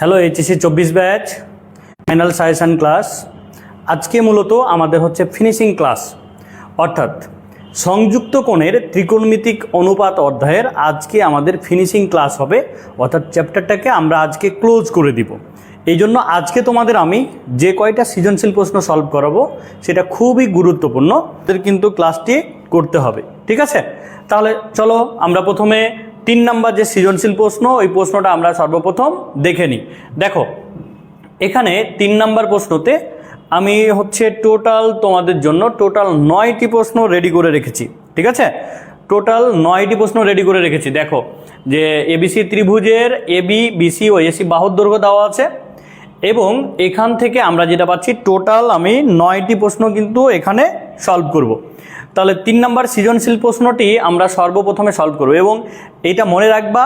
Hello HSC 24 batch final suggestion class. আজকে মূলত আমাদের হচ্ছে ফিনিশিং ক্লাস, অর্থাৎ সংযুক্ত কোণের ত্রিকোণমিতিক অনুপাত অধ্যায়ের আজকে আমাদের ফিনিশিং ক্লাস হবে, অর্থাৎ চ্যাপ্টারটাকে আমরা আজকে ক্লোজ করে দিব। এই জন্য আজকে তোমাদের আমি যে কয়টা সৃজনশীল প্রশ্ন সলভ করাবো সেটা খুবই গুরুত্বপূর্ণ, তাদের কিন্তু ক্লাসটি করতে হবে, ঠিক আছে? তাহলে চলো আমরা প্রথমে 3 নাম্বার যে সৃজনশীল প্রশ্ন, ওই প্রশ্নটা আমরা সর্বপ্রথম দেখে নিই। দেখো এখানে 3 নাম্বার প্রশ্নতে আমি হচ্ছে টোটাল তোমাদের জন্য 9টি প্রশ্ন রেডি করে রেখেছি, ঠিক আছে? টোটাল 9টি প্রশ্ন রেডি করে রেখেছি। দেখো যে এবিসি ত্রিভুজের এবি বিসি ও এসি বাহুর দৈর্ঘ্য দেওয়া আছে, এবং এখান থেকে আমরা যেটা পাচ্ছি টোটাল আমি 9টি প্রশ্ন কিন্তু এখানে সলভ করব। তাহলে 3 নাম্বার সৃজনশীল প্রশ্নটি আমরা সর্বপ্রথমে সলভ করব, এবং এটা মনে রাখবা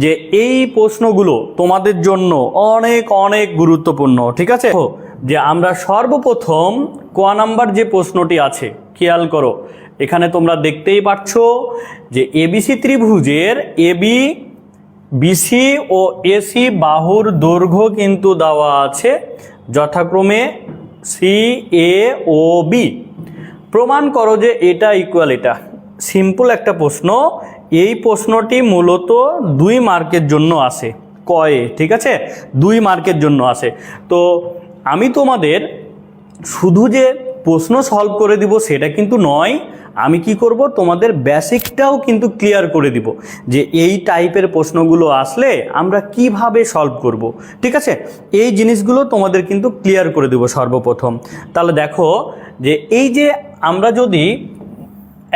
যে এই প্রশ্নগুলো তোমাদের জন্য অনেক অনেক গুরুত্বপূর্ণ, ঠিক আছে? যে আমরা সর্বপ্রথম ক নাম্বার যে প্রশ্নটি আছে খেয়াল করো, এখানে তোমরা দেখতেই পাচ্ছ যে এবিসি ত্রিভুজের এবি বিসি ও এসি বাহুর দৈর্ঘ্য কিন্তু দেওয়া আছে যথাক্রমে সি এ ও বি। প্রমাণ করো যে এটা ইকুয়াল এটা। সিম্পল একটা প্রশ্ন। এই প্রশ্নটি মূলত 2 মার্কের জন্য আসে কয়ে, ঠিক আছে? 2 মার্কের জন্য আসে। তো আমি তোমাদের শুধু যে প্রশ্ন সলভ করে দিব সেটা কিন্তু নয়, আমি কি করব তোমাদের বেসিকটাও কিন্তু ক্লিয়ার করে দিব যে এই টাইপের প্রশ্নগুলো আসলে আমরা কিভাবে সলভ করব, ঠিক আছে? এই জিনিসগুলো তোমাদের কিন্তু ক্লিয়ার করে দেব সর্বপ্রথম। তাহলে দেখো যে এই যে আমরা যদি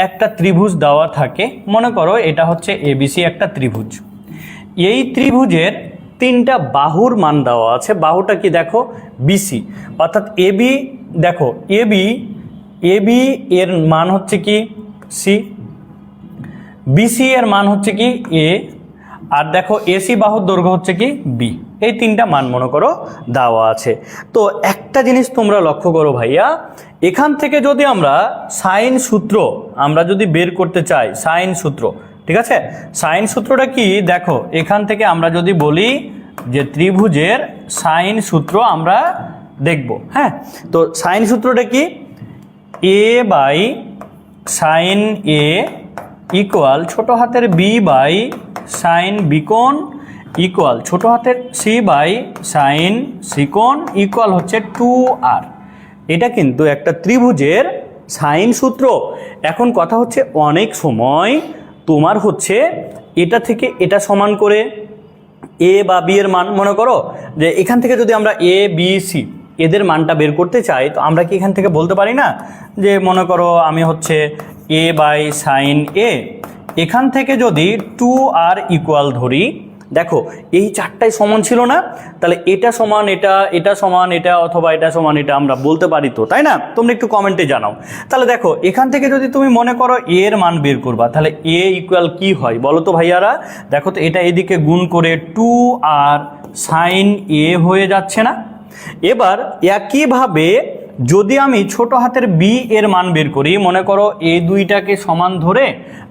একটা ত্রিভুজ দেওয়া থাকে, মনে করো এটা হচ্ছে এবিসি একটা ত্রিভুজ, এই ত্রিভুজের 3টা বাহুর মান দেওয়া আছে। বাহুটা কি দেখো বিসি, অর্থাৎ এবি, দেখো এবি এর মান হচ্ছে কি সি, বিসি এর মান হচ্ছে কি এ, আর দেখো এসি বাহুর দৈর্ঘ্য হচ্ছে কি বি। এই 3টা মান মনে করো দেওয়া আছে। তো একটা জিনিস তোমরা লক্ষ্য করো ভাইয়া, এখান থেকে যদি আমরা সাইন সূত্র আমরা যদি বের করতে চাই, সাইন সূত্র, ঠিক আছে? সাইন সূত্রটা কি দেখো, এখান থেকে আমরা যদি বলি যে ত্রিভুজের সাইন সূত্র আমরা দেখব, হ্যাঁ? তো সাইন সূত্রটা কি, এ বাই সাইন এ ইকুয়াল ছোট হাতের বি বাই সাইন বি কোণ ইকুয়াল ছোট হাতের সি বাই সাইন সি কোণ ইকুয়াল হচ্ছে 2r। এটা কিন্তু একটা ত্রিভুজের সাইন সূত্র। এখন কথা হচ্ছে অনেক সময় তোমার হচ্ছে এটা থেকে এটা সমান করে এ বা বি এর মান, মনে করো যে এখান থেকে যদি আমরা এ বি সি এদের মানটা বের করতে চাই, তো আমরা কি এখান থেকে বলতে পারি না যে মনে করো আমি হচ্ছে এ বাই সাইন এ, এখান থেকে যদি 2r ইকুয়াল ধরি, দেখো এই 4টাই সমান ছিল না? তাহলে এটা সমান এটা, এটা সমান এটা, অথবা এটা সমান এটা আমরা বলতে পারি তো, তাই না? তোমরা একটু কমেন্টে জানাও। তাহলে দেখো এখান থেকে যদি তুমি মনে করো এ এর মান বের করবা, তাহলে এ ইকুয়াল কি হয় বলো তো ভাইয়ারা? দেখো তো এটা এদিকে গুণ করে 2r সাইন এ হয়ে যাচ্ছে না? এবার একইভাবে যদি আমি ছোট হাতের বি এর মান বের করি, মনে করো এই দুইটাকে সমান ধরে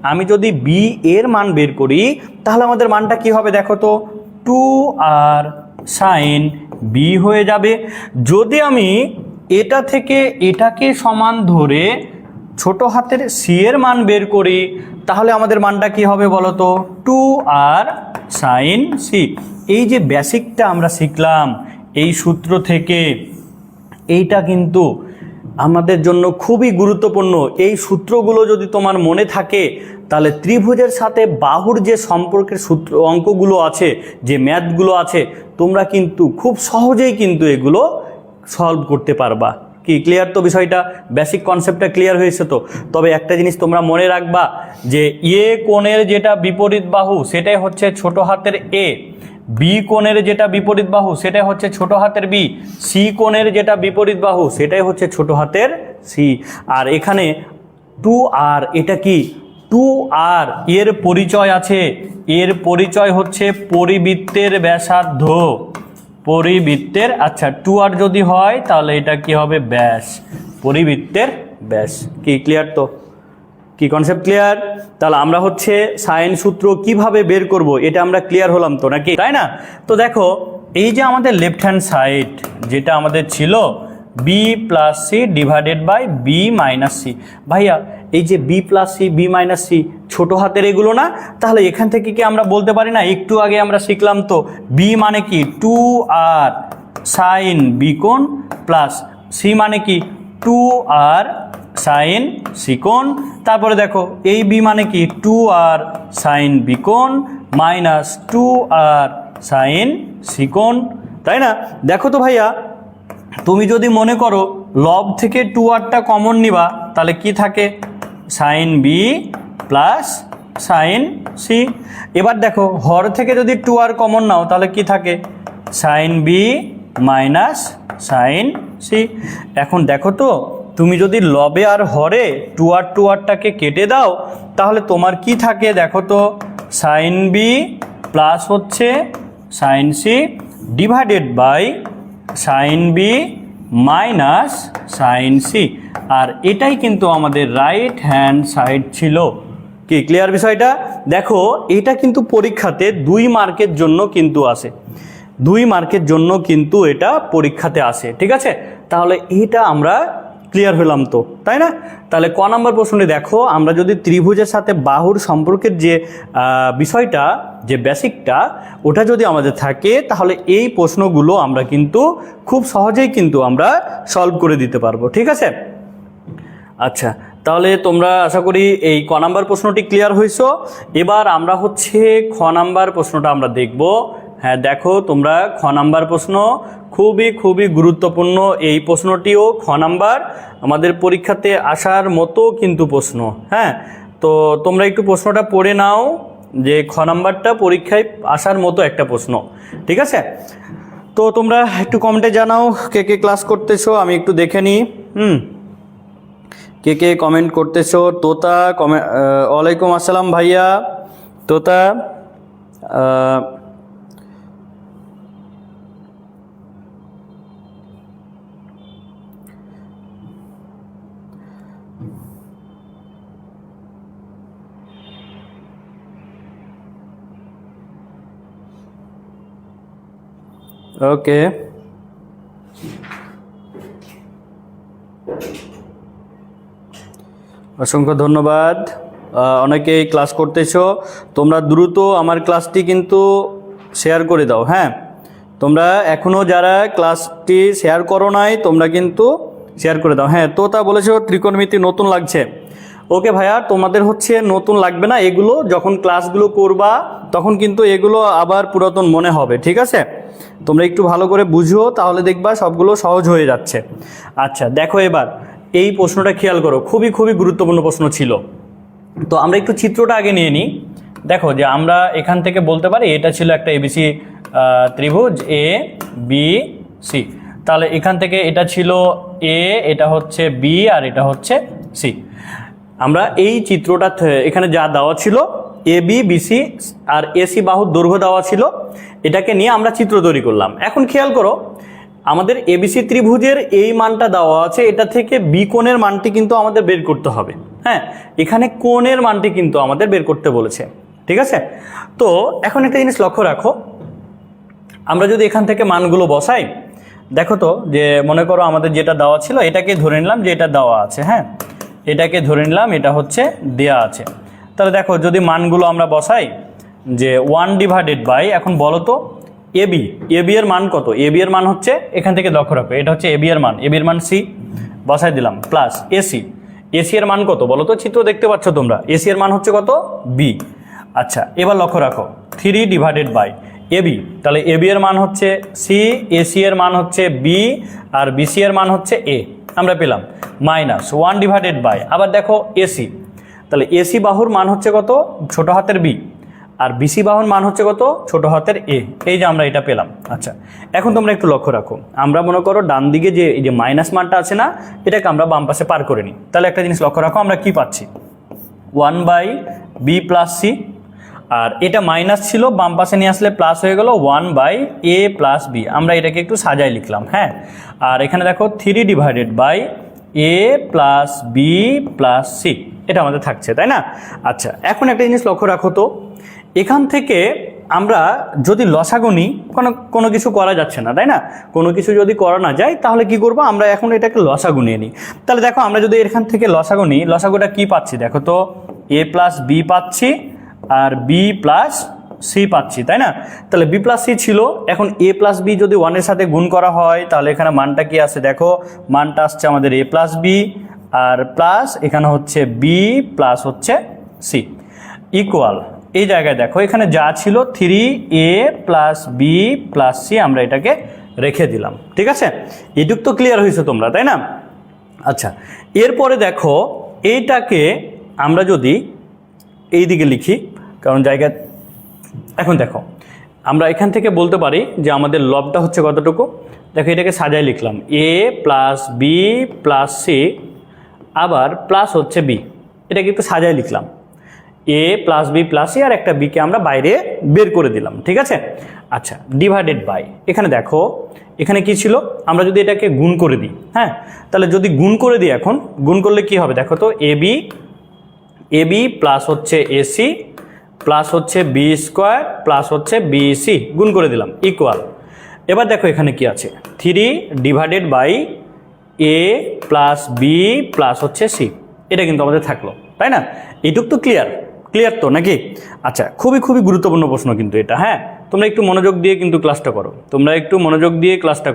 আমি যদি বি এর মান বের করি, তাহলে আমাদের মানটা কি হবে দেখো তো, 2r সাইন বি হয়ে যাবে। যদি আমি এটা থেকে এটাকে সমান ধরে ছোট হাতের সি এর মান বের করি, তাহলে আমাদের মানটা কি হবে বলো তো, 2r সাইন সি। এই যে বেসিকটা আমরা শিখলাম এই সূত্র থেকে, এইটা কিন্তু আমাদের জন্য খুবই গুরুত্বপূর্ণ। এই সূত্রগুলো যদি তোমার মনে থাকে, তাহলে ত্রিভুজের সাথে বাহুর যে সম্পর্কের সূত্র অঙ্কগুলো আছে, যে ম্যাথগুলো আছে, তোমরা কিন্তু খুব সহজেই কিন্তু এগুলো সলভ করতে পারবা। কি ক্লিয়ার তো বিষয়টা? বেসিক কনসেপ্টটা ক্লিয়ার হয়েছে তো? তবে একটা জিনিস তোমরা মনে রাখবা যে এ কোণের যেটা বিপরীত বাহু সেটাই হচ্ছে ছোট হাতের এ, বি কোণের যেটা বিপরীত বাহু সেটাই হচ্ছে ছোট হাতের বি, সি কোণের যেটা বিপরীত বাহু সেটাই হচ্ছে ছোট হাতের সি। আর এখানে 2r, এটা কি 2r এর পরিচয় আছে, এর পরিচয় হচ্ছে পরিবৃত্তের ব্যাসার্ধ, পরিবৃত্তের, আচ্ছা 2r যদি হয় তাহলে এটা কি হবে ব্যাস, পরিবৃত্তের ব্যাস। কি ক্লিয়ার তো? কি কনসেপ্ট ক্লিয়ার? তাহলে আমরা হচ্ছে সাইন সূত্র কিভাবে বের করব এটা আমরা ক্লিয়ার হলাম তো নাকি, তাই না? তো দেখো এই যে আমাদের লেফট হ্যান্ড সাইড যেটা আমাদের ছিল B plus C divided by B minus C. ভাইয়া এই যে B plus C B minus C ছোটো হাতের এগুলো না, তাহলে এখান থেকে কি আমরা বলতে পারি না, একটু আগে আমরা শিখলাম তো বি মানে কি 2r সাইন বি কোণ প্লাস সি মানে কি 2r সাইন সি কোণ, তারপরে দেখো এই বি মানে কি 2r সাইন বি কোণ মাইনাস 2r সাইন সি কোণ, তাই না? দেখো তো ভাইয়া তুমি যদি মনে করো লব থেকে 2rটা কমন নিবা তাহলে কি থাকে sine B plus sine C. এবার দেখো হর থেকে যদি 2r কমন নাও তাহলে কি থাকে sine B minus sine C. এখন দেখো তো তুমি যদি লবে আর হরে 2rটাকে কেটে দাও তাহলে তোমার কি থাকে দেখো তো সাইন বি প্লাস হচ্ছে sine C divided by sine B minus sine C. আর এটাই কিন্তু আমাদের রাইট হ্যান্ড সাইড ছিল। কি ক্লিয়ার বিষয়টা? দেখো এটা কিন্তু পরীক্ষাতে 2 মার্কের জন্য কিন্তু আসে, 2 মার্কের জন্য কিন্তু এটা পরীক্ষাতে আসে, ঠিক আছে? তাহলে এটা আমরা ক্লিয়ার হলাম তো, তাই না? তাহলে ক নাম্বার প্রশ্নে দেখো আমরা যদি ত্রিভুজের সাথে বাহুর সম্পর্কের যে বিষয়টা যে বেসিকটা ওটা যদি আমাদের থাকে তাহলে এই প্রশ্নগুলো আমরা কিন্তু খুব সহজেই কিন্তু আমরা সলভ করে দিতে পারবো, ঠিক আছে? আচ্ছা তাহলে তোমরা আশা করি এই ক নাম্বার প্রশ্নটি ক্লিয়ার হয়েছো। এবার আমরা হচ্ছে খ নাম্বার প্রশ্নটা আমরা দেখব। হ্যাঁ দেখো তোমরা খ নাম্বার প্রশ্ন খুবই গুরুত্বপূর্ণ, এই প্রশ্নটিও খ নাম্বার আমাদের পরীক্ষাতে আসার মতো কিন্তু প্রশ্ন। হ্যাঁ তো তোমরা একটু প্রশ্নটা পড়ে নাও যে খ নাম্বারটা পরীক্ষায় আসার মতো একটা প্রশ্ন, ঠিক আছে? তো তোমরা একটু কমেন্টে জানাও কে কে ক্লাস করতেছো, আমি একটু দেখে নিই। কে কে কমেন্ট করতেছো? তোতা ওয়ালাইকুম আসসালাম ভাইয়া তোতা। ওকে অসংখ্য ধন্যবাদ, অনেকেই ক্লাস করতেছো। তোমরা দ্রুত আমার ক্লাসটি কিন্তু শেয়ার করে দাও। হ্যাঁ তোমরা এখনও যারা ক্লাসটি শেয়ার করো নাই তোমরা কিন্তু শেয়ার করে দাও। হ্যাঁ তো তা বলেছো ত্রিকোণমিতি নতুন লাগছে। ওকে ভাইয়া তোমাদের হচ্ছে নতুন লাগবে না, এগুলো যখন ক্লাসগুলো করবা তখন কিন্তু এগুলো আবার পুরাতন মনে হবে, ঠিক আছে? তোমরা একটু ভালো করে বুঝো তাহলে দেখবা সবগুলো সহজ হয়ে যাচ্ছে। আচ্ছা দেখো এবার এই প্রশ্নটা খেয়াল করো, খুবই গুরুত্বপূর্ণ প্রশ্ন ছিল। তো আমরা একটু চিত্রটা আগে নিয়ে নিই। দেখো যে আমরা এখান থেকে বলতে পারি এটা ছিল একটা এবিসি ত্রিভুজ এ বি সি। তাহলে এখান থেকে এটা ছিল এ, এটা হচ্ছে বি আর এটা হচ্ছে সি। আমরা এই চিত্রটা এখানে যা দেওয়া ছিল A B BC R AC বাহুর দৈর্ঘ্য দেওয়া ছিল, এটাকে নিয়ে আমরা চিত্র তৈরি করলাম। এখন খেয়াল করো আমাদের এবিসি ত্রিভুজের এই মানটা দেওয়া আছে, এটা থেকে বি কোণের মানটি কিন্তু আমাদের বের করতে হবে। হ্যাঁ এখানে কোণের মানটি কিন্তু আমাদের বের করতে বলেছে, ঠিক আছে? তো এখন একটা জিনিস লক্ষ্য রাখো, আমরা যদি এখান থেকে মানগুলো বসাই, দেখো তো যে মনে করো আমাদের যেটা দেওয়া ছিল এটাকে ধরে নিলাম যে এটা দেওয়া আছে। হ্যাঁ এটাকে ধরে নিলাম এটা হচ্ছে দেয়া আছে। তাহলে দেখো যদি মানগুলো আমরা বসাই যে 1 ডিভাইডেড বাই, এখন বলো তো এবি এর মান কত? এবি এর মান হচ্ছে এখান থেকে লক্ষ্য রাখো এটা হচ্ছে এবি এর মান, এবি এর মান সি বসাই দিলাম, প্লাস এসি এর মান কত বলো তো? চিত্র দেখতে পাচ্ছ তোমরা, এসি এর মান হচ্ছে কত? বি। আচ্ছা এবার লক্ষ্য রাখো 3 ডিভাইডেড বাই এবি, তাহলে এবি এর মান হচ্ছে সি, এসি এর মান হচ্ছে বি আর বিসি এর মান হচ্ছে এ, আমরা পেলাম মাইনাস 1 ডিভাইডেড বাই আবার দেখো এসি, তাহলে এসি বাহুর মান হচ্ছে কত? ছোট হাতের বি, আর বিসি বাহুর মান হচ্ছে কত? ছোট হাতের এ। এই যে আমরা এটা পেলাম। আচ্ছা এখন তোমরা একটু লক্ষ্য রাখো, আমরা মনে করো ডান দিকে যে এই যে মাইনাস মানটা আছে না, এটাকে আমরা বাম পাশে পার করে নিই। তাহলে একটা জিনিস লক্ষ্য রাখো আমরা কি পাচ্ছি 1 বাই বি প্লাস সি, আর এটা মাইনাস ছিল বাম পাশে নিয়ে আসলে প্লাস হয়ে গেল 1 বাই এ প্লাস বি। আমরা এটাকে একটু সাজাই লিখলাম। হ্যাঁ আর এখানে দেখো 3 divided by A plus B plus C. এটা আমাদের থাকছে, তাই না? আচ্ছা, এখন একটা জিনিস লক্ষ্য রাখো তো, এখান থেকে আমরা যদি লসাগু নিই, কোনো কিছু করা যাচ্ছে না, তাই না? কোনো কিছু যদি করা না যায় তাহলে কি করব, আমরা এখন এটাকে লসাগু নিয়ে নিই। তাহলে দেখো আমরা যদি এখান থেকে লসাগু নিই, লসাগুটা কি পাচ্ছি দেখো তো, a প্লাস বি পাচ্ছি আর বি প্লাস সি পাচ্ছি, তাই না? তাহলে বি প্লাস সি ছিল, এখন এ প্লাস বি যদি 1 এর সাথে গুণ করা হয় তাহলে এখানে মানটা কি আসে দেখো, মানটা আসছে আমাদের এ প্লাস বি আর প্লাস এখানে হচ্ছে বি প্লাস হচ্ছে সি ইকুয়াল, এই জায়গায় দেখো এখানে যা ছিল 3a plus B plus C আমরা এটাকে রেখে দিলাম, ঠিক আছে? এটুক তো ক্লিয়ার হয়েছে তোমরা, তাই না? আচ্ছা, এরপরে দেখো এইটাকে আমরা যদি এই দিকে লিখি, কারণ জায়গা, এখন দেখো আমরা এখান থেকে বলতে পারি যে আমাদের লবটা হচ্ছে কতটুকু, দেখো এটাকে সাজায় লিখলাম a plus B plus C আবার প্লাস হচ্ছে বি, এটাকে একটু সাজায় লিখলাম a plus B plus C আর একটা বিকে আমরা বাইরে বের করে দিলাম, ঠিক আছে? আচ্ছা, ডিভাইডেড বাই, এখানে দেখো এখানে কি ছিল, আমরা যদি এটাকে গুণ করে দিই, হ্যাঁ, তাহলে যদি গুণ করে দিই, এখন গুণ করলে কি হবে দেখো তো, এ বি প্লাস হচ্ছে এসি প্লাস হচ্ছে বি স্কোয়ার প্লাস হচ্ছে বিসি, গুণ করে দিলাম ইকুয়াল, এবার দেখো এখানে কি আছে, 3 divided by A plus B plus হচ্ছে সি, এটা কিন্তু আমাদের থাকলো, তাই না? এইটুক তো ক্লিয়ার তো নাকি? আচ্ছা, খুবই গুরুত্বপূর্ণ প্রশ্ন কিন্তু এটা, হ্যাঁ, তোমরা একটু মনোযোগ দিয়ে কিন্তু ক্লাসটা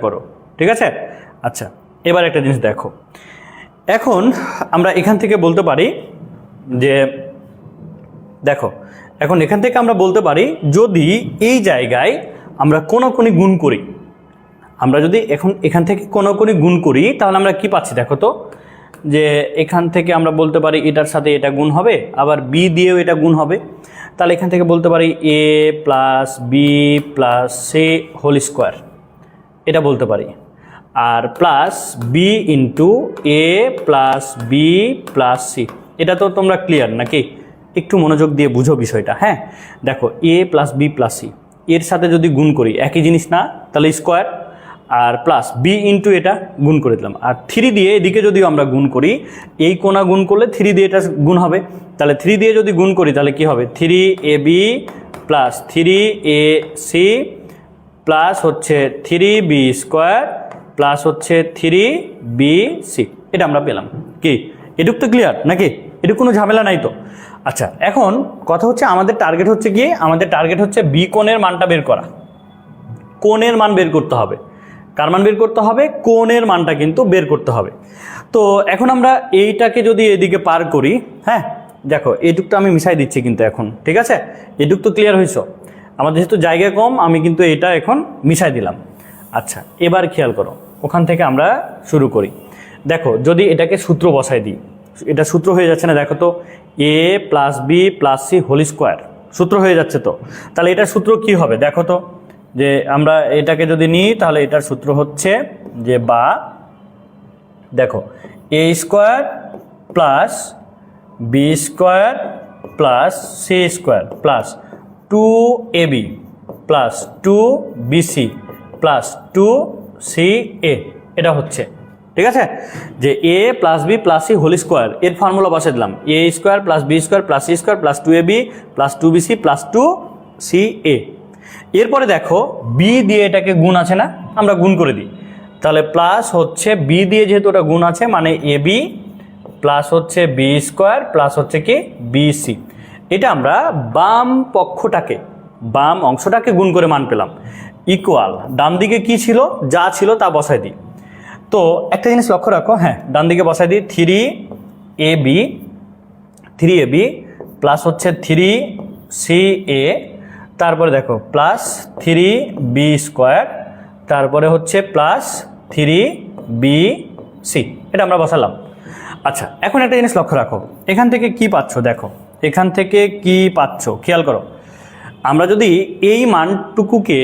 করো, ঠিক আছে? আচ্ছা, এবার একটা জিনিস দেখো, এখন আমরা এখান থেকে বলতে পারি যে দেখো, এখন এখান থেকে আমরা বলতে পারি যদি এই জায়গায় আমরা কোনাকুনি গুণ করি, আমরা যদি এখান থেকে কোনাকুনি গুণ করি তাহলে আমরা কি পাচ্ছি দেখো তো, যে এখান থেকে আমরা বলতে পারি এটার সাথে এটা গুণ হবে, আবার বি দিয়েও এটা গুণ হবে, তাহলে এখান থেকে বলতে পারি A plus B plus C whole square, এটা বলতে পারি, আর plus B into A plus B plus C, এটা তো তোমরা ক্লিয়ার নাকি? একটু মনোযোগ দিয়ে বুঝো বিষয়টা, হ্যাঁ। দেখো A plus B plus C এর সাথে যদি গুণ করি একই জিনিস না, তাহলে স্কোয়ার, আর প্লাস বি ইন্টু এটা গুণ করে দিলাম, আর 3 দিয়ে এদিকে যদি আমরা গুণ করি, এই কোণা গুণ করলে 3 দিয়ে এটা গুণ হবে, তাহলে 3 দিয়ে যদি গুণ করি তাহলে কি হবে, 3ab প্লাস 3ac প্লাস হচ্ছে 3b স্কোয়ার প্লাস হচ্ছে 3bc, এটা আমরা পেলাম। কি এটুক তো ক্লিয়ার নাকি? এটুক কোনো ঝামেলা নাই তো? আচ্ছা, এখন কথা হচ্ছে আমাদের টার্গেট হচ্ছে কি, আমাদের টার্গেট হচ্ছে বি কোণের মানটা বের করা, কোণের মান বের করতে হবে। কার মান বের করতে হবে? কোণের মানটা কিন্তু বের করতে হবে। তো এখন আমরা এইটাকে যদি এদিকে পার করি, হ্যাঁ দেখো এইটুকটা আমি মিশাই দিচ্ছি কিন্তু এখন, ঠিক আছে? এটুক তো ক্লিয়ার হয়েছ? আমাদের যেহেতু জায়গা কম আমি কিন্তু এটা এখন মিশাই দিলাম। আচ্ছা, এবার খেয়াল করো, ওখান থেকে আমরা শুরু করি। দেখো যদি এটাকে সূত্র বসাই দিই, এটা সূত্র হয়ে যাচ্ছে না? দেখো তো, A plus B plus C whole square সূত্র হয়ে যাচ্ছে তো। তাহলে এটার সূত্র কি হবে দেখো তো, যে আমরা এটাকে যদি নিই তাহলে এটার সূত্র হচ্ছে যে, বা দেখো A square plus B square plus C square plus 2ab plus 2bc plus 2ca, এটা হচ্ছে, ঠিক আছে? যে A plus B plus C whole square এর ফর্মুলা বসে দিলাম, A square plus B square plus C square plus 2ab plus 2bc plus 2ca। এরপরে দেখো বি দিয়ে এটাকে গুণ আছে না, আমরা গুণ করে দিই, তাহলে প্লাস হচ্ছে বি দিয়ে যেহেতু ওটা গুণ আছে মানে ab প্লাস হচ্ছে বি স্কোয়ার প্লাস হচ্ছে কি বিসি। এটা আমরা বাম পক্ষটাকে, বাম অংশটাকে গুণ করে মান পেলাম, ইকুয়াল ডান দিকে কি ছিল, যা ছিল তা বসাই দিই। তো একটা জিনিস লক্ষ্য রাখো, হ্যাঁ ডান দিকে বসাই দিই 3ab প্লাস হচ্ছে 3ca, তারপরে দেখো প্লাস 3b স্কোয়ার, তারপরে হচ্ছে প্লাস 3bc, এটা আমরা বসালাম। আচ্ছা, এখন একটা জিনিস লক্ষ্য রাখো, এখান থেকে কি পাচ্ছ দেখো, এখান থেকে কি পাচ্ছ খেয়াল করো। আমরা যদি এই মানটুকুকে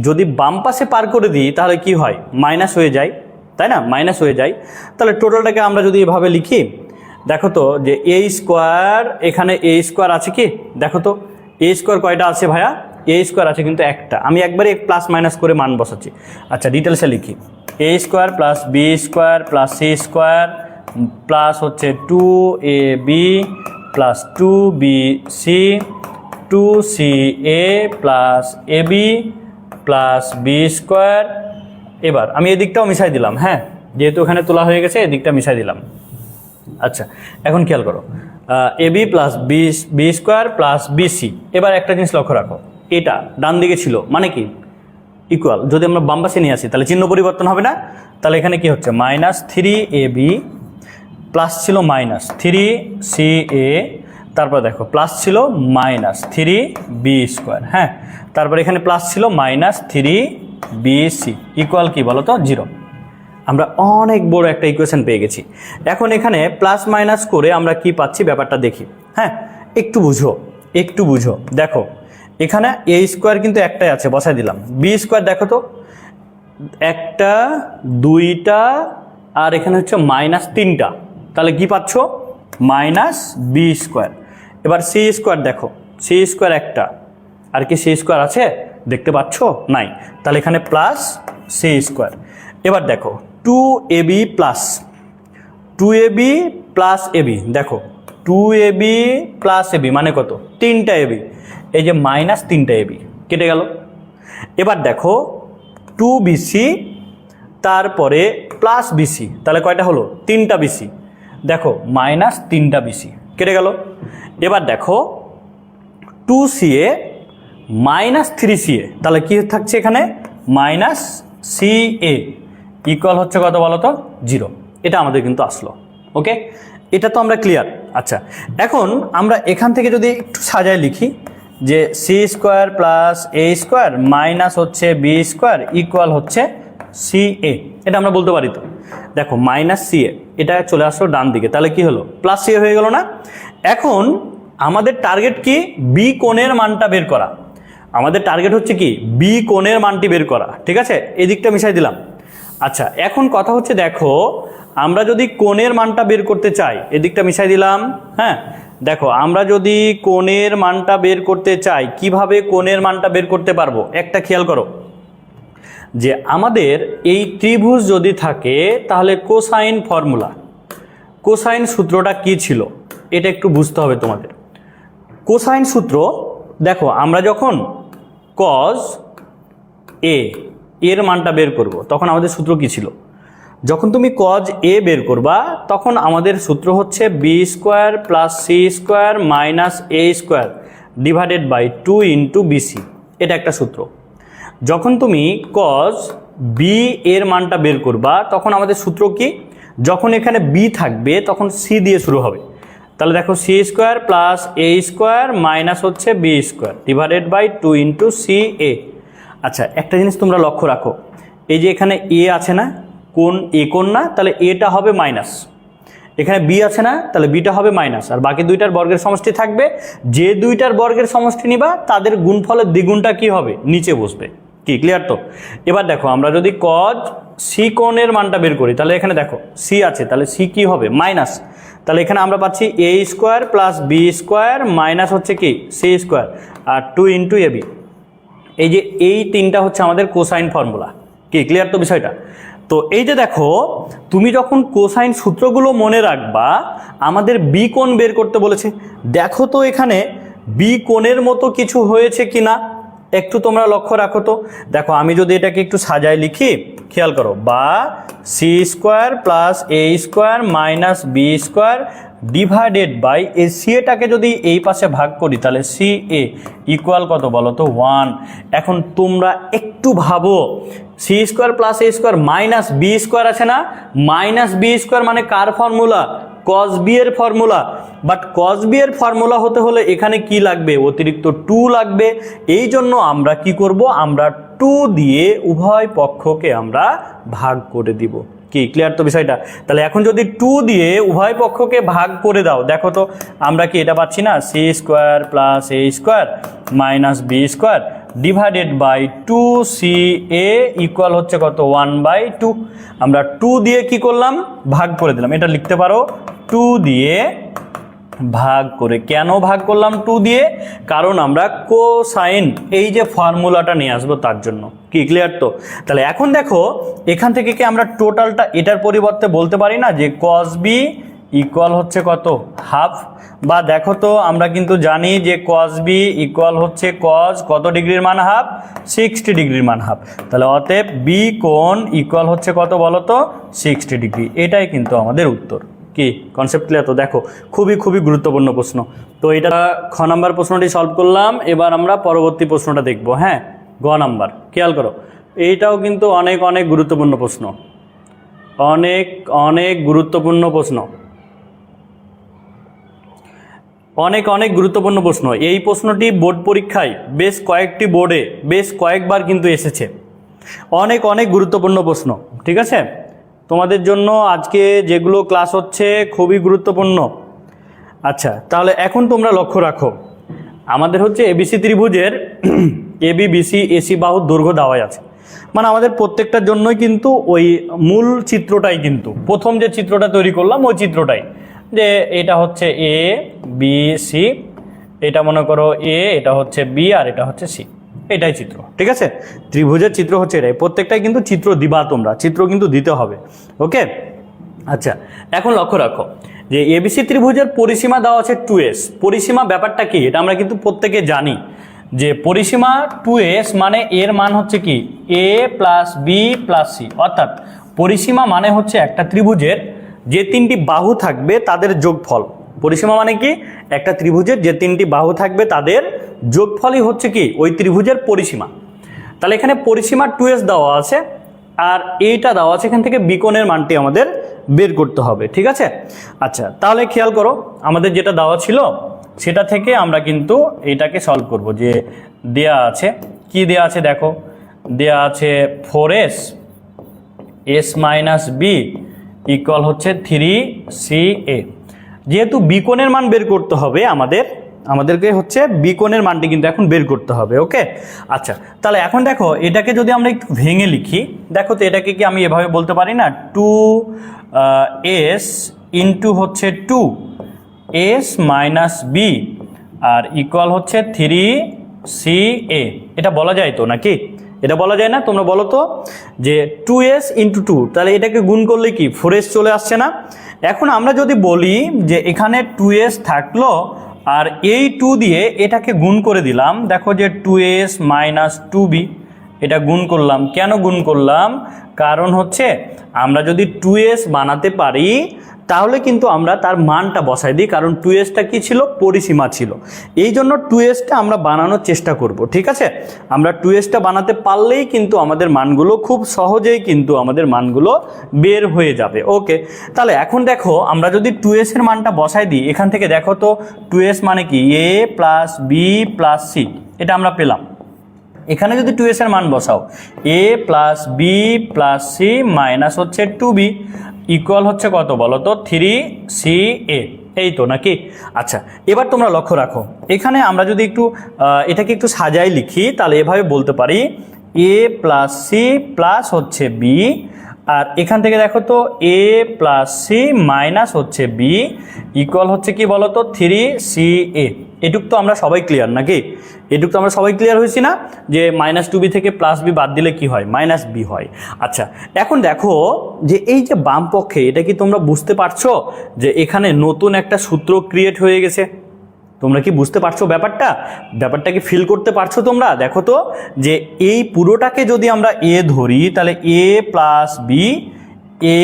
যদি বাম পাশে পার করে দিই তাহলে কি হয়, মাইনাস হয়ে যায়, তাই না? মাইনাস হয়ে যায়। তাহলে টোটালটাকে আমরা যদি এভাবে লিখি, দেখো তো যে এ স্কোয়ার, এখানে এ স্কোয়ার আছে কি, দেখো তো এ স্কোয়ার কয়টা আছে ভাইয়া? এ স্কোয়ার আছে কিন্তু একটা, আমি একবারে প্লাস মাইনাস করে মান বসাচ্ছি। আচ্ছা, ডিটেলসে লিখি, A square plus B square plus C square plus হচ্ছে 2ab plus 2bc 2ca plus ab plus B square. এবার আমি এদিকটাও মিশাই দিলাম, হ্যাঁ, যেহেতু এখানে তোলা হয়ে গেছে এদিকটা মিশাই দিলাম। আচ্ছা, এখন খেয়াল করো, ab plus B square plus BC. এবার একটা জিনিস লক্ষ্য রাখো, এটা ডান দিকে ছিল মানে কি ইকুয়াল, যদি আমরা বাম পাশে নিয়ে আসি তাহলে চিহ্ন পরিবর্তন হবে না। তাহলে এখানে কি হচ্ছে -3ab প্লাস ছিল -3ca, তারপর দেখো প্লাস ছিল -3b স্কোয়ার, হ্যাঁ, তারপর এখানে প্লাস ছিল -3bc ইকুয়াল কি বলো তো 0। আমরা অনেক বড় একটা ইকুয়েশন পেয়ে গেছি। এখন এখানে প্লাস মাইনাস করে আমরা কি পাচ্ছি ব্যাপারটা দেখি, হ্যাঁ, একটু বুঝো দেখো, এখানে a স্কোয়ার কিন্তু একটাই আছে, বসাই দিলাম। বি স্কোয়ার দেখো তো, একটা, দুইটা, আর এখানে হচ্ছে -3টা, তাহলে কি পাচ্ছ -b স্কোয়ার। এবার সি স্কোয়ার দেখো, সি স্কোয়ার একটা, আর কি সি স্কোয়ার আছে দেখতে পাচ্ছ নাই, তাহলে এখানে প্লাস সি স্কোয়ার। এবার দেখো 2ab প্লাস ab, দেখো 2ab প্লাস ab মানে কত, 3টা ab, এই যে -3টা ab কেটে গেল। এবার দেখো 2bc তারপরে প্লাস bc, তাহলে কয়টা হলো 3টা bc, দেখো -3টা bc কেটে গেল। এবার দেখো 2ca -3ca, তাহলে কি থাকছে এখানে -ca ইকুয়াল হচ্ছে কত বলো তো 0। এটা আমাদের কিন্তু আসলো, ওকে, এটা তো আমরা ক্লিয়ার। আচ্ছা, এখন আমরা এখান থেকে যদি একটু সাজায় লিখি যে C square plus A square minus হচ্ছে বি স্কোয়ার ইকুয়াল হচ্ছে সি এ, এটা আমরা বলতে পারি তো। দেখো -ca এটা চলে আসলো ডান দিকে, তাহলে কি হলো প্লাস সি হয়ে গেল না। এখন আমাদের টার্গেট কি, বি কোণের মানটা বের করা। আমাদের টার্গেট হচ্ছে কি বি কোণের মানটি বের করা, ঠিক আছে, এদিকটা মিশাই দিলাম। আচ্ছা, এখন কথা হচ্ছে দেখো, আমরা যদি কোণের মানটা বের করতে চাই, এদিকটা মিশাই দিলাম, হ্যাঁ, দেখো আমরা যদি কোণের মানটা বের করতে চাই, কিভাবে কোণের মানটা বের করতে পারবো একটা খেয়াল করো, যে আমাদের এই ত্রিভুজ যদি থাকে তাহলে কোসাইন ফর্মুলা, কোসাইন সূত্রটা কি ছিল এটা একটু বুঝতে হবে তোমাদের। কোসাইন সূত্র দেখো, আমরা যখন কজ এর মানটা বের করব তখন আমাদের সূত্র কি ছিল, যখন তুমি কজ এ বের করবা তখন আমাদের সূত্র হচ্ছে B square plus C square minus A square divided by 2 into BC, এটা একটা সূত্র। যখন তুমি কজ বি এর মানটা বের করবা তখন আমাদের সূত্র কি, যখন এখানে বি থাকবে তখন সি দিয়ে শুরু হবে, তাহলে দেখো C square plus A square minus হচ্ছে B square divided by 2 into C A. আচ্ছা, একটা জিনিস তোমরা লক্ষ্য রাখো, এই যে এখানে এ আছে না, কোণ এ কোণ না, তাহলে এটা হবে মাইনাস, এখানে বি আছে না, তাহলে বিটা হবে মাইনাস, আর বাকি দুইটার বর্গের সমষ্টি থাকবে, যে দুইটার বর্গের সমষ্টি নিবা তাদের গুণফলের দ্বিগুণটা কি হবে নিচে বসবে। কি ক্লিয়ার তো? এবার দেখো আমরা যদি কজ সি কোণের মানটা বের করি তাহলে এখানে দেখো সি আছে, তাহলে সি কি হবে মাইনাস, তাহলে এখানে আমরা পাচ্ছি A square plus B square minus হচ্ছে কি সি স্কোয়ার আর 2 ইন্টু এ বি। এই যে এই তিনটা হচ্ছে আমাদের কোসাইন ফর্মুলা। কি ক্লিয়ার তো বিষয়টা? তো এই যে দেখো, তুমি যখন কোসাইন সূত্রগুলো মনে রাখবা, আমাদের বি কোণ বের করতে বলেছে, দেখো তো এখানে বি কোণের মতো কিছু হয়েছে কিনা একটু তোমরা লক্ষ্য রাখো তো। দেখো আমি যদি এটাকে একটু সাজায় লিখি, খেয়াল করো, বা C square plus A square minus B square divided by এই সি এটাকে যদি এই পাশে ভাগ করি তাহলে সি এ ইকুয়াল কত বলো তো 1। এখন তোমরা একটু ভাবো, C square plus A square minus B square আছে না, মাইনাস বি স্কোয়ার মানে কার ফর্মুলা? কস বি এর ফর্মুলা। বাট কস বি এর ফর্মুলা হতে হলে এখানে কি লাগবে? অতিরিক্ত 2 লাগবে। এই জন্য আমরা কি করব, আমরা 2 দিয়ে উভয় পক্ষকে আমরা ভাগ করে দিব। কি ক্লিয়ার তো বিষয়টা? তাহলে এখন যদি 2 দিয়ে উভয় পক্ষকে ভাগ করে দাও, দেখো তো আমরা কি এটা পাচ্ছি না, C square plus A square minus B square divided by 2ca equal হচ্ছে কত 1/2। আমরা 2 দিয়ে কি করলাম, ভাগ করে দিলাম। এটা লিখতে পারো 2 দিয়ে ভাগ করে। কেন ভাগ করলাম 2 দিয়ে? কারণ আমরা কোসাইন এই যে ফর্মুলাটা নিয়ে আসবো তার জন্য। কি ক্লিয়ার তো? তাহলে এখন দেখো এখান থেকে কি আমরা টোটালটা এটার পরিবর্তে বলতে পারি না যে cos b ইকুয়াল হচ্ছে কত? হাফ। বা দেখো তো আমরা কিন্তু জানি যে cos b ইকুয়াল হচ্ছে cos কত ডিগ্রির মান হাফ? 60 ডিগ্রির মান হাফ। তাহলে অতএব b কোণ ইকুয়াল হচ্ছে কত বলো তো? 60 ডিগ্রি। এটাই কিন্তু আমাদের উত্তর। কি কনসেপ্ট ক্লিয়ার তো? দেখো খুবই গুরুত্বপূর্ণ প্রশ্ন। তো এটা খ নাম্বার প্রশ্নটি সলভ করলাম। এবার আমরা পরবর্তী প্রশ্নটা দেখব। হ্যাঁ, গ নাম্বার খেয়াল করো, এইটাও কিন্তু অনেক গুরুত্বপূর্ণ প্রশ্ন, অনেক গুরুত্বপূর্ণ প্রশ্ন, অনেক গুরুত্বপূর্ণ প্রশ্ন। এই প্রশ্নটি বোর্ড পরীক্ষায় বেশ কয়েকটি বোর্ডে বেশ কয়েকবার কিন্তু এসেছে। অনেক গুরুত্বপূর্ণ প্রশ্ন। ঠিক আছে, তোমাদের জন্য আজকে যেগুলো ক্লাস হচ্ছে খুবই গুরুত্বপূর্ণ। আচ্ছা, তাহলে এখন তোমরা লক্ষ্য রাখো, আমাদের হচ্ছে এবিসি ত্রিভুজের এবি বিসি এসি বাহুর দৈর্ঘ্য দেওয়াই আছে। মানে আমাদের প্রত্যেকটার জন্যই কিন্তু ওই মূল চিত্রটাই, কিন্তু প্রথম যে চিত্রটা তৈরি করলাম ওই চিত্রটাই, যে এটা হচ্ছে এ বি সি, এটা মনে করো এ, এটা হচ্ছে বি, আর এটা হচ্ছে সি, এটাই চিত্র। ঠিক আছে, ত্রিভুজের চিত্র হচ্ছে এটাই। প্রত্যেকটাই কিন্তু চিত্র দিবা, তোমরা চিত্র কিন্তু দিতে হবে। ওকে, আচ্ছা এখন লক্ষ্য রাখো যে এবিসি ত্রিভুজের পরিসীমা দেওয়া আছে 2s। পরিসীমা ব্যাপারটা কি এটা আমরা কিন্তু প্রত্যেকে জানি, যে পরিসীমা 2s মানে এর মান হচ্ছে কি a plus B plus C. অর্থাৎ পরিসীমা মানে হচ্ছে একটা ত্রিভুজের যে 3টি বাহু থাকবে তাদের যোগফল। পরিসীমা মানে কি? একটা ত্রিভুজের যে 3টি বাহু থাকবে তাদের যোগফলই হচ্ছে কি ওই ত্রিভুজের পরিসীমা। তাহলে এখানে পরিসীমা 2s দেওয়া আছে, আর এইটা দেওয়া আছে, এখান থেকে বিকোণের মানটি আমাদের বের করতে হবে। ঠিক আছে, আচ্ছা তাহলে খেয়াল করো, আমাদের যেটা দেওয়া ছিল সেটা থেকে আমরা কিন্তু এটাকে সলভ করব। যে দেয়া আছে, কি দেয়া আছে দেখো, দেয়া আছে 4s s minus B equal হচ্ছে 3ca। যেহেতু বিকোণের মান বের করতে হবে আমাদেরকে হচ্ছে বিকোণের মানটি কিন্তু এখন বের করতে হবে। ওকে, আচ্ছা তাহলে এখন দেখো এটাকে যদি আমরা একটু ভেঙে লিখি, দেখো তো এটাকে কি আমি এভাবে বলতে পারি না, 2s ইন্টু হচ্ছে 2s মাইনাস বি আর ইকুয়াল হচ্ছে 3ca। এটা বলা যায় তো নাকি? এটা বলা যায় না? তোমরা বলো তো, যে 2s ইন্টু 2, তাহলে এটাকে গুণ করলে কি 4s চলে আসছে না? এখন আমরা যদি বলি যে এখানে 2s থাকলো আর এই 2 দিয়ে এটাকে গুণ করে দিলাম, দেখো যে 2s মাইনাস 2b, এটা গুণ করলাম। কেন গুণ করলাম? কারণ হচ্ছে আমরা যদি 2s বানাতে পারি তাহলে কিন্তু আমরা তার মানটা বসাই দিই, কারণ 2sটা কি ছিল? পরিসীমা ছিল। এই জন্য 2sটা আমরা বানানোর চেষ্টা করব। ঠিক আছে, আমরা 2sটা বানাতে পারলেই কিন্তু আমাদের মানগুলো খুব সহজেই কিন্তু আমাদের মানগুলো বের হয়ে যাবে। ওকে, তাহলে এখন দেখো আমরা যদি 2s এর মানটা বসাই দিই, এখান থেকে দেখো তো 2s মানে কি a plus B plus C, এটা আমরা পেলাম। এখানে যদি 2s এর মান বসাও, a plus B plus C minus হচ্ছে 2b ইকুয়াল হচ্ছে কত বলো তো? 3ca। এই তো নাকি? আচ্ছা এবার তোমরা লক্ষ্য রাখো, এখানে আমরা যদি একটু এটাকে একটু সাজাই লিখি, তাহলে এভাবে বলতে পারি a প্লাস সি প্লাস হচ্ছে b, আর এখান থেকে দেখো তো a প্লাস সি মাইনাস হচ্ছে b ইকুয়াল হচ্ছে কি বলো তো? 3ca। এটুক তো আমরা সবাই ক্লিয়ার নাকি? এটুক তো আমরা সবাই ক্লিয়ার হয়েছি না, যে মাইনাস 2b থেকে প্লাস b বাদ দিলে কি হয়? মাইনাস b হয়। আচ্ছা এখন দেখো যে এই যে বাম পক্ষে, এটা কি তোমরা বুঝতে পারছো যে এখানে নতুন একটা সূত্র ক্রিয়েট হয়ে গেছে? তোমরা কি বুঝতে পারছো ব্যাপারটা কি ফিল করতে পারছো তোমরা? দেখো তো যে এই পুরোটাকে যদি আমরা a ধরি, তাহলে a plus B a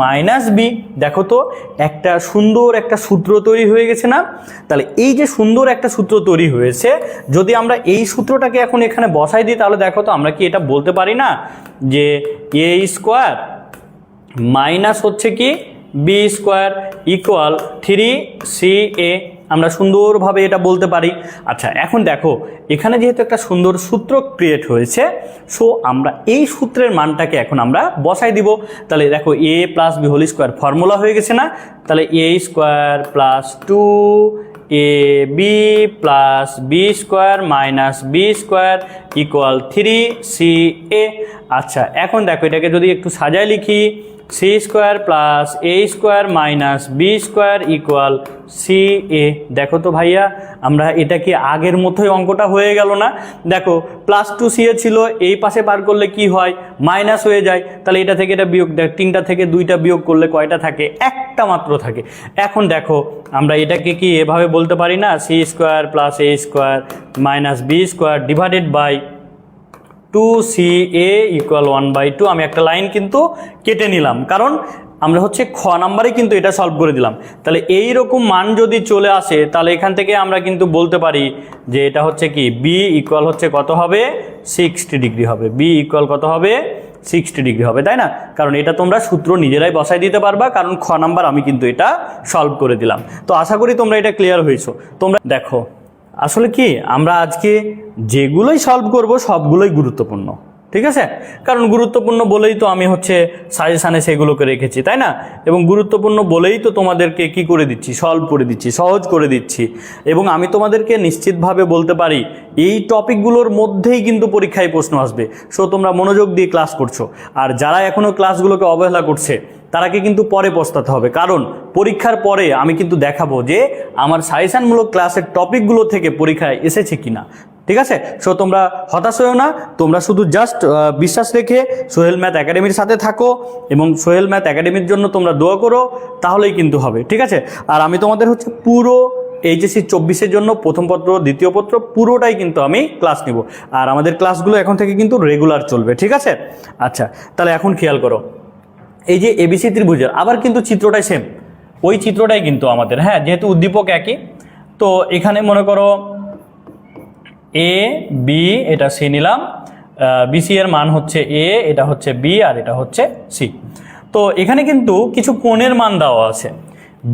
minus B, দেখো তো একটা সুন্দর একটা সূত্র তৈরি হয়ে গেছে না? তাহলে এই যে সুন্দর একটা সূত্র তৈরি হয়েছে, যদি আমরা এই সূত্রটাকে এখন এখানে বসাই দিই, তাহলে দেখো তো আমরা কি এটা বলতে পারি না যে a স্কোয়ার মাইনাস হচ্ছে কি b স্কোয়ার ইকুয়াল 3ca। আমরা সুন্দরভাবে এটা বলতে পারি। আচ্ছা এখন দেখো এখানে যেহেতু একটা সুন্দর সূত্র ক্রিয়েট হয়েছে, সো আমরা এই সূত্রের মানটাকে এখন আমরা বসাই দিব। তাহলে দেখো a plus B whole square formula হয়ে গেছে না? তাহলে a square plus 2ab plus B square minus B square equal 3ca। আচ্ছা এখন দেখো এটাকে যদি একটু সাজায় লিখি, C square plus A square minus B square equal C A. দেখো তো ভাইয়া আমরা এটা কি আগের মতোই অঙ্কটা হয়ে গেল না? দেখো প্লাস টু সি এ ছিল, এই পাশে পার করলে কি হয়, মাইনাস হয়ে যায়, তাহলে এটা থেকে এটা বিয়োগ, দেখ 3টা থেকে 2টা বিয়োগ করলে কয়টা থাকে, একটা মাত্র থাকে। এখন দেখো আমরা এটাকে কি এভাবে বলতে পারি না, C square plus A square minus B square divided by 2CA equal 1/2। আমি একটা লাইন কিন্তু কেটে নিলাম, কারণ আমরা হচ্ছে খ নাম্বারে কিন্তু এটা সলভ করে দিলাম। তাহলে এই রকম মান যদি চলে আসে তাহলে এখান থেকে আমরা কিন্তু বলতে পারি যে এটা হচ্ছে কি বি ইকুয়াল হচ্ছে কত হবে, 60 ডিগ্রি হবে। বি ইকুয়াল কত হবে, 60 ডিগ্রি হবে, তাই না? কারণ এটা তোমরা সূত্র নিজেরাই বসাই দিতে পারবা, কারণ খ নাম্বার আমি কিন্তু এটা সলভ করে দিলাম। তো আশা করি তোমরা এটা ক্লিয়ার হয়েছো। তোমরা দেখো আসলে কি আমরা আজকে যেগুলোই সলভ করব সবগুলোই গুরুত্বপূর্ণ, ঠিক আছে? কারণ গুরুত্বপূর্ণ বলেই তো আমি হচ্ছে সাজেশানে সেগুলোকে রেখেছি, তাই না? এবং গুরুত্বপূর্ণ বলেই তো তোমাদেরকে কি করে দিচ্ছি, সলভ করে দিচ্ছি, সহজ করে দিচ্ছি। এবং আমি তোমাদেরকে নিশ্চিতভাবে বলতে পারি এই টপিকগুলোর মধ্যেই কিন্তু পরীক্ষায় প্রশ্ন আসবে। সো তোমরা মনোযোগ দিয়ে ক্লাস করছো, আর যারা এখনও ক্লাসগুলোকে অবহেলা করছে তারাকে কিন্তু পরে পস্তাতে হবে, কারণ পরীক্ষার পরে আমি কিন্তু দেখাবো যে আমার সাজেশনমূলক ক্লাসের টপিকগুলো থেকে পরীক্ষায় এসেছে কিনা, ঠিক আছে? সো তোমরা হতাশ হয়েও না, তোমরা শুধু জাস্ট বিশ্বাস রেখে সোহেল ম্যাথ একাডেমির সাথে থাকো এবং সোহেল ম্যাথ একাডেমির জন্য তোমরা দোয়া করো, তাহলেই কিন্তু হবে, ঠিক আছে? আর আমি তোমাদের হচ্ছে পুরো এইচএসসি 24-এর জন্য প্রথম পত্র দ্বিতীয় পত্র পুরোটাই কিন্তু আমি ক্লাস নিব, আর আমাদের ক্লাসগুলো এখন থেকে কিন্তু রেগুলার চলবে, ঠিক আছে? আচ্ছা তাহলে এখন খেয়াল করো, এই যে এবিসি ত্রিভুজের আবার কিন্তু চিত্রটাই সেম, ওই চিত্রটাই কিন্তু আমাদের, হ্যাঁ, যেহেতু উদ্দীপক একই। তো এখানে মনে করো এ বি, এটা সি নিলাম, বিসি এর মান হচ্ছে এ, এটা হচ্ছে বি, আর এটা হচ্ছে সি। তো এখানে কিন্তু কিছু কোণের মান দেওয়া আছে,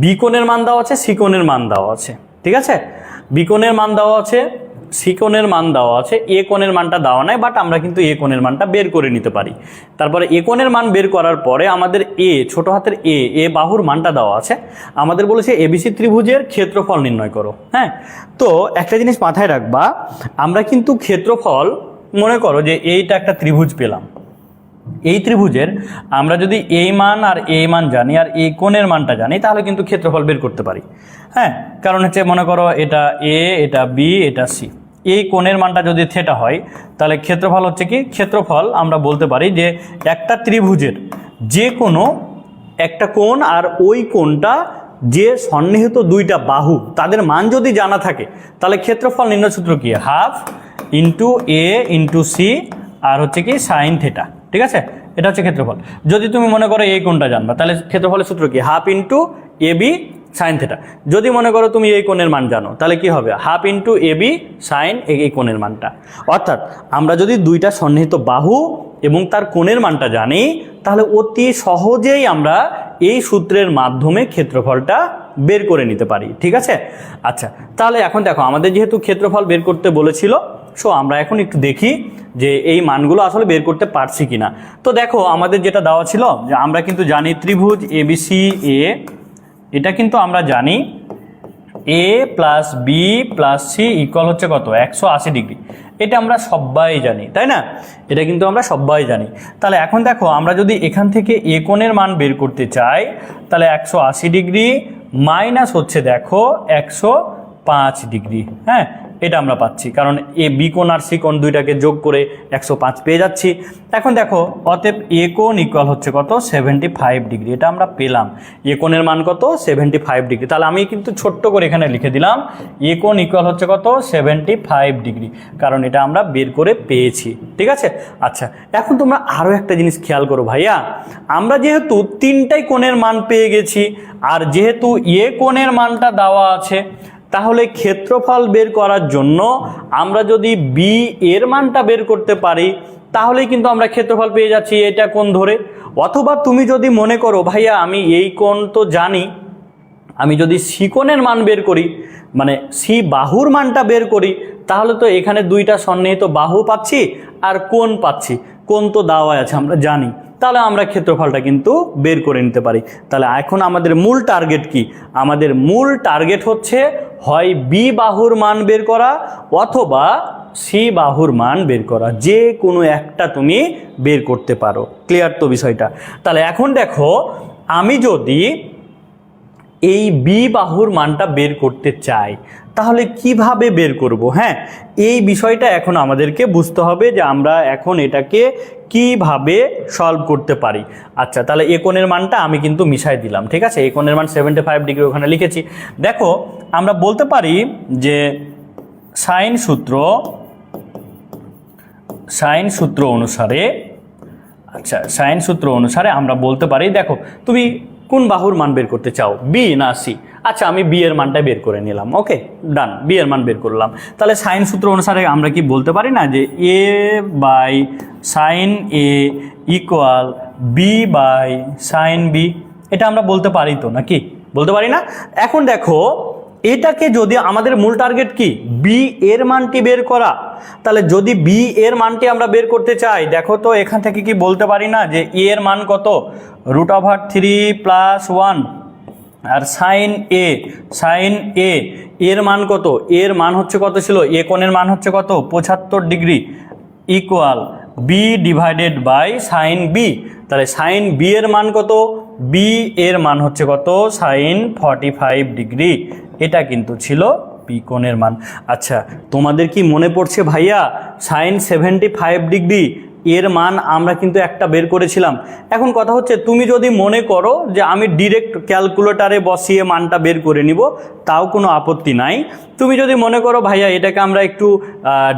বি কোণের মান দেওয়া আছে, সি কোণের মান দেওয়া আছে, ঠিক আছে? বি কোণের মান দেওয়া আছে, সি কোণের মান দেওয়া আছে, এ কোণের মানটা দেওয়া নাই, বাট আমরা কিন্তু এ কোণের মানটা বের করে নিতে পারি। তারপরে এ কোণের মান বের করার পরে আমাদের এ, ছোট হাতের এ বাহুর মানটা দেওয়া আছে। আমাদের বলেছে এবিসি ত্রিভুজের ক্ষেত্রফল নির্ণয় করো, হ্যাঁ? তো একটা জিনিস মাথায় রাখবা, আমরা কিন্তু ক্ষেত্রফল, মনে করো যে এইটা একটা ত্রিভুজ পেলাম, এই ত্রিভুজের আমরা যদি এই মান আর এই মান জানি আর এই কোণের মানটা জানি তাহলে কিন্তু ক্ষেত্রফল বের করতে পারি, হ্যাঁ? কারণ হচ্ছে মনে করো এটা এ, এটা বি, এটা সি, এই কোণের মানটা যদি থিটা হয় তাহলে ক্ষেত্রফল হচ্ছে কি, ক্ষেত্রফল আমরা বলতে পারি যে একটা ত্রিভুজের যে কোনো একটা কোণ আর ওই কোণটা যে সন্নিহিত দুইটা বাহু তাদের মান যদি জানা থাকে তাহলে ক্ষেত্রফল নির্ণয় সূত্র কি, half into A into C আর হচ্ছে কি সাইন থিটা, ঠিক আছে? এটা হচ্ছে ক্ষেত্রফল। যদি তুমি মনে করো এই কোণটা জানবা তাহলে ক্ষেত্রফলের সূত্র কি, half into A B sine theta. যদি মনে করো তুমি এই কোণের মান জানো তাহলে কি হবে, half into A B sign এই কোণের মানটা। অর্থাৎ আমরা যদি দুইটা সন্নিহিত বাহু এবং তার কোণের মানটা জানি তাহলে অতি সহজেই আমরা এই সূত্রের মাধ্যমে ক্ষেত্রফলটা বের করে নিতে পারি, ঠিক আছে? আচ্ছা তাহলে এখন দেখো আমাদের যেহেতু ক্ষেত্রফল বের করতে বলেছিল, সো আমরা এখন একটু দেখি যে এই মানগুলো আসলে বের করতে পারছি কিনা। তো দেখো আমাদের যেটা দেওয়া ছিল যে আমরা কিন্তু জানি ত্রিভুজ এবিসি এ, এটা কিন্তু আমরা জানি A plus B plus C equal হচ্ছে কত, 180 ডিগ্রি। এটা আমরা সবাই জানি, তাই না? এটা কিন্তু আমরা সবাই জানি। তাহলে এখন দেখো আমরা যদি এখান থেকে এ কোণের মান বের করতে চাই তাহলে 180 ডিগ্রি মাইনাস হচ্ছে দেখো 105 ডিগ্রি, হ্যাঁ? এটা আমরা পাচ্ছি কারণ এ বি কোণ আর সি কোণ দুইটাকে যোগ করে 105 পেয়ে যাচ্ছি। এখন দেখো অতএব এ কোণ ইকুয়াল হচ্ছে কত, 75 ডিগ্রি। এটা আমরা পেলাম, এ কোণের মান কত, 75 ডিগ্রি। তাহলে আমি কিন্তু ছোট্ট করে এখানে লিখে দিলাম এ কোণ ইকুয়াল হচ্ছে কত, 75 ডিগ্রি, কারণ এটা আমরা বের করে পেয়েছি, ঠিক আছে? আচ্ছা এখন তোমরা আরও একটা জিনিস খেয়াল করো ভাইয়া, আমরা যেহেতু তিনটাই কোণের মান পেয়ে গেছি আর যেহেতু এ কোণের মানটা দেওয়া আছে, তাহলে ক্ষেত্রফল বের করার জন্য আমরা যদি বি এর মানটা বের করতে পারি তাহলে কিন্তু আমরা ক্ষেত্রফল পেয়ে যাচ্ছি এটা কোণ ধরে। অথবা তুমি যদি মনে করো ভাইয়া আমি এই কোণ তো জানি, আমি যদি সি কোণের মান বের করি, মানে সি বাহুর মানটা বের করি, তাহলে তো এখানে দুইটা সন্নিহিত বাহু পাচ্ছি আর কোণ পাচ্ছি, কোণ তো দেওয়া আছে আমরা জানি, তাহলে আমরা ক্ষেত্রফলটা কিন্তু বের করে নিতে পারি। তাহলে এখন আমাদের মূল টার্গেট কি, আমাদের মূল টার্গেট হচ্ছে হয় বি বাহুর মান বের করা অথবা সি বাহুর মান বের করা, যে কোনো একটা তুমি বের করতে পারো। ক্লিয়ার তো বিষয়টা? তাহলে এখন দেখো, আমি যদি এই বি বাহুর মানটা বের করতে চাই তাহলে কিভাবে বের করব? হ্যাঁ, এই বিষয়টা এখন আমাদেরকে বুঝতে হবে যে আমরা এখন এটাকে কিভাবে সলভ করতে পারি। আচ্ছা, তাহলে এ কোণের মানটা আমি কিন্তু মিশাই দিলাম, ঠিক আছে? এ কোণের মান 75 ডিগ্রি ওখানে লিখেছি। দেখো, আমরা বলতে পারি যে সাইন সূত্র অনুসারে, আচ্ছা, সাইন সূত্র অনুসারে আমরা বলতে পারি, দেখো তুমি কোন বাহুর মান বের করতে চাও, বি না সি? আচ্ছা, আমি বি এর মানটা বের করে নিলাম। ওকে, ডান, বি এর মান বের করলাম। তাহলে সাইন সূত্র অনুসারে আমরা কি বলতে পারি না যে A by sine A equal B by sine B? এটা আমরা বলতে পারি তো, নাকি বলতে পারি না? এখন দেখো, এটাকে যদি আমাদের মূল টার্গেট কি বি এর মানটি বের করা, তাহলে যদি বি এর মানটি আমরা বের করতে চাই, দেখো তো এখান থেকে কি বলতে পারি না যে এ এর মান কত, √3 + 1, আর সাইন এ এর মান কত, এর মান হচ্ছে কত ছিল, এ কোণের মান হচ্ছে কত 75 degree, equal B divided by sine B. তাহলে সাইন বি এর মান কত, বি এর মান হচ্ছে কত, সাইন 45 ডিগ্রি। এটা কিন্তু ছিল বি কোণের মান। আচ্ছা, তোমাদের কি মনে পড়ছে ভাইয়া, সাইন 75 ডিগ্রি এর মান আমরা কিন্তু একটা বের করেছিলাম। এখন কথা হচ্ছে, তুমি যদি মনে করো যে আমি ডিরেক্ট ক্যালকুলেটারে বসিয়ে মানটা বের করে নিব, তাও কোনো আপত্তি নাই। তুমি যদি মনে করো ভাইয়া এটাকে আমরা একটু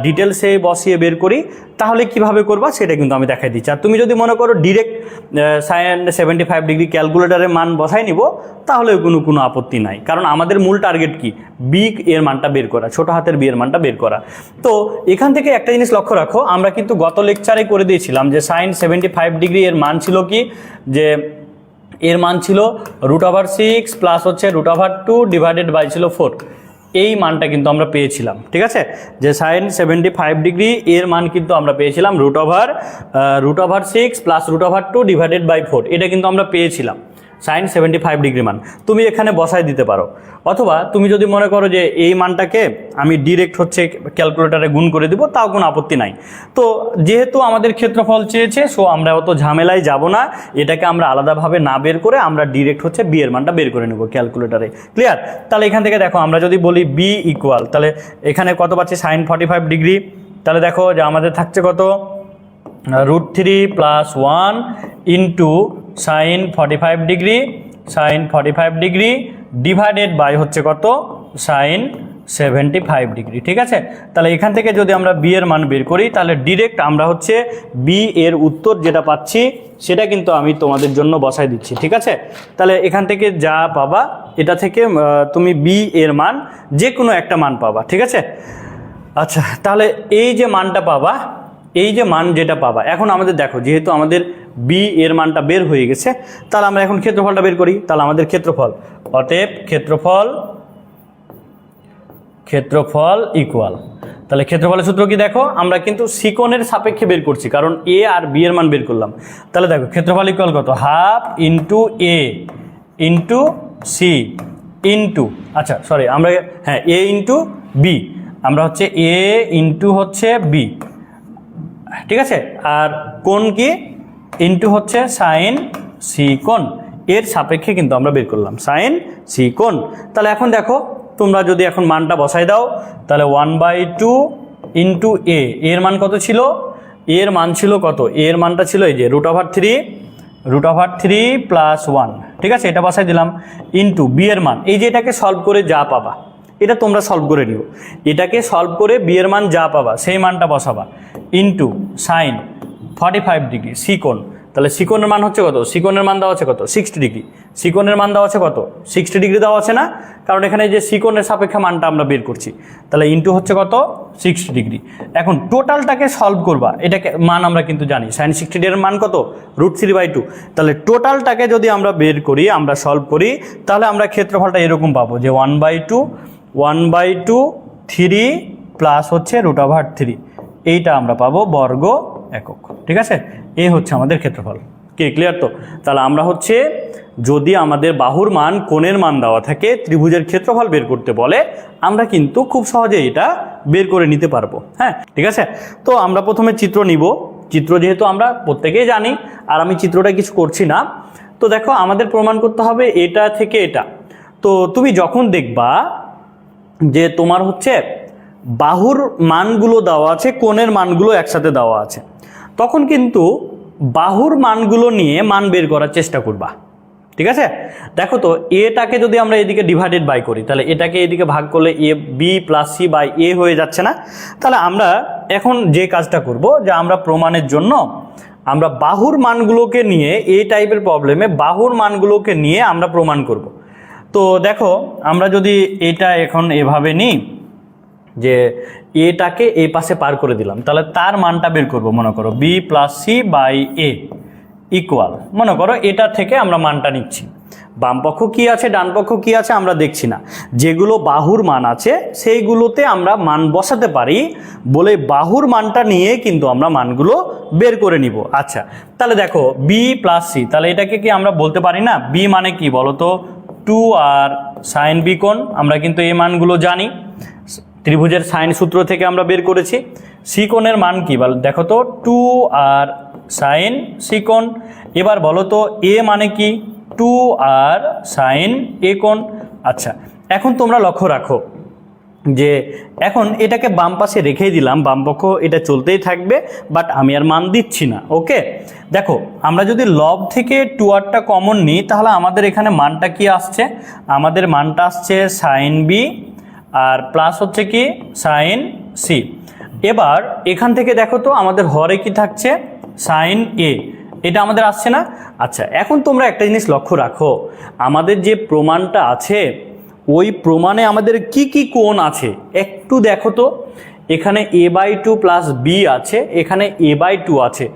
ডিটেলসে বসিয়ে বের করি, তাহলে কিভাবে করবা সেটা কিন্তু আমি দেখাই দিচ্ছি। আর তুমি যদি মনে করো ডিরেক্ট সাইন 75 ডিগ্রি ক্যালকুলেটারে মান বসাই নিব, তাহলে কোনো আপত্তি নাই, কারণ আমাদের মূল টার্গেট কি বি এর মানটা বের করা, ছোট হাতের বি এর মানটা বের করা। তো এখান থেকে একটা জিনিস লক্ষ্য রাখো, আমরা কিন্তু গত লেকচারে করে দিয়েছিলাম যে সাইন 75 ডিগ্রি এর মান ছিল কি, যে এর মান ছিল √6 প্লাস হচ্ছে √2 ডিভাইডেড বাই ছিল 4। এই মানটা কিন্তু আমরা পেয়েছিলাম, ঠিক আছে? যে সাইন 75 ডিগ্রি এর মান কিন্তু আমরা পেয়েছিলাম √6 প্লাস √2 ডিভাইডেড বাই 4। এটা কিন্তু আমরা পেয়েছিলাম সাইন 75 ডিগ্রি মান। তুমি এখানে বসায় দিতে পারো, অথবা তুমি যদি মনে করো যে এই মানটাকে আমি ডিরেক্ট হচ্ছে ক্যালকুলেটারে গুণ করে দিব, তাও কোনো আপত্তি নাই। তো যেহেতু আমাদের ক্ষেত্রফল চেয়েছে, সো আমরা অত ঝামেলায় যাব না, এটাকে আমরা আলাদাভাবে না বের করে আমরা ডিরেক্ট হচ্ছে বি এর মানটা বের করে নেব ক্যালকুলেটারে। ক্লিয়ার? তাহলে এখান থেকে দেখো, আমরা যদি বলি বি ইকুয়াল, তাহলে এখানে কত পাচ্ছি, সাইন 45 ডিগ্রি। তাহলে দেখো যে আমাদের থাকছে কত, √3 + 1 into sine 45 degree divided by হচ্ছে কত, সাইন 75 ডিগ্রি। ঠিক আছে? তাহলে এখান থেকে যদি আমরা বি এর মান বের করি, তাহলে ডিরেক্ট আমরা হচ্ছে বি এর উত্তর যেটা পাচ্ছি সেটা কিন্তু আমি তোমাদের জন্য বসাই দিচ্ছি। ঠিক আছে? তাহলে এখান থেকে যা পাবা, এটা থেকে তুমি বি এর মান যে কোনো একটা মান পাবা। ঠিক আছে? আচ্ছা, তাহলে এই যে মানটা পাবা, এই যে মান যেটা পাবা, এখন আমাদের দেখো, যেহেতু আমাদের বি এর মানটা বের হয়ে গেছে, তাহলে আমরা এখন ক্ষেত্রফলটা বের করি। তাহলে আমাদের ক্ষেত্রফল, অতএব ক্ষেত্রফল ইকুয়াল, তাহলে ক্ষেত্রফলের সূত্র কি দেখো, আমরা কিন্তু সি কোণের সাপেক্ষে বের করছি, কারণ এ আর বি এর মান বের করলাম। তাহলে দেখো ক্ষেত্রফল ইকুয়াল কত, half into A into C into, আচ্ছা সরি, আমরা হ্যাঁ এ ইন্টু বি, আমরা হচ্ছে এ ইন্টু হচ্ছে বি। ঠিক আছে? আর কোণ কি, ইন্টু হচ্ছে সাইন সি কোণ, এর সাপেক্ষে কিন্তু আমরা বের করলাম সাইন সি কোণ। তাহলে এখন দেখো, তোমরা যদি এখন মানটা বসাই দাও, তাহলে 1/2 ইন্টু এ, এর মান কত ছিল, এর মান ছিল কত, এর মানটা ছিল এই যে √3 + 1। ঠিক আছে? এটা বসাই দিলাম, ইন্টু বি এর মান, এই যে এটাকে সলভ করে যা পাবা, এটা তোমরা সলভ করে নিও, এটাকে সলভ করে বি এর মান যা পাবা সেই মানটা বসাবা, ইন্টু সাইন 45 ডিগ্রি সি কোণ। তাহলে সি কোণের মান হচ্ছে কত, সি কোণের মান দেওয়া আছে কত, 60 ডিগ্রি। সি কোণের মান দেওয়া আছে কত, 60 ডিগ্রি দেওয়া আছে না, কারণ এখানে যে সি কোণের সাপেক্ষে মানটা আমরা বের করছি। তাহলে ইন্টু হচ্ছে কত, 60 ডিগ্রি। এখন টোটালটাকে সলভ করবা, এটাকে মান আমরা কিন্তু জানি সাইন 60 ডিগ্রির মান কত, √3/2। তাহলে টোটালটাকে যদি আমরা বের করি, আমরা সলভ করি, তাহলে আমরা ক্ষেত্রফলটা এরকম পাবো যে 1/2 3 প্লাস হচ্ছে √3, এইটা আমরা পাবো বর্গ একক। ঠিক আছে? এই হচ্ছে আমাদের ক্ষেত্রফল। কি ক্লিয়ার? তো তাহলে আমরা হচ্ছে যদি আমাদের বাহুর মান কোণের মান দেওয়া থাকে, ত্রিভুজের ক্ষেত্রফল বের করতে বলে, আমরা কিন্তু খুব সহজে এটা বের করে নিতে পারবো। হ্যাঁ, ঠিক আছে। তো আমরা প্রথমে চিত্র নিব। চিত্র যেহেতু আমরা প্রত্যেকেই জানি, আর আমি চিত্রটা কিছু করছি না। তো দেখো, আমাদের প্রমাণ করতে হবে এটা থেকে এটা। তো তুমি যখন দেখবা যে তোমার হচ্ছে বাহুর মানগুলো দেওয়া আছে, কোণের মানগুলো একসাথে দেওয়া আছে, তখন কিন্তু বাহুর মানগুলো নিয়ে মান বের করার চেষ্টা করবা। ঠিক আছে? দেখো তো, এটাকে যদি আমরা এদিকে ডিভাইডেড বাই করি, তাহলে এটাকে এদিকে ভাগ করলে A B plus C by এ হয়ে যাচ্ছে না? তাহলে আমরা এখন যে কাজটা করব, যে আমরা প্রমাণের জন্য আমরা বাহুর মানগুলোকে নিয়ে, এই টাইপের প্রবলেমে বাহুর মানগুলোকে নিয়ে আমরা প্রমাণ করব। তো দেখো, আমরা যদি এটা এখন এভাবে নিই যে এটাকে এই পাশে পার করে দিলাম, তাহলে তার মানটা বের করব। মনে করো B plus C by A equal, মনে করো এটা থেকে আমরা মানটা নিচ্ছি। বাম পক্ষ কি আছে, ডান পক্ষ কি আছে আমরা দেখছি না, যেগুলো বাহুর মান আছে সেইগুলোতে আমরা মান বসাতে পারি বলে বাহুর মানটা নিয়ে কিন্তু আমরা মানগুলো বের করে নিব। আচ্ছা, তাহলে দেখো বি প্লাস সি, তাহলে এটাকে কি আমরা বলতে পারি না, বি মানে কি বলো তো, 2 আর সাইন বি কোণ। আমরা কিন্তু এই মানগুলো জানি, ত্রিভুজের সাইন সূত্র থেকে আমরা বের করেছি। সি কোণের মান কি বল, দেখো তো 2 আর সাইন সি কোণ। এবার বলো তো এ মানে কি, 2 আর সাইন এ কোণ। আচ্ছা, এখন তোমরা লক্ষ্য রাখো যে এখন এটাকে বাম পাশে রেখেই দিলাম, বাম পক্ষ এটা চলতেই থাকবে, বাট আমি আর মান দিচ্ছি না। ওকে, দেখো আমরা যদি লব থেকে 2 আরটা কমন নিই, তাহলে আমাদের এখানে মানটা কি আসছে, আমাদের মানটা আসছে সাইন বি আর প্লাস হচ্ছে কি সাইন সি। এবার এখান থেকে দেখো তো আমাদের হরে কি থাকছে, সাইন এ, এটা আমাদের আসছে না? আচ্ছা, এখন তোমরা একটা জিনিস লক্ষ্য রাখো, আমাদের যে প্রমাণটা আছে ওই প্রমাণে আমাদের কি কি কোণ আছে একটু দেখো তো। এখানে a বাই 2 প্লাস বি আছে, এখানে a বাই 2 আছে,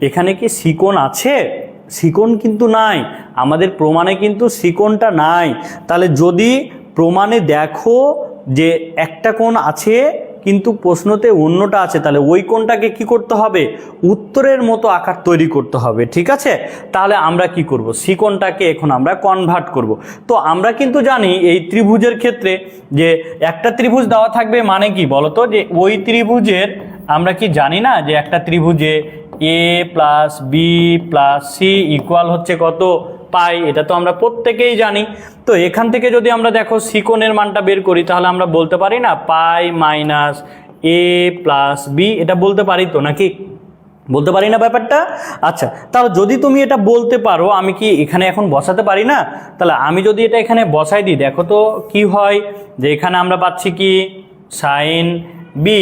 এখানে কি সি কোণ আছে? সি কোণ কিন্তু নাই, আমাদের প্রমাণে কিন্তু সি কোণটা নাই। তাহলে যদি প্রমাণে দেখো যে একটা কোণ আছে কিন্তু প্রশ্নতে অন্যটা আছে, তাহলে ওই কোণটাকে কি করতে হবে, উত্তরের মতো আকার তৈরি করতে হবে। ঠিক আছে? তাহলে আমরা কি করব, সি কোণটাকে এখন আমরা কনভার্ট করব। তো আমরা কিন্তু জানি এই ত্রিভুজের ক্ষেত্রে যে একটা ত্রিভুজ দেওয়া থাকবে মানে কি বলতো, যে ওই ত্রিভুজের আমরা কি জানি না যে একটা ত্রিভুজে A plus B plus C equal হচ্ছে কত, পাই। এটা তো আমরা প্রত্যেকেই জানি। তো এখান থেকে যদি আমরা দেখো সি কোণের মানটা বের করি, তাহলে আমরা বলতে পারি না পাই মাইনাস এ প্লাস বি, এটা বলতে পারি তো, নাকি বলতে পারি না ব্যাপারটা? আচ্ছা, তাহলে যদি তুমি এটা বলতে পারো, আমি কি এখানে এখন বসাতে পারি না? তাহলে আমি যদি এটা এখানে বসাই দিই, দেখো তো কি হয়, যে এখানে আমরা পাচ্ছি কি sine B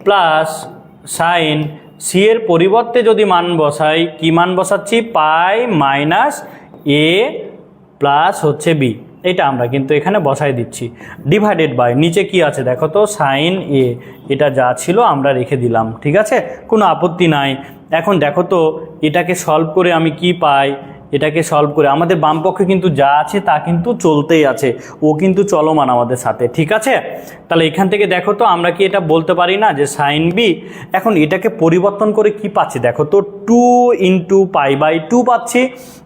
plus sine C এর পরিবর্তে যদি মান বসাই, কি মান বসাচ্ছি, পাই মাইনাস এ প্লাস হচ্ছে বি, এটা আমরা কিন্তু এখানে বসাই দিচ্ছি। ডিভাইডেড বাই নিচে কি আছে দেখো তো, সাইন এ, এটা যা ছিল আমরা রেখে দিলাম। ঠিক আছে, কোনো আপত্তি নাই। এখন দেখো তো এটাকে সলভ করে আমি কি পাই, এটাকে সলভ করে আমাদের বাম পক্ষে কিন্তু যা আছে তা কিন্তু চলতেই আছে, ও কিন্তু চলমান আমাদের সাথে। ঠিক আছে, তাহলে এখান থেকে দেখো তো আমরা কি এটা বলতে পারি না যে সাইন বি, এখন এটাকে পরিবর্তন করে কি পাচ্ছি দেখো তো, 2 ইন্টু পাই বাই 2 পাচ্ছি।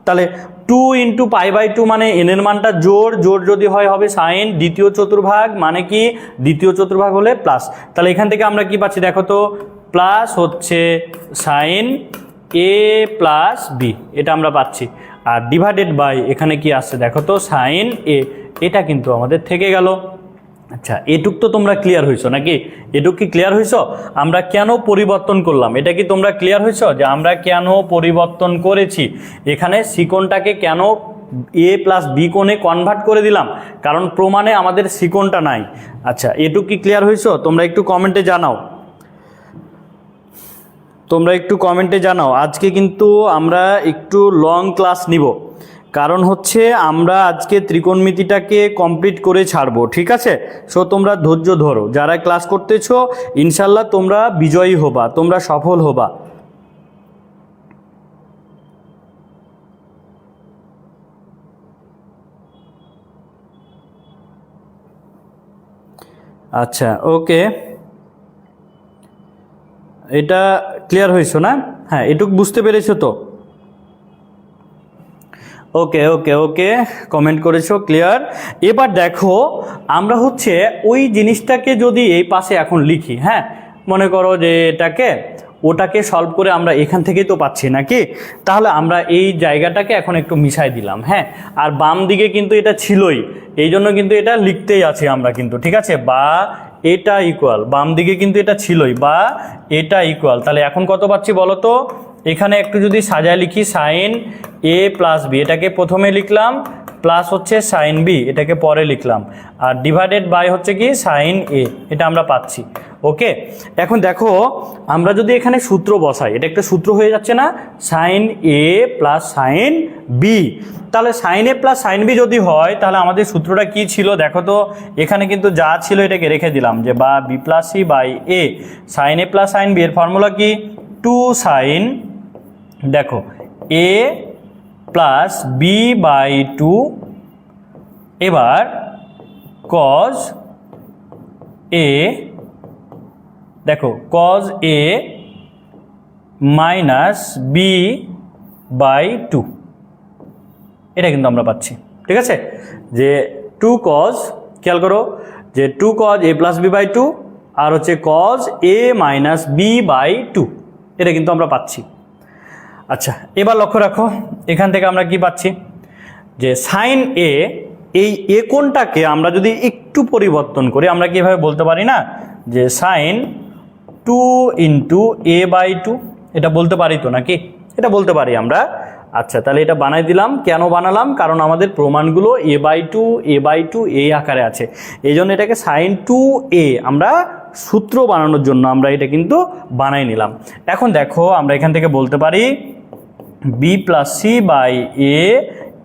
তাহলে 2 ইন্টু পাই বাই 2 মানে এন এর মানটা জোর, জোর যদি হয় হবে সাইন দ্বিতীয় চতুর্ভাগ, মানে কি দ্বিতীয় চতুর্ভাগ হলে প্লাস। তাহলে এখান থেকে আমরা কি পাচ্ছি দেখো তো, প্লাস হচ্ছে সাইন এ প্লাস বি, এটা আমরা পাচ্ছি। আর ডিভাইডেড বাই এখানে কি আসছে দেখো তো, সাইন এ, এটা কিন্তু আমাদের থেকে গেল। আচ্ছা, এটুক তো তোমরা ক্লিয়ার হয়েছো নাকি? এটুক কি ক্লিয়ার হয়েছো? আমরা কেন পরিবর্তন করলাম এটা কি তোমরা ক্লিয়ার হয়েছো, যে আমরা কেন পরিবর্তন করেছি, এখানে সি কোণটাকে কেন এ প্লাস বি কোণে কনভার্ট করে দিলাম, কারণ প্রমাণে আমাদের সি কোণটা নাই। আচ্ছা, এটুক কি ক্লিয়ার হয়েছো? তোমরা একটু কমেন্টে জানাও, তোমরা একটু কমেন্টে জানাও। আজকে কিন্তু আমরা একটু লং ক্লাস নিব, কারণ হচ্ছে আমরা আজকে ত্রিকোণমিতিটাকে কমপ্লিট করে ছাড়বো। ঠিক আছে, সো তোমরা ধৈর্য ধরো, যারা ক্লাস করতেছো ইনশাল্লাহ তোমরা বিজয়ী হবা, তোমরা সফল হবা। আচ্ছা, ওকে, এটা ক্লিয়ার হয়েছো না? হ্যাঁ, এটুকু বুঝতে পেরেছো তো? ওকে ওকে ওকে, কমেন্ট করেছো, ক্লিয়ার। এবার দেখো আমরা হচ্ছে ওই জিনিসটাকে যদি এই পাশে এখন লিখি, হ্যাঁ, মনে করো যে ওটাকে সলভ করে আমরা এখান থেকেই তো পাচ্ছি নাকি, তাহলে আমরা এই জায়গাটাকে এখন একটু মিশাই দিলাম, হ্যাঁ। আর বাম দিকে কিন্তু এটা ছিলই, এই জন্য কিন্তু এটা লিখতেই আছি আমরা কিন্তু, ঠিক আছে, বা এটা ইকুয়াল, বাম দিকে কিন্তু এটা ছিলই, বা এটা ইকুয়াল, তাহলে এখন কত পাচ্ছি বলো তো। এখানে একটু যদি সাজায় লিখি, সাইন এ প্লাস বি, এটাকে প্রথমে লিখলাম, প্লাস হচ্ছে সাইন বি, এটাকে পরে লিখলাম, আর ডিভাইডেড বাই হচ্ছে কি সাইন এ, এটা আমরা পাচ্ছি। ওকে, এখন দেখো আমরা যদি এখানে সূত্র বসাই, এটা একটা সূত্র হয়ে যাচ্ছে না, sign A plus sine B, তাহলে sign A plus sine B যদি হয় তাহলে আমাদের সূত্রটা কি ছিল দেখো তো। এখানে কিন্তু যা ছিল এটাকে রেখে দিলাম, যে বা B plus C by A, sine A plus sine B এর ফর্মুলা কি, টু সাইন, দেখো A plus B by two, এবার কজ এ, দেখো cos A minus B by two, এটা কিন্তু আমরা পাচ্ছি, ঠিক আছে। যে টু কজ, খেয়াল করো যে two cos A plus B by two, আর হচ্ছে cos A minus B by two, এটা কিন্তু আমরা পাচ্ছি। আচ্ছা, এবার লক্ষ্য রাখো এখান থেকে আমরা কি পাচ্ছি, যে সাইন এ, এই এ কোণটাকে আমরা যদি একটু পরিবর্তন করি, আমরা কিভাবে বলতে পারি না, যে sine two into A by two, এটা বলতে পারি তো নাকি, এটা বলতে পারি আমরা। আচ্ছা, তাহলে এটা বানাই দিলাম, কেন বানালাম, কারণ আমাদের প্রমাণগুলো এ বাই টু এই আকারে আছে, এই জন্য এটাকে সাইন টু এ আমরা সূত্র বানানোর জন্য আমরা এটা কিন্তু বানাই নিলাম। এখন দেখো আমরা এখান থেকে বলতে পারি B plus C by A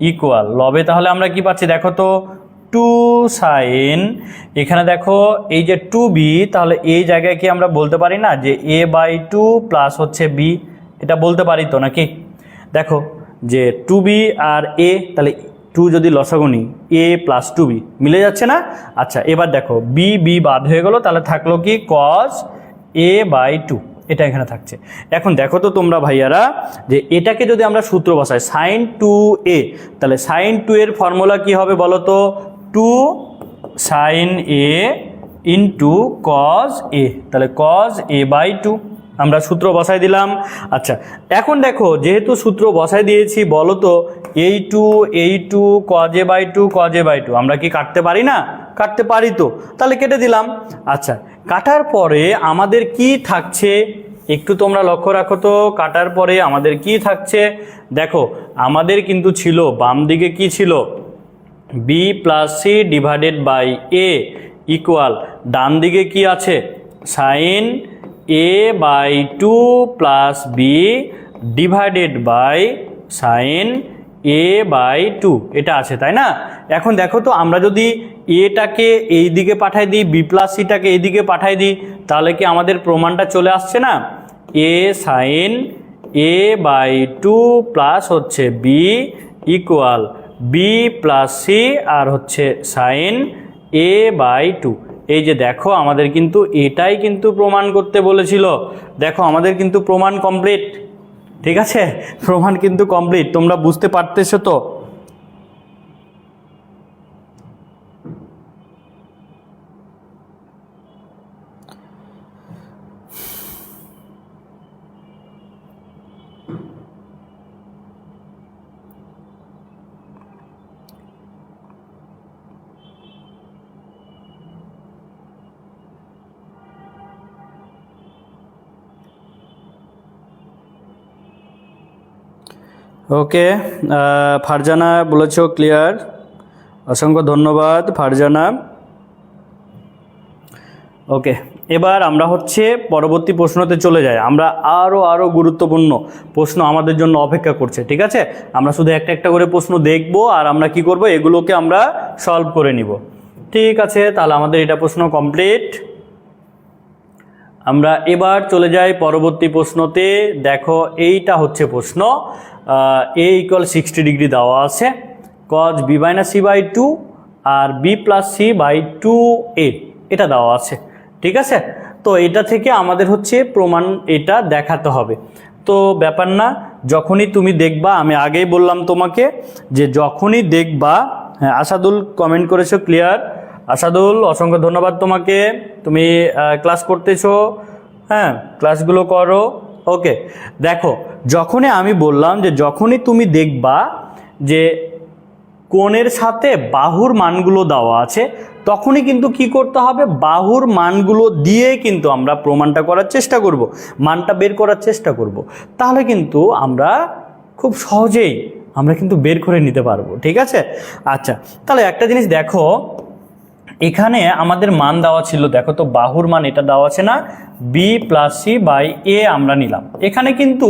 equal লবে, তাহলে আমরা কি পাচ্ছি দেখো তো, টু সাইন, এখানে দেখো এই যে টু বি, তাহলে এই জায়গায় কি আমরা বলতে পারি না যে এ বাই টু প্লাস হচ্ছে বি, এটা বলতে পারি তো নাকি। দেখো যে টু বি আর এ, তাহলে টু যদি লসাগু নিই, এ প্লাস টু বি মিলে যাচ্ছে না। আচ্ছা, এবার দেখো বি বি বাদ হয়ে গেল, তাহলে থাকলো কি কজ এ বাই টু, এটা এখানে থাকছে। এখন দেখো তো তোমরা ভাইয়ারা, যে এটাকে যদি আমরা সূত্র বসাই সাইন টু এ, তাহলে সাইন টু এর ফর্মুলা কি হবে বলো তো, two sine A into cos A, তাহলে কজ এ বাই টু, আমরা সূত্র বসাই দিলাম। আচ্ছা, এখন দেখো যেহেতু সূত্র বসাই দিয়েছি, বলো তো এই two cos A by two আমরা কি কাটতে পারি না, কাটতে পারি তো, তাহলে কেটে দিলাম। আচ্ছা, কাটার পরে আমাদের কি থাকছে একটু তোমরা লক্ষ্য রাখো তো, কাটার পরে আমাদের কি থাকছে দেখো, আমাদের কিন্তু ছিল বাম দিকে কি ছিল, B plus C divided by A equal, ডান দিকে কি আছে, sine A by two plus B divided by sine A by two, এটা আছে তাই না। এখন দেখো তো আমরা যদি এটাকে এই দিকে পাঠাই দিই, বি প্লাস সিটাকে এই দিকে পাঠাই দিই, তাহলে কি আমাদের প্রমাণটা চলে আসছে না, A sine A by two plus হচ্ছে B equal B plus C আর হচ্ছে সাইন এ বাই টু। এই যে দেখো আমাদের কিন্তু এটাই কিন্তু প্রমাণ করতে বলেছিল, দেখো আমাদের কিন্তু প্রমাণ কমপ্লিট, ঠিক আছে, প্রমাণ কিন্তু কমপ্লিট, তোমরা বুঝতে পারতেছো তো। ওকে, ফারজানা বলেছো ক্লিয়ার, অসংখ্য ধন্যবাদ ফারজানা। ওকে, এবার আমরা হচ্ছে পরবর্তী প্রশ্নতে চলে যাই, আমরা আরও গুরুত্বপূর্ণ প্রশ্ন আমাদের জন্য অপেক্ষা করছে, ঠিক আছে। আমরা শুধু একটা একটা করে প্রশ্ন দেখব আর আমরা কি করব, এগুলোকে আমরা সলভ করে নিব, ঠিক আছে। তাহলে আমাদের এটা প্রশ্ন কমপ্লিট। আমরা এবার চলে যাই পরবর্তী প্রশ্নতে। দেখো এইটা হচ্ছে প্রশ্ন, এ ইকুয়াল 60 ডিগ্রি দেওয়া আছে, cos B minus C by two আর B plus C by two A, এটা দেওয়া আছে, ঠিক আছে। তো এটা থেকে আমাদের হচ্ছে প্রমাণ এটা দেখাতে হবে, তো ব্যাপার না, যখনই তুমি দেখবা, আমি আগেই বললাম তোমাকে যে যখনই দেখবা, হ্যাঁ আসাদুল কমেন্ট করেছো ক্লিয়ার, আসাদুল অসংখ্য ধন্যবাদ তোমাকে, তুমি ক্লাস করতেছো, হ্যাঁ ক্লাসগুলো করো। ওকে, দেখো যখনই আমি বললাম যে যখনই তুমি দেখবা যে কোণের সাথে বাহুর মানগুলো দেওয়া আছে, তখনই কিন্তু কি করতে হবে, বাহুর মানগুলো দিয়ে কিন্তু আমরা প্রমাণটা করার চেষ্টা করব, মানটা বের করার চেষ্টা করব। তাহলে কিন্তু আমরা খুব সহজেই আমরা কিন্তু বের করে নিতে পারবো, ঠিক আছে। আচ্ছা, তাহলে একটা জিনিস দেখো, এখানে আমাদের মান দেওয়া ছিল, দেখো তো বাহুর মান এটা দেওয়া আছে না, বি প্লাস সি বাই এ আমরা নিলাম। এখানে কিন্তু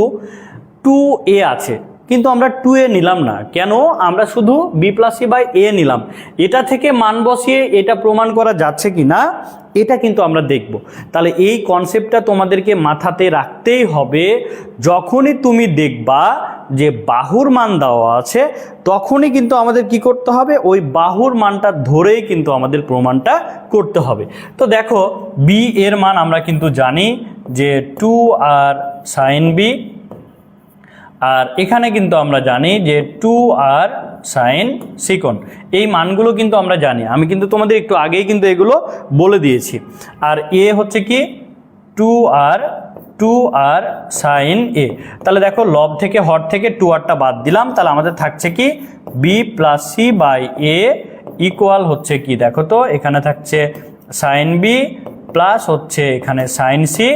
2a আছে, কিন্তু আমরা 2a নিলাম না কেন, আমরা শুধু বি প্লাস সি বাই এ নিলাম। এটা থেকে মান বসিয়ে এটা প্রমাণ করা যাচ্ছে কি না, এটা কিন্তু আমরা দেখব। তাহলে এই কনসেপ্টটা তোমাদেরকে মাথাতে রাখতেই হবে। যখনই তুমি দেখবা যে বাহুর মান দেওয়া আছে, তখনই কিন্তু আমাদের কি করতে হবে, ওই বাহুর মানটা ধরেই কিন্তু আমাদের প্রমাণটা করতে হবে। তো দেখো বি এর মান আমরা কিন্তু জানি যে 2r সাইন বি, আর এখানে কিন্তু আমরা জানি যে 2r সাইন সিকন। এই মানগুলো কিন্তু আমরা জানি, আমি কিন্তু তোমাদের একটু আগেই কিন্তু এগুলো বলে দিয়েছি। আর এ হচ্ছে কি 2r সাইন এ। তাহলে দেখো লব থেকে হর থেকে 2rটা বাদ দিলাম, তাহলে আমাদের থাকছে কি B plus C by A equal হচ্ছে কি, দেখো তো এখানে থাকছে সাইন বি প্লাস হচ্ছে এখানে সাইন সি,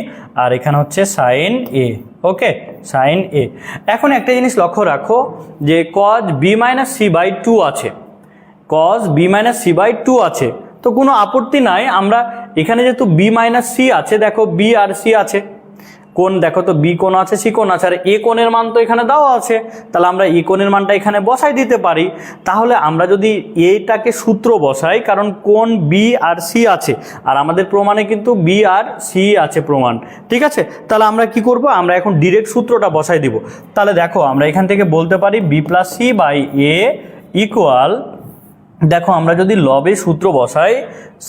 আর এখানে হচ্ছে সাইন এ। ওকে, সাইন এ। এখন একটা জিনিস লক্ষ্য রাখো যে cos B minus C by 2 আছে, cos B minus C by 2 আছে, তো কোনো আপত্তি নাই। আমরা এখানে যেহেতু বি মাইনাস সি আছে, দেখো বি আর সি আছে, কোণ দেখো তো বি কোণ আছে, সি কোণ আছে, আর এ কোণের মান তো এখানে দেওয়া আছে, তাহলে আমরা এ কোণের মানটা এখানে বসাই দিতে পারি। তাহলে আমরা যদি এইটাকে সূত্র বসাই, কারণ কোণ বি আর সি আছে, আর আমাদের প্রমাণে কিন্তু বি আর সি আছে প্রমাণ, ঠিক আছে। তাহলে আমরা কি করব, আমরা এখন ডিরেক্ট সূত্রটা বসাই দিব। তাহলে দেখো আমরা এখান থেকে বলতে পারি B plus C by A equal, দেখো আমরা যদি লবে সূত্র বসাই,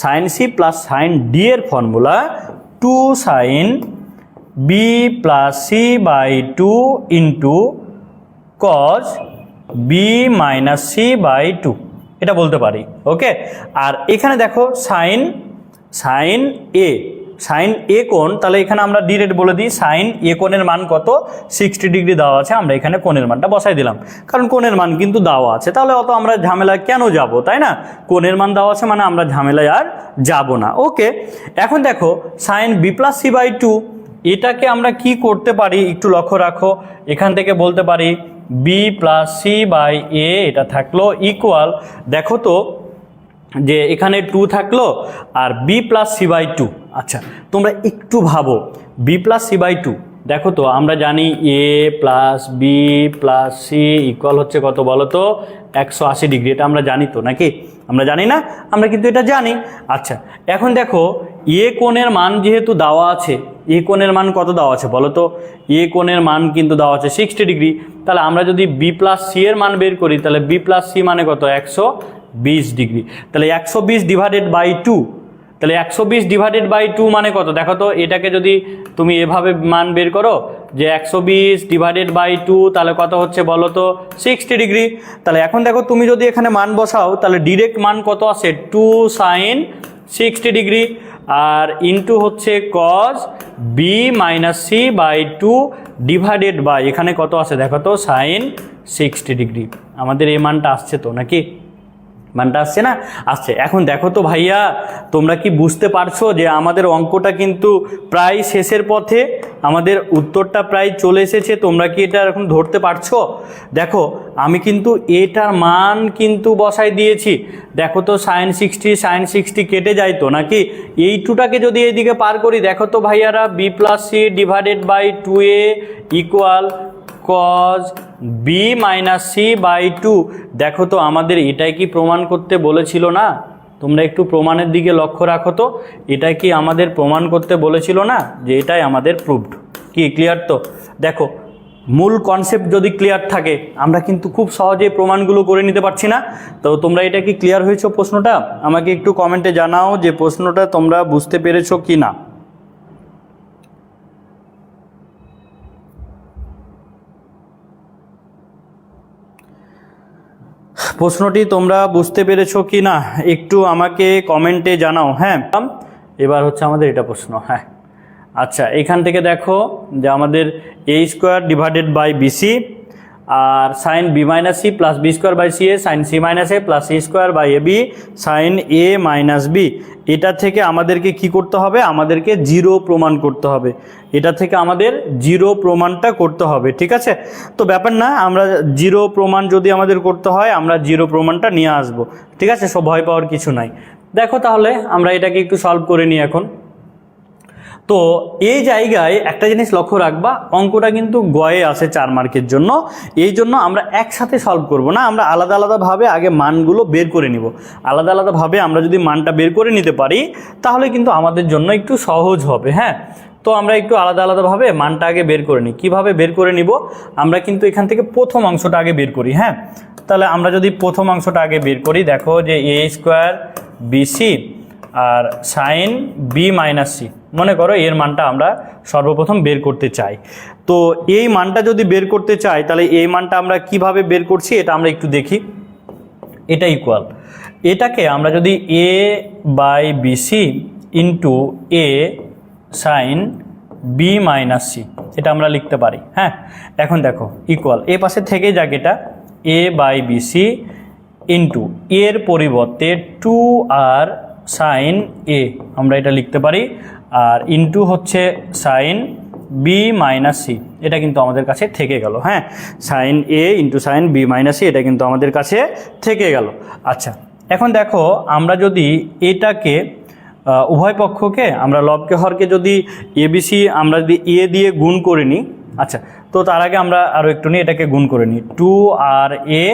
sine C plus sine D এর formula 2 sine B plus C by 2 into cos B minus C by 2, এটা বলতে পারি। ওকে, আর এখানে দেখো সাইন এ কোণ, তাহলে এখানে আমরা ডিরেক্ট বলে দিই সাইন এ কোণের মান কত, 60 ডিগ্রি দেওয়া আছে, আমরা এখানে কোণের মানটা বসাই দিলাম, কারণ কোণের মান কিন্তু দেওয়া আছে, তাহলে অত আমরা ঝামেলায় কেন যাব, তাই না। কোণের মান দেওয়া আছে মানে আমরা ঝামেলায় আর যাব না। ওকে, এখন দেখো sine B plus C by 2, এটাকে আমরা কি করতে পারি একটু লক্ষ্য রাখো, এখান থেকে বলতে পারি বি প্লাস সি বাই এ, এটা থাকলো ইকুয়াল, দেখো তো যে এখানে 2 থাকলো আর বি প্লাস সি বাই 2। আচ্ছা, তোমরা একটু ভাবো বি প্লাস সি বাই 2, দেখো তো আমরা জানি A plus B plus C equal হচ্ছে কত বলো তো, 180 ডিগ্রি। এটা আমরা জানি তো নাকি, আমরা জানি না, আমরা কিন্তু এটা জানি। আচ্ছা, এখন দেখো এ কোণের মান যেহেতু দেওয়া আছে, এ কোণের মান কত দেওয়া আছে বলো তো, এ কোণের মান কিন্তু দেওয়া আছে 60 ডিগ্রি। তাহলে আমরা যদি বি প্লাস সি এর মান বের করি, তাহলে বি প্লাস সি মানে কত, 120 ডিগ্রি। তাহলে 120 ডিভাইডেড বাই 2, তাহলে 120 ডিভাইডেড বাই 2 মানে কত, দেখো তো এটাকে যদি তুমি এভাবে মান বের করো যে 120 ডিভাইডেড বাই 2, তাহলে কত হচ্ছে বলো তো, 60 ডিগ্রি। তাহলে এখন দেখো তুমি যদি এখানে মান বসাও, তাহলে ডিরেক্ট মান কত আসে, 2 সাইন 60 ডিগ্রি, আর ইন্টু হচ্ছে cos B minus C by 2 divided by এখানে কত আসে, দেখো তো সাইন 60 ডিগ্রি। আমাদের এই মানটা আসছে তো নাকি, মানটা আসছে না, আসছে। এখন দেখো তো ভাইয়া, তোমরা কি বুঝতে পারছো যে আমাদের অঙ্কটা কিন্তু প্রায় শেষের পথে, আমাদের উত্তরটা প্রায় চলে এসেছে, তোমরা কি এটা এখন ধরতে পারছো। দেখো আমি কিন্তু এটার মান কিন্তু বসাই দিয়েছি, দেখো তো সাইন 60 কেটে যায় তো নাকি, এই 2টাকে যদি এইদিকে পার করি, দেখো তো ভাইয়ারা B plus C divided by 2a equal cos B minus C by 2। দেখো তো আমাদের এটাই কি প্রমাণ করতে বলেছিল না, তোমরা একটু প্রমাণের দিকে লক্ষ্য রাখো তো, এটাই কি আমাদের প্রমাণ করতে বলেছিল না যে এটাই আমাদের প্রুভড। কি ক্লিয়ার তো, দেখো মূল কনসেপ্ট যদি ক্লিয়ার থাকে আমরা কিন্তু খুব সহজেই প্রমাণগুলো করে নিতে পারছি না। তো তোমরা এটা কি ক্লিয়ার হয়েছো প্রশ্নটা, আমাকে একটু কমেন্টে জানাও যে প্রশ্নটা তোমরা বুঝতে পেরেছো কি না। প্রশ্নটি তোমরা বুঝতে পেরেছো কি না একটু আমাকে কমেন্টে জানাও। হ্যাঁ, এবার হচ্ছে আমাদের এটা প্রশ্ন। হ্যাঁ, আচ্ছা, এখান থেকে দেখো যে আমাদের a square divided by BC আর sine B minus C plus B square by C A sine C minus A plus C square by A B sine A minus B, এটা থেকে আমাদেরকে কি করতে হবে? আমাদেরকে জিরো প্রমাণ করতে হবে। এটা থেকে আমাদের জিরো প্রমাণটা করতে হবে। ঠিক আছে, তো ব্যাপার না, আমরা জিরো প্রমাণ যদি আমাদের করতে হয় আমরা জিরো প্রমাণটা নিয়ে আসব। ঠিক আছে, সব ভয় পাওয়ার কিছু নাই। দেখো তাহলে আমরা এটাকে একটু সলভ করে নিই এখন। তো এই জায়গায় একটা জিনিস লক্ষ্য রাখবা, অঙ্কটা কিন্তু গয়ে আসে 4 মার্কের জন্য। এই জন্য আমরা একসাথে সলভ করব না, আমরা আলাদা আলাদাভাবে আগে মানগুলো বের করে নিব। আলাদা আলাদাভাবে আমরা যদি মানটা বের করে নিতে পারি তাহলে কিন্তু আমাদের জন্য একটু সহজ হবে। হ্যাঁ, তো আমরা একটু আলাদা আলাদাভাবে মানটা আগে বের করে নিই। কীভাবে বের করে নিব? আমরা কিন্তু এখান থেকে প্রথম অংশটা আগে বের করি। হ্যাঁ, তাহলে আমরা যদি প্রথম অংশটা আগে বের করি, দেখো যে এ স্কোয়ার বিসি আর সাইন বি মাইনাস সি, মনে করো এর মানটা আমরা সর্বপ্রথম বের করতে চাই। তো এই মানটা যদি বের করতে চাই তাহলে এই মানটা আমরা কিভাবে বের করছি এটা আমরা একটু দেখি। এটা ইকুয়াল, এটাকে আমরা যদি A by BC into A sine B minus C এটা আমরা লিখতে পারি। হ্যাঁ, এখন দেখো ইকুয়াল, এ পাশে থেকে যাক এটা এ বাই বিসি ইন্টু এর পরিবর্তে 2r সাইন এ আমরা এটা লিখতে পারি, আর ইন্টু হচ্ছে সাইন বি মাইনাস সি, এটা কিন্তু আমাদের কাছে থেকে গেল। হ্যাঁ, sine A into sine B minus C এটা কিন্তু আমাদের কাছে থেকে গেল। আচ্ছা, এখন দেখো আমরা যদি এটাকে উভয় পক্ষকে আমরা লবকে হরকে যদি এবিসি আমরা যদি এ দিয়ে গুণ করে নিই। আচ্ছা, তো তার আগে আমরা আরও একটু নিই, এটাকে গুণ করে নিই। 2r a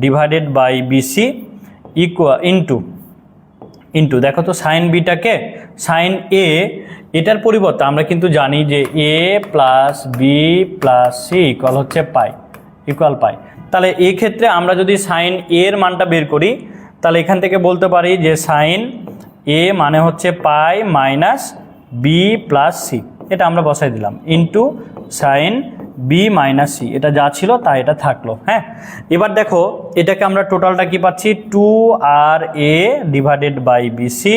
divided by BC equal into দেখো তো সাইন বিটাকে সাইন এ, এটার পরিবর্তে আমরা কিন্তু জানি যে A plus B plus C equal হচ্ছে পাই, ইকুয়াল পাই। তাহলে এই ক্ষেত্রে আমরা যদি সাইন এর মানটা বের করি তাহলে এখান থেকে বলতে পারি যে সাইন এ মানে হচ্ছে pi minus B plus C, এটা আমরা বসাই দিলাম into sine B minus C, এটা যা ছিল তা এটা থাকলো। হ্যাঁ, এবার দেখো এটাকে আমরা টোটালটা কি পাচ্ছি? 2r a divided by BC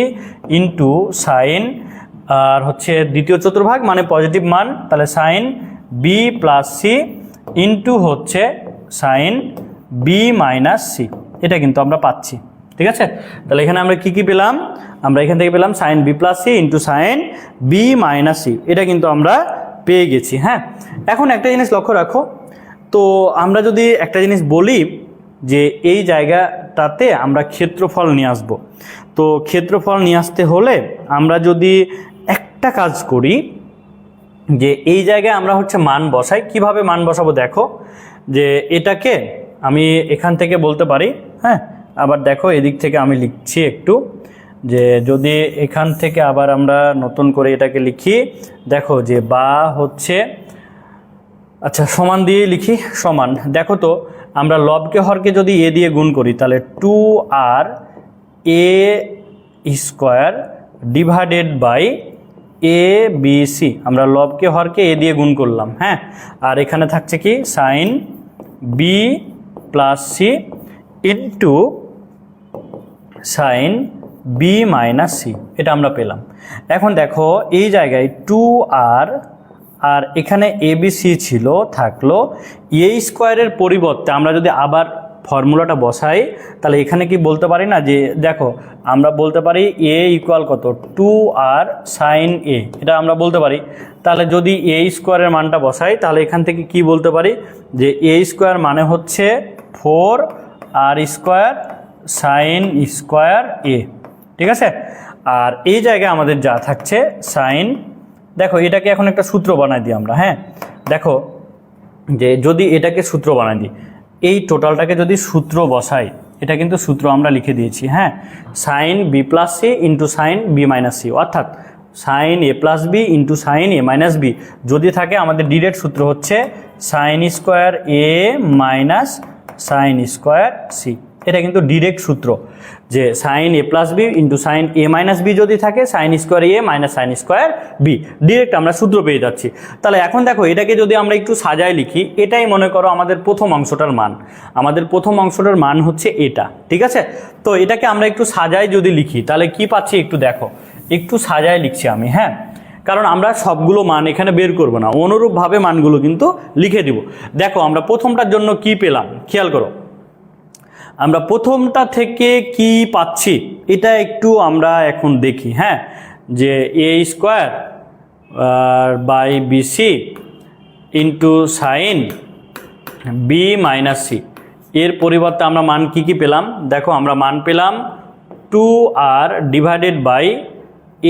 into sine আর হচ্ছে দ্বিতীয় চতুর্ভাগ মানে পজিটিভ মান, তাহলে sine B plus C into হচ্ছে সাইন বি মাইনাস সি, এটা কিন্তু আমরা পাচ্ছি। ঠিক আছে, তাহলে এখানে আমরা কি পেলাম? আমরা এখান থেকে পেলাম sine B plus C into sine B minus C, এটা কিন্তু আমরা পেয়ে গেছি। হ্যাঁ, এখন একটা জিনিস লক্ষ্য রাখো, তো আমরা যদি একটা জিনিস বলি যে এই জায়গাটাতে আমরা ক্ষেত্রফল নিয়ে আসবো, তো ক্ষেত্রফল নিয়ে আসতে হলে আমরা যদি একটা কাজ করি যে এই জায়গায় আমরা হচ্ছে মান বসাই। কিভাবে মান বসাবো? দেখো যে এটাকে আমি এখান থেকে বলতে পারি। হ্যাঁ, আবার দেখো এদিক থেকে আমি লিখছি একটু, যে যদি এখান থেকে আবার আমরা নতুন করে এটাকে লিখি, দেখো যে বা হচ্ছে, আচ্ছা সমান দিয়ে লিখি, সমান। দেখো তো আমরা লবকে হরকে যদি এ দিয়ে গুণ করি তাহলে 2r a square divided by A B C, আমরা লবকে হরকে এ দিয়ে গুণ করলাম। হ্যাঁ, আর এখানে থাকছে কি sine B plus C into sine B minus C, এটা আমরা পেলাম। এখন দেখো এই জায়গায় 2r আর এখানে এবিসি ছিল, থাকলো এ স্কোয়ারের পরিবর্তে আমরা যদি আবার ফর্মুলাটা বসাই তাহলে এখানে কি বলতে পারি না যে দেখো আমরা বলতে পারি এ ইকুয়াল কত? 2r সাইন এ, এটা আমরা বলতে পারি। তাহলে যদি এ স্কোয়ারের মানটা বসাই তাহলে এখান থেকে কি বলতে পারি যে এ স্কোয়ার মানে হচ্ছে 4r স্কোয়ার সাইন স্কোয়ার এ। ঠিক আছে, আর এই জায়গায় আমাদের যা থাকছে সাইন, দেখো এটাকে এখন একটা সূত্র বানাই দিই আমরা। হ্যাঁ, দেখো যে যদি এটাকে সূত্র বানাই দিই, এই টোটালটাকে যদি সূত্র বসাই, এটা কিন্তু সূত্র আমরা লিখে দিয়েছি। হ্যাঁ, sine B plus C into sine B minus C, অর্থাৎ sine A plus B into sine A minus B যদি থাকে আমাদের ডিরেক্ট সূত্র হচ্ছে sine square A minus sine square C, এটা কিন্তু ডিরেক্ট সূত্র যে sine A plus B into sine A minus B যদি থাকে sine square A minus sine square B, direct আমরা সূত্র পেয়ে যাচ্ছি। তাহলে এখন দেখো এটাকে যদি আমরা একটু সাজায় লিখি, এটাই মনে করো আমাদের প্রথম অংশটার মান, আমাদের প্রথম অংশটার মান হচ্ছে এটা, ঠিক আছে। তো এটাকে আমরা একটু সাজায় যদি লিখি তাহলে কি পাচ্ছি একটু দেখো, একটু সাজায় লিখছি আমি, হ্যাঁ, কারণ আমরা সবগুলো মান এখানে বের করব না, অনুরূপভাবে মানগুলো কিন্তু লিখে দিব। দেখো আমরা প্রথমটার জন্য কি পেলাম খেয়াল করো, আমরা প্রথমটা থেকে কি পাচ্ছি এটা একটু আমরা এখন দেখি, হ্যাঁ, যে A square by BC into sine B minus C, এর পরিবর্তে আমরা মান কি কি পেলাম, দেখো আমরা মান পেলাম 2r divided by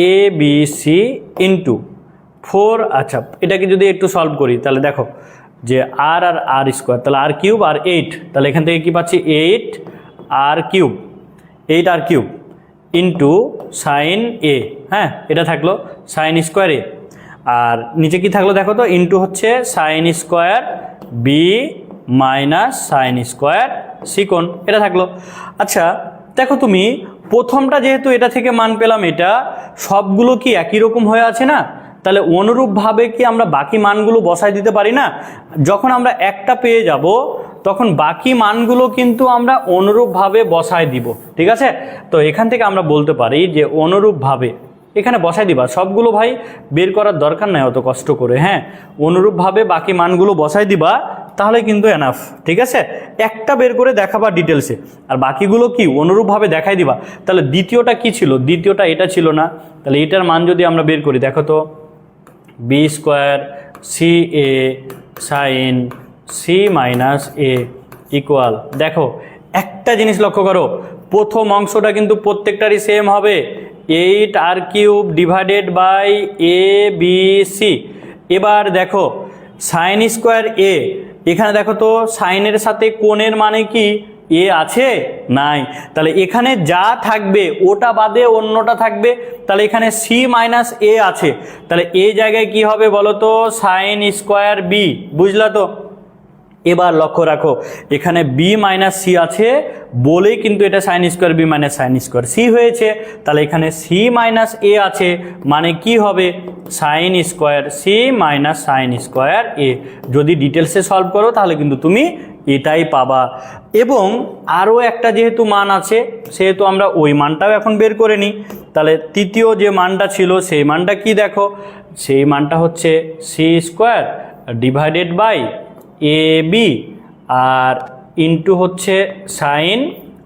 A B C into 4, আচ্ছা এটাকে যদি একটু সলভ করি তাহলে দেখো যে আর আর আর স্কোয়ার, তাহলে আর কিউব আর 8, তাহলে এখান থেকে কি পাচ্ছি 8 R cube, 8 R cube into sine এ, হ্যাঁ এটা থাকলো সাইন স্কোয়ার এ, আর নিচে কি থাকলো দেখো তো ইন্টু হচ্ছে sine square B minus sine square C কোণ, এটা থাকলো। আচ্ছা দেখো তুমি প্রথমটা যেহেতু এটা থেকে মান পেলাম, এটা সবগুলো কি একই রকম হয়ে আছে না, তাহলে অনুরূপভাবে কি আমরা বাকি মানগুলো বসায় দিতে পারি না? যখন আমরা একটা পেয়ে যাব তখন বাকি মানগুলো কিন্তু আমরা অনুরূপভাবে বসায় দিব, ঠিক আছে। তো এখান থেকে আমরা বলতে পারি যে অনুরূপভাবে এখানে বসায় দিবা, সবগুলো ভাই বের করার দরকার নাই অত কষ্ট করে, হ্যাঁ, অনুরূপভাবে বাকি মানগুলো বসায় দিবা তাহলে কিন্তু এনাফ, ঠিক আছে। একটা বের করে দেখাবা ডিটেলসে, আর বাকিগুলো কি অনুরূপভাবে দেখাই দিবা। তাহলে দ্বিতীয়টা কি ছিল, দ্বিতীয়টা এটা ছিল না, তাহলে এটার মান যদি আমরা বের করি দেখো তো B square C A sine C minus A equal, দেখো একটা জিনিস লক্ষ্য করো, প্রথম অংশটা কিন্তু প্রত্যেকটারই সেম হবে, 8 R cube divided by A B C. এবার দেখো সাইন স্কোয়ার এ, এখানে দেখো তো সাইনের সাথে কোণের মানে কি এ আছে নাই, তাহলে এখানে যা থাকবে ওটা বাদে অন্যটা থাকবে, তাহলে এখানে সি মাইনাস এ আছে, তাহলে এই জায়গায় কি হবে বলো তো সাইন স্কোয়ার বি, বুঝলা তো। এবার লক্ষ্য রাখো এখানে বি মাইনাস সি আছে বলেই কিন্তু এটা sine square B minus sine square C হয়েছে, তাহলে এখানে সি মাইনাস এ আছে মানে কি হবে sine square C minus sine square A. যদি ডিটেলসে সলভ করো তাহলে কিন্তু তুমি এটাই পাবা। এবং আরও একটা যেহেতু মান আছে সেহেতু আমরা ওই মানটাও এখন বের করে নিই। তাহলে তৃতীয় যে মানটা ছিল সেই মানটা কি দেখো, সেই মানটা হচ্ছে C square divided by A B আর ইন্টু হচ্ছে সাইন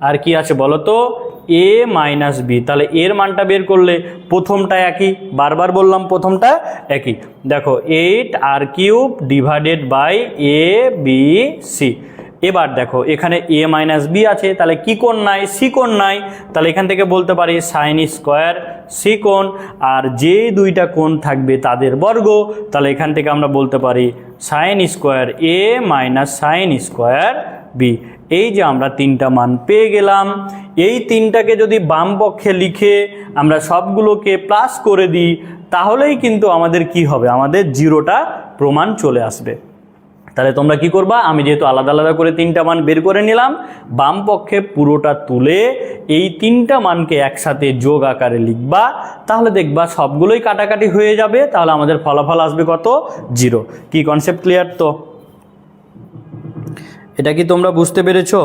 আর কি আছে বলো তো এ মাইনাস বি। তাহলে এর মানটা বের করলে প্রথমটা একই, বারবার বললাম প্রথমটা একই, দেখো 8 R cube divided by A B C. এবার দেখো এখানে এ মাইনাস বি আছে, তাহলে কি কোণ নাই, সি কোণ নাই, তাহলে এখান থেকে বলতে পারি সাইন স্কোয়ার সি কোণ, আর যে দুইটা কোণ থাকবে তাদের বর্গ, তাহলে এখান থেকে আমরা বলতে পারি sine square A minus sine square B. এই যে আমরা তিনটা মান পেয়ে গেলাম, এই তিনটাকে যদি বাম পক্ষে লিখে আমরা সবগুলোকে প্লাস করে দিই তাহলেই কিন্তু আমাদের কি হবে, আমাদের জিরোটা প্রমাণ চলে আসবে। তাহলে তোমরা কি করবা, আমি যেহেতু আলাদা আলাদা করে তিনটা মান বের করে নিলাম, বাম পক্ষে পুরোটা তুলে এই তিনটা মানকে একসাথে যোগ আকারে লিখবা, তাহলে দেখবা সবগুলোই কাটাকাটি হয়ে যাবে, তাহলে আমাদের ফলাফল আসবে কত, 0। কি কনসেপ্ট ক্লিয়ার তো? এটা কি তোমরা বুঝতে পেরেছো?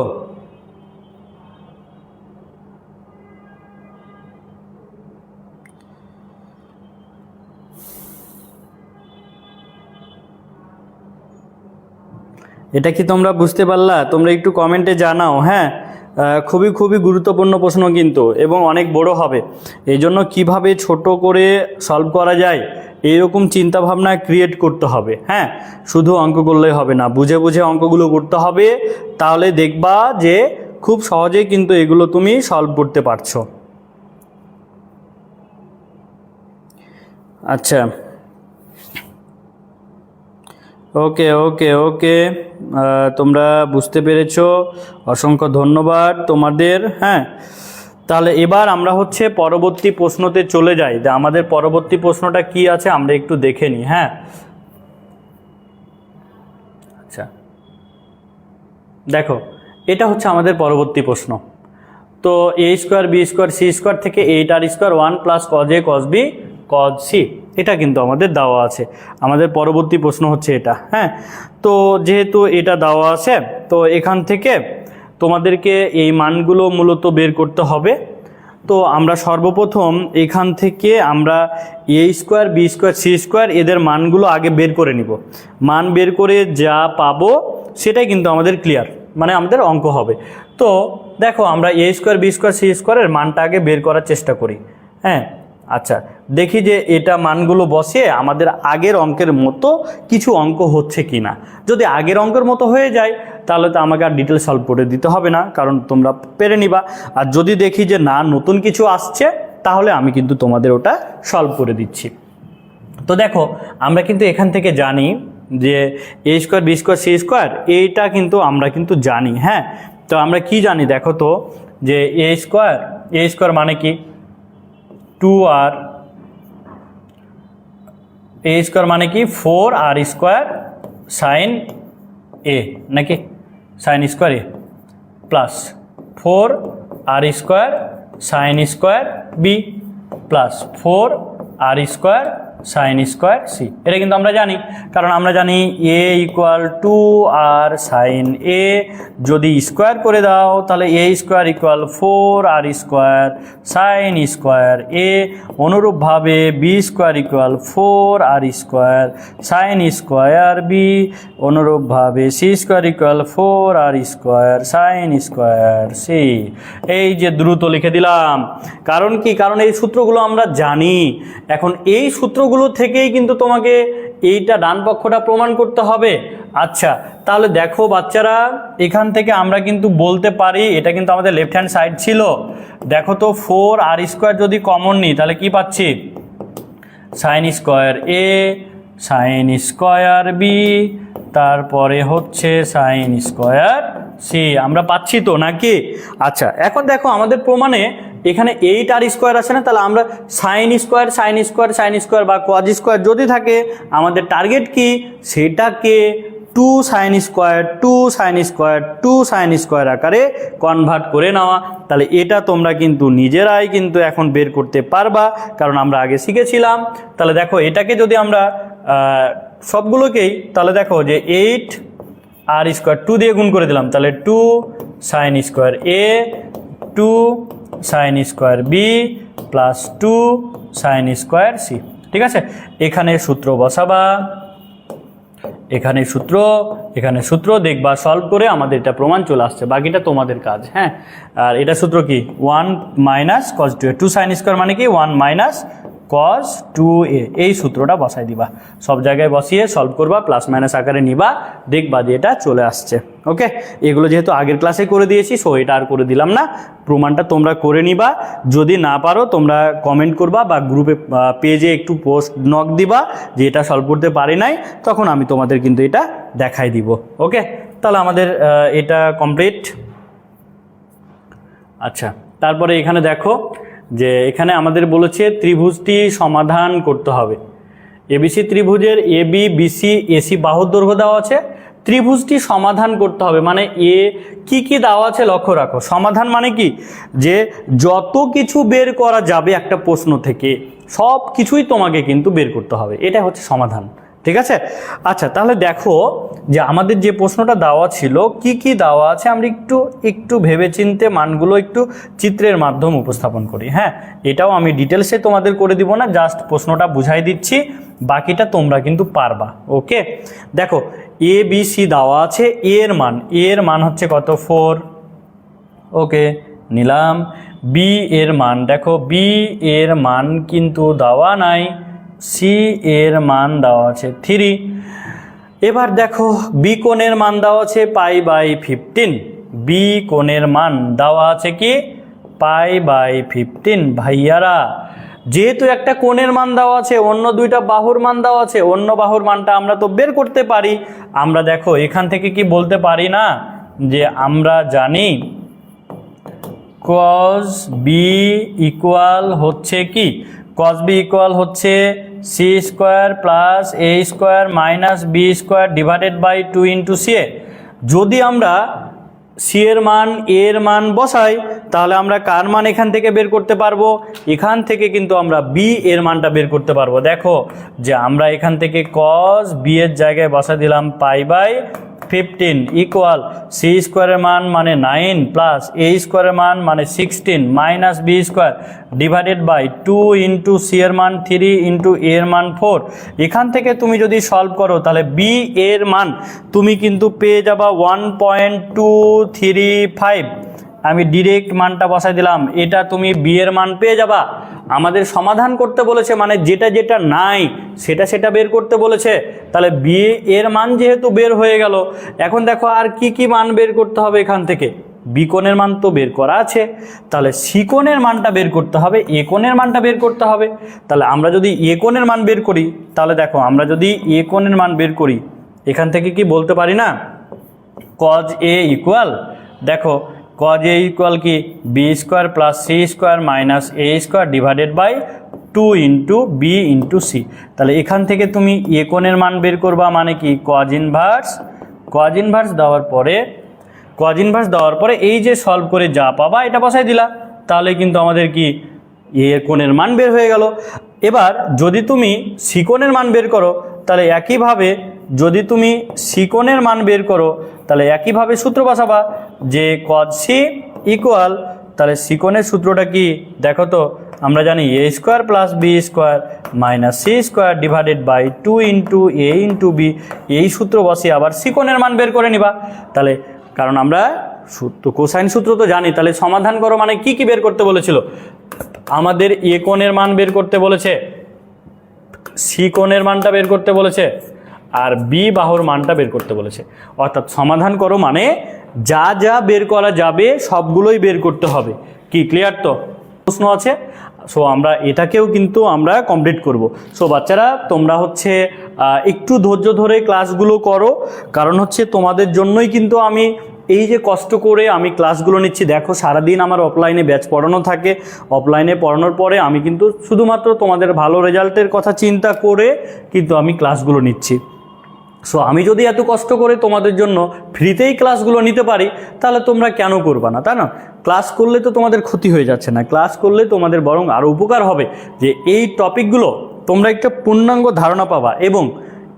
এটা কি তোমরা বুঝতে পারলা? তোমরা একটু কমেন্টে জানাও, হ্যাঁ। খুবই খুবই গুরুত্বপূর্ণ প্রশ্ন কিন্তু, এবং অনেক বড় হবে, এই জন্য কীভাবে ছোট করে সলভ করা যায় এইরকম চিন্তাভাবনা ক্রিয়েট করতে হবে, হ্যাঁ। শুধু অঙ্ক করলেই হবে না, বুঝে বুঝে অঙ্কগুলো করতে হবে, তাহলে দেখবা যে খুব সহজেই কিন্তু এগুলো তুমি সলভ করতে পারছো। আচ্ছা, ওকে ওকে ওকে, তোমরা বুঝতে পেরেছো, অসংখ্য ধন্যবাদ তোমাদের, হ্যাঁ। তাহলে এবার আমরা হচ্ছে পরবর্তী প্রশ্নতে চলে যাই, যে আমাদের পরবর্তী প্রশ্নটা কি আছে আমরা একটু দেখে নিই, হ্যাঁ। আচ্ছা দেখো এটা হচ্ছে আমাদের পরবর্তী প্রশ্ন। তো A square B square C square থেকে 8r square 1 plus cos A cos B cos C, এটা কিন্তু আমাদের দেওয়া আছে। আমাদের পরবর্তী প্রশ্ন হচ্ছে এটা। হ্যাঁ, তো যেহেতু এটা দেওয়া আছে, তো এখান থেকে তোমাদেরকে এই মানগুলো মূলত বের করতে হবে। তো আমরা সর্বপ্রথম এখান থেকে আমরা A square B square C square এদের মানগুলো আগে বের করে নিব। মান বের করে যা পাবো সেটাই কিন্তু আমাদের ক্লিয়ার, মানে আমাদের অঙ্ক হবে। তো দেখো আমরা A square B square C স্কোয়ারের মানটা আগে বের করার চেষ্টা করি। হ্যাঁ, আচ্ছা, দেখি যে এটা মানগুলো বসিয়ে আমাদের আগের অঙ্কের মতো কিছু অঙ্ক হচ্ছে কি না। যদি আগের অঙ্কের মতো হয়ে যায় তাহলে তো আমাকে আর ডিটেল সলভ করে দিতে হবে না, কারণ তোমরা পেরে নিবা। আর যদি দেখি যে না নতুন কিছু আসছে তাহলে আমি কিন্তু তোমাদের ওটা সলভ করে দিচ্ছি। তো দেখো আমরা কিন্তু এখান থেকে জানি যে A square B square C square এইটা কিন্তু আমরা কিন্তু জানি। হ্যাঁ, তো আমরা কি জানি দেখো তো, যে এ স্কোয়ার মানে কি 2r, এ স্কোয়ার মানে কি 4r স্কোয়ার সাইন এ, নাকি sine square A plus 4r square sine square B plus 4r square sine square C. এটা কিন্তু আমরা জানি, কারণ আমরা জানি A equal to R sine A, যদি স্কোয়ার করে দাও তাহলে A square equal 4r square sine square A. অনুরূপভাবে B square equal 4r square sine square B. অনুরূপভাবে C square equal 4r square sine square C. এই যে দ্রুত লিখে দিলাম, কারণ কি, কারণ এই সূত্রগুলো আমরা জানি। এখন এই সূত্রগুলো থেকেই কিন্তু তোমাকে এইটা ডান পক্ষটা প্রমাণ করতে হবে। আচ্ছা, তাহলে দেখো বাচ্চারা, এখান থেকে আমরা কিন্তু বলতে পারি, এটা কিন্তু আমাদের লেফট হ্যান্ড সাইড ছিল। দেখো তো 4r স্কোয়ার যদি কমন নিই তাহলে কি পাচ্ছি, সাইন স্কোয়ার এ সাইন স্কোয়ার বি, তারপরে হচ্ছে সাইন স্কোয়ার সি। আমরা পাচ্ছি তো নাকি? আচ্ছা, এখন দেখো আমাদের প্রমাণে এখানে 8r স্কোয়ার আছে না, তাহলে আমরা sine square sine square sine square বা কজ স্কোয়ার যদি থাকে, আমাদের টার্গেট কি, সেটাকে 2 sine square 2 sine square 2 sine square আকারে কনভার্ট করে নেওয়া। তাহলে এটা তোমরা কিন্তু নিজেরাই কিন্তু এখন বের করতে পারবা, কারণ আমরা আগে শিখেছিলাম। তাহলে দেখো এটাকে যদি আমরা সবগুলোকেই, তাহলে দেখো যে 8r স্কোয়ার 2 দিয়ে গুণ করে দিলাম, তাহলে 2 sine square A 2 sine square B plus 2 sine square C. ঠিক আছে, এখানে সূত্র বসাবা, এখানে সূত্র দেখবা, সলভ করে আমাদের এটা প্রমাণ চলে আসছে, বাকিটা তোমাদের কাজ। হ্যাঁ, আর এটা সূত্র কি 1 minus cause 2a, 2 sine square মানে কি 1 মাইনাস কজ 2a, এই সূত্রটা বসাই দিবা। সব জায়গায় বসিয়ে সলভ করবা, প্লাস মাইনাস আকারে নিবা, দেখবা যে এটা চলে আসছে। ওকে, এগুলো যেহেতু আগের ক্লাসে করে দিয়েছি, সো এটা আর করে দিলাম না। প্রমাণটা তোমরা করে নিবা, যদি না পারো তোমরা কমেন্ট করবা বা গ্রুপে পেজে একটু পোস্ট নক দিবা যে এটা সলভ করতে পারি নাই, তখন আমি তোমাদের কিন্তু এটা দেখাই দিব। ওকে, তাহলে আমাদের এটা কমপ্লিট। আচ্ছা, তারপরে এখানে দেখো যে এখানে আমাদের বলেছে ত্রিভুজটি সমাধান করতে হবে। এবিসি ত্রিভুজের এ বি বিসি এসি বাহুর দৈর্ঘ্য দেওয়া আছে, ত্রিভুজটি সমাধান করতে হবে। মানে এ কি দেওয়া আছে লক্ষ্য রাখো। সমাধান মানে কি, যে যত কিছু বের করা যাবে একটা প্রশ্ন থেকে সব কিছুই তোমাকে কিন্তু বের করতে হবে, এটা হচ্ছে সমাধান। ঠিক আছে, আচ্ছা তাহলে দেখো যে আমাদের যে প্রশ্নটা দেওয়া ছিল কি দেওয়া আছে, আমরা একটু ভেবেচিন্তে মানগুলো একটু চিত্রের মাধ্যমে উপস্থাপন করি। হ্যাঁ, এটাও আমি ডিটেলসে তোমাদের করে দিব না, জাস্ট প্রশ্নটা বুঝাই দিচ্ছি, বাকিটা তোমরা কিন্তু পারবা। ওকে, দেখো এ বি সি দেওয়া আছে, এর মান হচ্ছে কত 4। ওকে, নিলাম। বি এর মান, দেখো বি এর মান কিন্তু দেওয়া নাই, সি এর মান দেওয়া আছে 3। এবার দেখো বি কোণের মান দেওয়া আছে π/15, বি কোণের মান দেওয়া আছে কি π/15। ভাইয়ারা, যেহেতু একটা কোণের মান দেওয়া আছে, অন্য দুইটা বাহুর মান দেওয়া আছে, অন্য বাহুর মানটা আমরা তো বের করতে পারি। আমরা দেখো এখান থেকে কি বলতে পারি না যে আমরা জানি cos b ইকুয়াল হচ্ছে কি, cos b ইকুয়াল হচ্ছে C square plus A square minus B square divided by 2 × CA। যদি আমরা সি এর মান এ এর মান বসাই, তাহলে আমরা কার মান এখান থেকে বের করতে পারবো? এখান থেকে কিন্তু আমরা বি এর মানটা বের করতে পারবো। দেখো যে আমরা এখান থেকে কস বি এর জায়গায় বসা দিলাম π/15 ইকুয়াল সি স্কোয়ারের মান মানে 9 প্লাস এ স্কোয়ারের মান মানে 16 minus B square divided by 2 into C এর মান 3 ইন্টু এ এর মান 4। এখান থেকে তুমি যদি সলভ করো তাহলে বি এর মান তুমি কিন্তু পেয়ে যাবা 1.235। আমি ডিরেক্ট মানটা বসাই দিলাম, এটা তুমি বি এর মান পেয়ে যাবা। আমাদের সমাধান করতে বলেছে, মানে যেটা যেটা নাই সেটা বের করতে বলেছে। তাহলে বি এর মান যেহেতু বের হয়ে গেল, এখন দেখো আর কি কি মান বের করতে হবে এখান থেকে। বি কোণের মান তো বের করা আছে, তাহলে সি কোণের মানটা বের করতে হবে, এ কোণের মানটা বের করতে হবে। তাহলে আমরা যদি এ কোণের মান বের করি, তাহলে দেখো আমরা যদি এ কোণের মান বের করি, এখান থেকে কি বলতে পারি না কজ এ ইকুয়াল, দেখো কজ এ ইকুয়াল কি B square plus C square minus A square divided by 2 into B into C. তাহলে এখান থেকে তুমি এ কোণের মান বের করবা, মানে কি কজ ইনভার্স দেওয়ার পরে এই যে সলভ করে যা পাবা এটা বসাই দিলা, তাহলে কিন্তু আমাদের কি এ কোণের মান বের হয়ে গেল। এবার যদি তুমি সি কোণের মান বের করো, তাহলে একইভাবে যদি তুমি সি কোণের মান বের করো, তাহলে একইভাবে সূত্র বসাবা যে কজ সি ইকুয়াল, তাহলে সি কোণের সূত্রটা কি দেখো তো, আমরা জানি A square plus B square minus C square divided by 2 into A into B. এই সূত্র বসিয়ে আবার সি কোণের মান বের করে নিবা। তাহলে কারণ আমরা সূত্র কোসাইন সূত্র তো জানি, তাহলে সমাধান করো মানে কি কি বের করতে বলেছিল? আমাদের এ কোণের মান বের করতে বলেছে, সি কোণের মানটা বের করতে বলেছে, আর বি বাহুর মানটা বের করতে বলেছে। অর্থাৎ সমাধান করো মানে যা যা বের করা যাবে সবগুলোই বের করতে হবে। কি ক্লিয়ার তো? প্রশ্ন আছে, সো আমরা এটাকেও কিন্তু আমরা কমপ্লিট করব। সো বাচ্চারা তোমরা হচ্ছে একটু ধৈর্য ধরে ক্লাসগুলো করো, কারণ হচ্ছে তোমাদের জন্যই কিন্তু আমি এই যে কষ্ট করে আমি ক্লাসগুলো নিচ্ছি। দেখো সারাদিন আমার অফলাইনে ব্যাচ পড়ানো থাকে, অফলাইনে পড়ানোর পরে আমি কিন্তু শুধুমাত্র তোমাদের ভালো রেজাল্টের কথা চিন্তা করে কিন্তু আমি ক্লাসগুলো নিচ্ছি। সো আমি যদি এত কষ্ট করে তোমাদের জন্য ফ্রিতেই ক্লাসগুলো নিতে পারি, তাহলে তোমরা কেন করবা না, তাই না? ক্লাস করলে তো তোমাদের ক্ষতি হয়ে যাচ্ছে না, ক্লাস করলে তোমাদের বরং আরও উপকার হবে, যে এই টপিকগুলো তোমরা একটা পূর্ণাঙ্গ ধারণা পাবা। এবং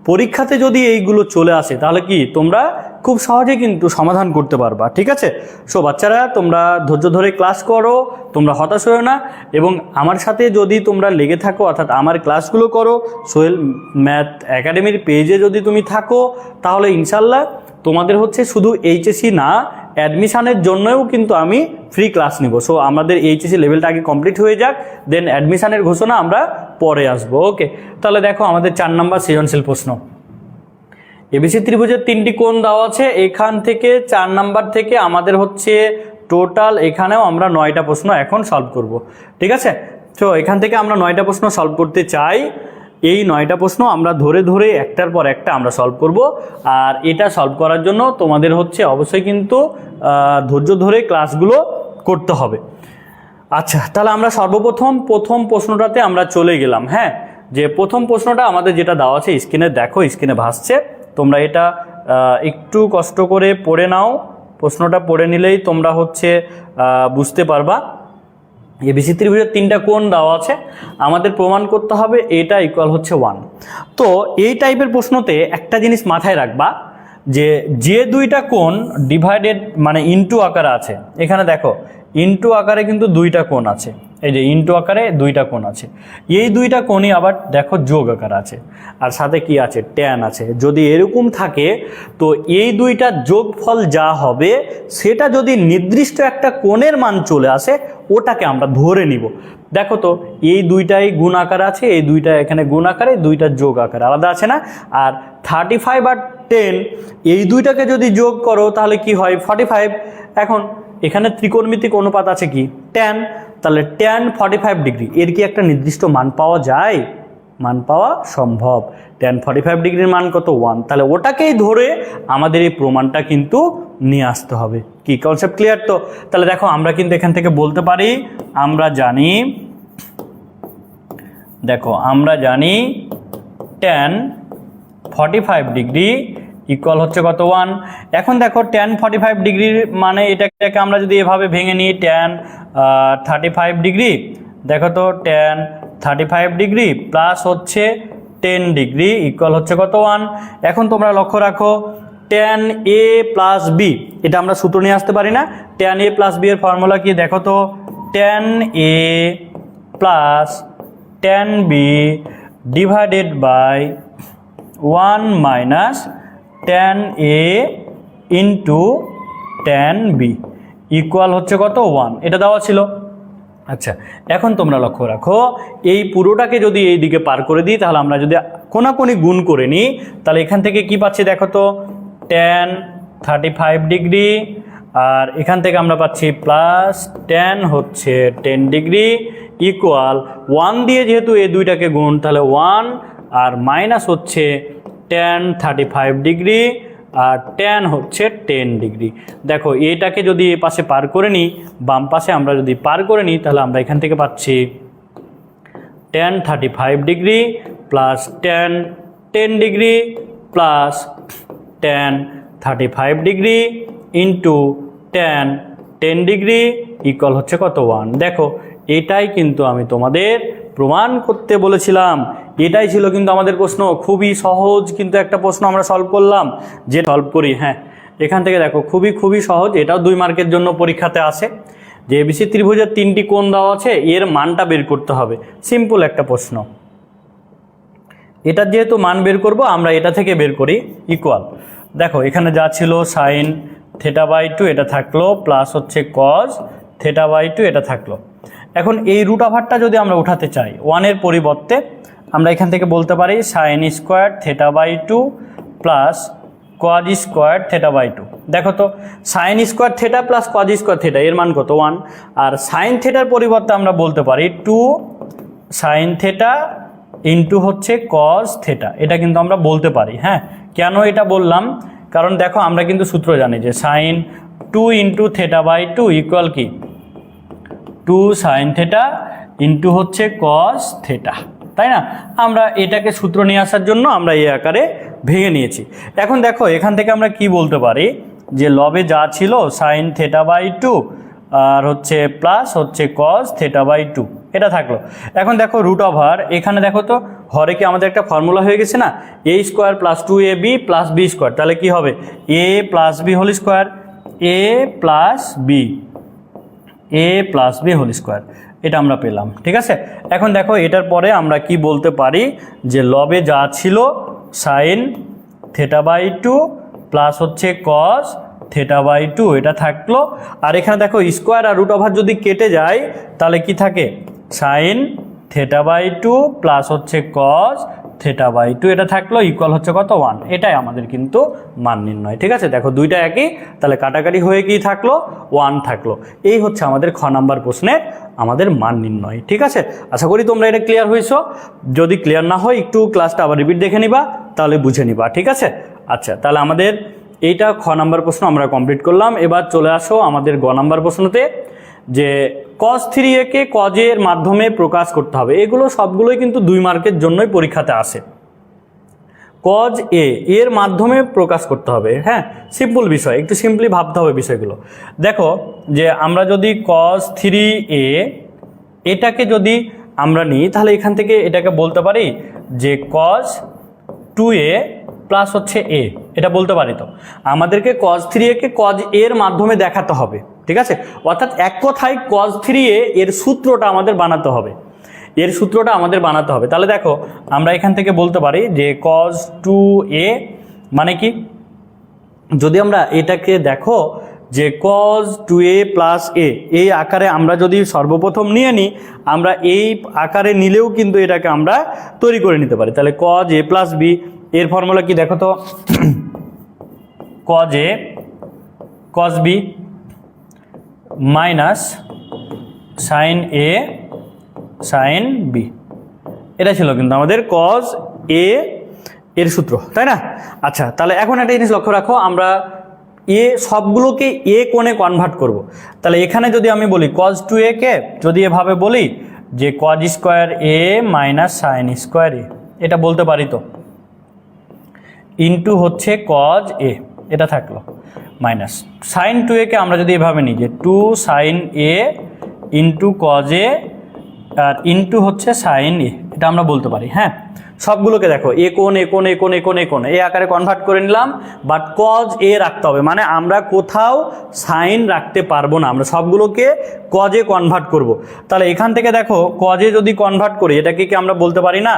পরীক্ষাতে যদি এইগুলো চলে আসে তাহলে কি তোমরা খুব সহজে কিন্তু সমাধান করতে পারবা। ঠিক আছে? সো বাচ্চারা তোমরা ধৈর্য ধরে ক্লাস করো, তোমরা হতাশ হও না, এবং আমার সাথে যদি তোমরা লেগে থাকো, অর্থাৎ আমার ক্লাসগুলো করো, সোহেল ম্যাথ একাডেমির পেজে যদি তুমি থাকো, তাহলে ইনশাল্লাহ তোমাদের হচ্ছে শুধু এইচএসসি না, অ্যাডমিশানের জন্যও কিন্তু আমি ফ্রি ক্লাস নিব। সো আমাদের এইচএসসি লেভেলটা আগে কমপ্লিট হয়ে যাক, দেন অ্যাডমিশানের ঘোষণা আমরা পরে আসবো। ওকে, তাহলে দেখো আমাদের 4 নম্বর সৃজনশীল প্রশ্ন। এবিসি ত্রিভুজের 3টি কোণ দেওয়া আছে, এখান থেকে 4 নাম্বার থেকে আমাদের হচ্ছে টোটাল এখানেও আমরা 9টা প্রশ্ন এখন সলভ করব। ঠিক আছে? তো এখান থেকে আমরা 9টা প্রশ্ন সলভ করতে চাই। এই 9টা প্রশ্ন আমরা ধরে ধরে একটার পর একটা আমরা সলভ করব। আর এটা সলভ করার জন্য তোমাদের হচ্ছে অবশ্যই কিন্তু ধৈর্য ধরে ক্লাসগুলো করতে হবে। আচ্ছা, তাহলে আমরা সর্বপ্রথম প্রথম প্রশ্নটাতে আমরা চলে গেলাম। হ্যাঁ, যে প্রথম প্রশ্নটা আমাদের যেটা দেওয়া আছে স্ক্রিনে দেখো, স্ক্রিনে ভাসছে, তোমরা এটা একটু কষ্ট করে পড়ে নাও। প্রশ্নটা পড়ে নিলেই তোমরা হচ্ছে বুঝতে পারবা। এবিসি ত্রিভুজের 3টা কোণ দেওয়া আছে, আমাদের প্রমাণ করতে হবে এটা ইকুয়াল হচ্ছে 1। তো এই টাইপের প্রশ্নতে একটা জিনিস মাথায় রাখবা, যে 2টা কোণ ডিভাইডেড মানে ইনটু আকারে আছে, এখানে দেখো ইনটু আকারে কিন্তু 2টা কোণ আছে, এই যে ইনটু আকারে 2টা কোণ আছে, এই 2টা কোণই আবার দেখো যোগ আকার আছে, আর সাথে কি আছে ট্যান আছে। যদি এরকম থাকে তো এই 2টার যোগফল যা হবে সেটা যদি নির্দিষ্ট একটা কোণের মান চলে আসে, ওটাকে আমরা ধরে নিব। দেখো তো এই 2টাই গুণ আকার আছে, এই 2টা এখানে গুণ আকারে, 2টা যোগ আকারে, আলাদা আছে না? আর 35 আর 10 এই 2টাকে যদি যোগ করো তাহলে কি হয় 45। এখন এখানে ত্রিকোণমিতিক অনুপাত আছে কি tan, তাহলে tan 45 ডিগ্রি, এর কি একটা নির্দিষ্ট মান পাওয়া যায়? মান পাওয়া সম্ভব। tan 45 ডিগ্রির মান কত 1, তাহলে ওটাকেই ধরে আমাদের এই প্রমাণটা কিন্তু নিয়ে আসতে হবে। কি কনসেপ্ট ক্লিয়ার তো? তাহলে দেখো আমরা কিন্তু এখান থেকে বলতে পারি, আমরা জানি, দেখো আমরা জানি tan 45 ডিগ্রি ইকুয়াল হচ্ছে কত 1। এখন দেখো tan 45 ডিগ্রির মানে এটাকে আমরা যদি এভাবে ভেঙে নিই tan 35 ডিগ্রি, দেখো তো tan 35 ডিগ্রি প্লাস হচ্ছে 10 ডিগ্রি ইকুয়াল হচ্ছে কত 1। এখন তোমরা লক্ষ্য রাখো tan a প্লাস বি, এটা আমরা সূত্র নিয়ে আসতে পারি না? tan a প্লাস বি এর ফর্মুলা কি দেখো তো, tan a plus tan b divided by 1 minus tan a into tan b equal হচ্ছে কত 1, এটা দেওয়া ছিল। আচ্ছা, এখন তোমরা লক্ষ্য রাখো এই পুরোটাকে যদি এই দিকে পার করে দিই, তাহলে আমরা যদি কোনাকুনি গুণ করে নিই, তাহলে এখান থেকে কি পাচ্ছি দেখো তো, tan 35 ডিগ্রি, আর এখান থেকে আমরা পাচ্ছি প্লাস tan হচ্ছে 10 ডিগ্রি ইকুয়াল 1 দিয়ে যেহেতু এই দুইটাকে গুণ, তাহলে 1 আর মাইনাস হচ্ছে tan 35 ডিগ্রি আর tan হচ্ছে 10 ডিগ্রি। দেখো এটাকে যদি এ পাশে পার করে নিই, বাম পাশে আমরা যদি পার করে নিই, তাহলে আমরা এখান থেকে পাচ্ছি tan 35 degree plus tan 10 degree plus tan 35 degree into tan 10 degree equal হচ্ছে কত 1। দেখো এটাই কিন্তু আমি তোমাদের প্রমাণ করতে বলেছিলাম, এটাই ছিল কিন্তু আমাদের প্রশ্ন। খুবই সহজ কিন্তু একটা প্রশ্ন আমরা সলভ করলাম, যে সলভ করি। হ্যাঁ, এখান থেকে দেখো খুবই সহজ, এটাও 2 মার্কের জন্য পরীক্ষাতে আসে, যে এবিসি ত্রিভুজের 3টি কোণ দেওয়া আছে, এর মানটা বের করতে হবে। সিম্পল একটা প্রশ্ন, এটা যেহেতু মান বের করব আমরা এটা থেকে বের করি ইকুয়াল। দেখো এখানে যা ছিল সাইন থেটা বাই 2 এটা থাকলো, প্লাস হচ্ছে কজ থেটা বাই 2 এটা থাকলো। এখন এই রুট ওভারটা যদি আমরা উঠাতে চাই 1 এর পরিবর্তে, আমরা এখান থেকে বলতে পারি sine square theta by 2 plus cos square theta by 2। দেখো তো sine square theta plus cos square theta এর মান কত 1, আর সাইন থেটার পরিবর্তে আমরা বলতে পারি 2 সাইন থেটা ইন্টু হচ্ছে কজ থেটা, এটা কিন্তু আমরা বলতে পারি। হ্যাঁ, কেন এটা বললাম, কারণ দেখো আমরা কিন্তু সূত্র জানি যে sine 2 into theta by 2 equal কি 2 সাইন থেটা ইন্টু হচ্ছে কজ থেটা, তাই না? আমরা এটাকে সূত্র নিয়ে আসার জন্য আমরা এই আকারে ভেঙে নিয়েছি। এখন দেখো এখান থেকে আমরা কি বলতে পারি, যে লবে যা ছিল সাইন থেটা বাই 2 আর হচ্ছে প্লাস হচ্ছে কজ থেটা বাই 2 এটা থাকলো। এখন দেখো রুট ওভার, এখানে দেখো তো হরে কি আমাদের একটা ফর্মুলা হয়ে গেছে না, a square plus 2ab plus b square, তাহলে কি হবে a plus b whole square, a plus b whole square, এটা আমরা পেলাম। ঠিক আছে, এখন দেখো এটার পরে আমরা কি বলতে পারি, যে লবে যা ছিল সাইন থেটা বাই 2 প্লাস হচ্ছে কজ থেটা বাই 2 এটা থাকলো, আর এখানে দেখো স্কোয়ার আর রুট ওভার যদি কেটে যায়, তাহলে কি থাকে সাইন থেটা বাই 2 প্লাস হচ্ছে কজ থেটা বাই 2 এটা থাকলো ইকুয়াল হচ্ছে কত 1। এটাই আমাদের কিন্তু মান নির্ণয়। ঠিক আছে, দেখো দুইটা একই, তাহলে কাটাকাটি হয়ে কি থাকলো 1 থাকলো। এই হচ্ছে আমাদের খ নাম্বার প্রশ্নের আমাদের মান নির্ণয়। ঠিক আছে, আশা করি তোমরা এটা ক্লিয়ার হয়েছো। যদি ক্লিয়ার না হয় একটু ক্লাসটা আবার রিপিট দেখে নিবা, তাহলে বুঝে নিবা। ঠিক আছে, আচ্ছা তাহলে আমাদের এইটা খ নাম্বার প্রশ্ন আমরা কমপ্লিট করলাম। এবার চলে আসো আমাদের গ নাম্বার প্রশ্নতে, যে cos 3a K cos a এর মাধ্যমে প্রকাশ করতে হবে। এগুলো সবগুলোই কিন্তু 2 মার্কের জন্যই পরীক্ষাতে আসে। cos a এর মাধ্যমে প্রকাশ করতে হবে। হ্যাঁ, সিম্পল বিষয়, একটু সিম্পলি ভাবতে হবে বিষয়গুলো। দেখো যে আমরা যদি cos 3a এটাকে যদি আমরা নিই, তাহলে এখান থেকে এটাকে বলতে পারি যে cos 2a প্লাস হচ্ছে a, এটা বলতে পারি। তো আমাদেরকে cos 3a K cos a এর মাধ্যমে দেখাতে হবে। ঠিক আছে, অর্থাৎ এক কথায় cos 3a এর সূত্রটা আমাদের বানাতে হবে, তাহলে দেখো আমরা এখান থেকে বলতে পারি যে cos 2a মানে কি, যদি আমরা এটাকে দেখো যে cos 2a প্লাস a এই আকারে আমরা যদি সর্বপ্রথম নিয়ে নিই, আমরা এই আকারে নিলেও কিন্তু এটাকে আমরা তৈরি করে নিতে পারি। তাহলে cos a প্লাস b এর ফর্মুলা কি দেখো তো, cos a cos b minus sine a sine b, এটা ছিল কিন্তু আমাদের cos a এর সূত্র, তাই না? আচ্ছা, তাহলে এখন একটা জিনিস লক্ষ্য রাখো, আমরা এ সবগুলোকে এ কোণে কনভার্ট করব। তাহলে এখানে যদি আমি বলি cos 2a কে যদি এভাবে বলি যে cos square a minus sine square a, এটা বলতে পারি। তো ইন্টু হচ্ছে কজ এ, এটা থাকলো মাইনাস সাইন 2a কে আমরা যদি এভাবে নিই যে 2 sine A into cos A আর ইন্টু হচ্ছে সাইন এ, এটা আমরা বলতে পারি। হ্যাঁ, সবগুলোকে দেখো এ কোণ এ কোণ এ কোণ এ কোণ এ কোণ এই আকারে কনভার্ট করে নিলাম, বাট কজ এ রাখতে হবে, মানে আমরা কোথাও সাইন রাখতে পারবো না, আমরা সবগুলোকে কজে কনভার্ট করব। তাহলে এখান থেকে দেখো কজে যদি কনভার্ট করি এটাকে কি আমরা বলতে পারি না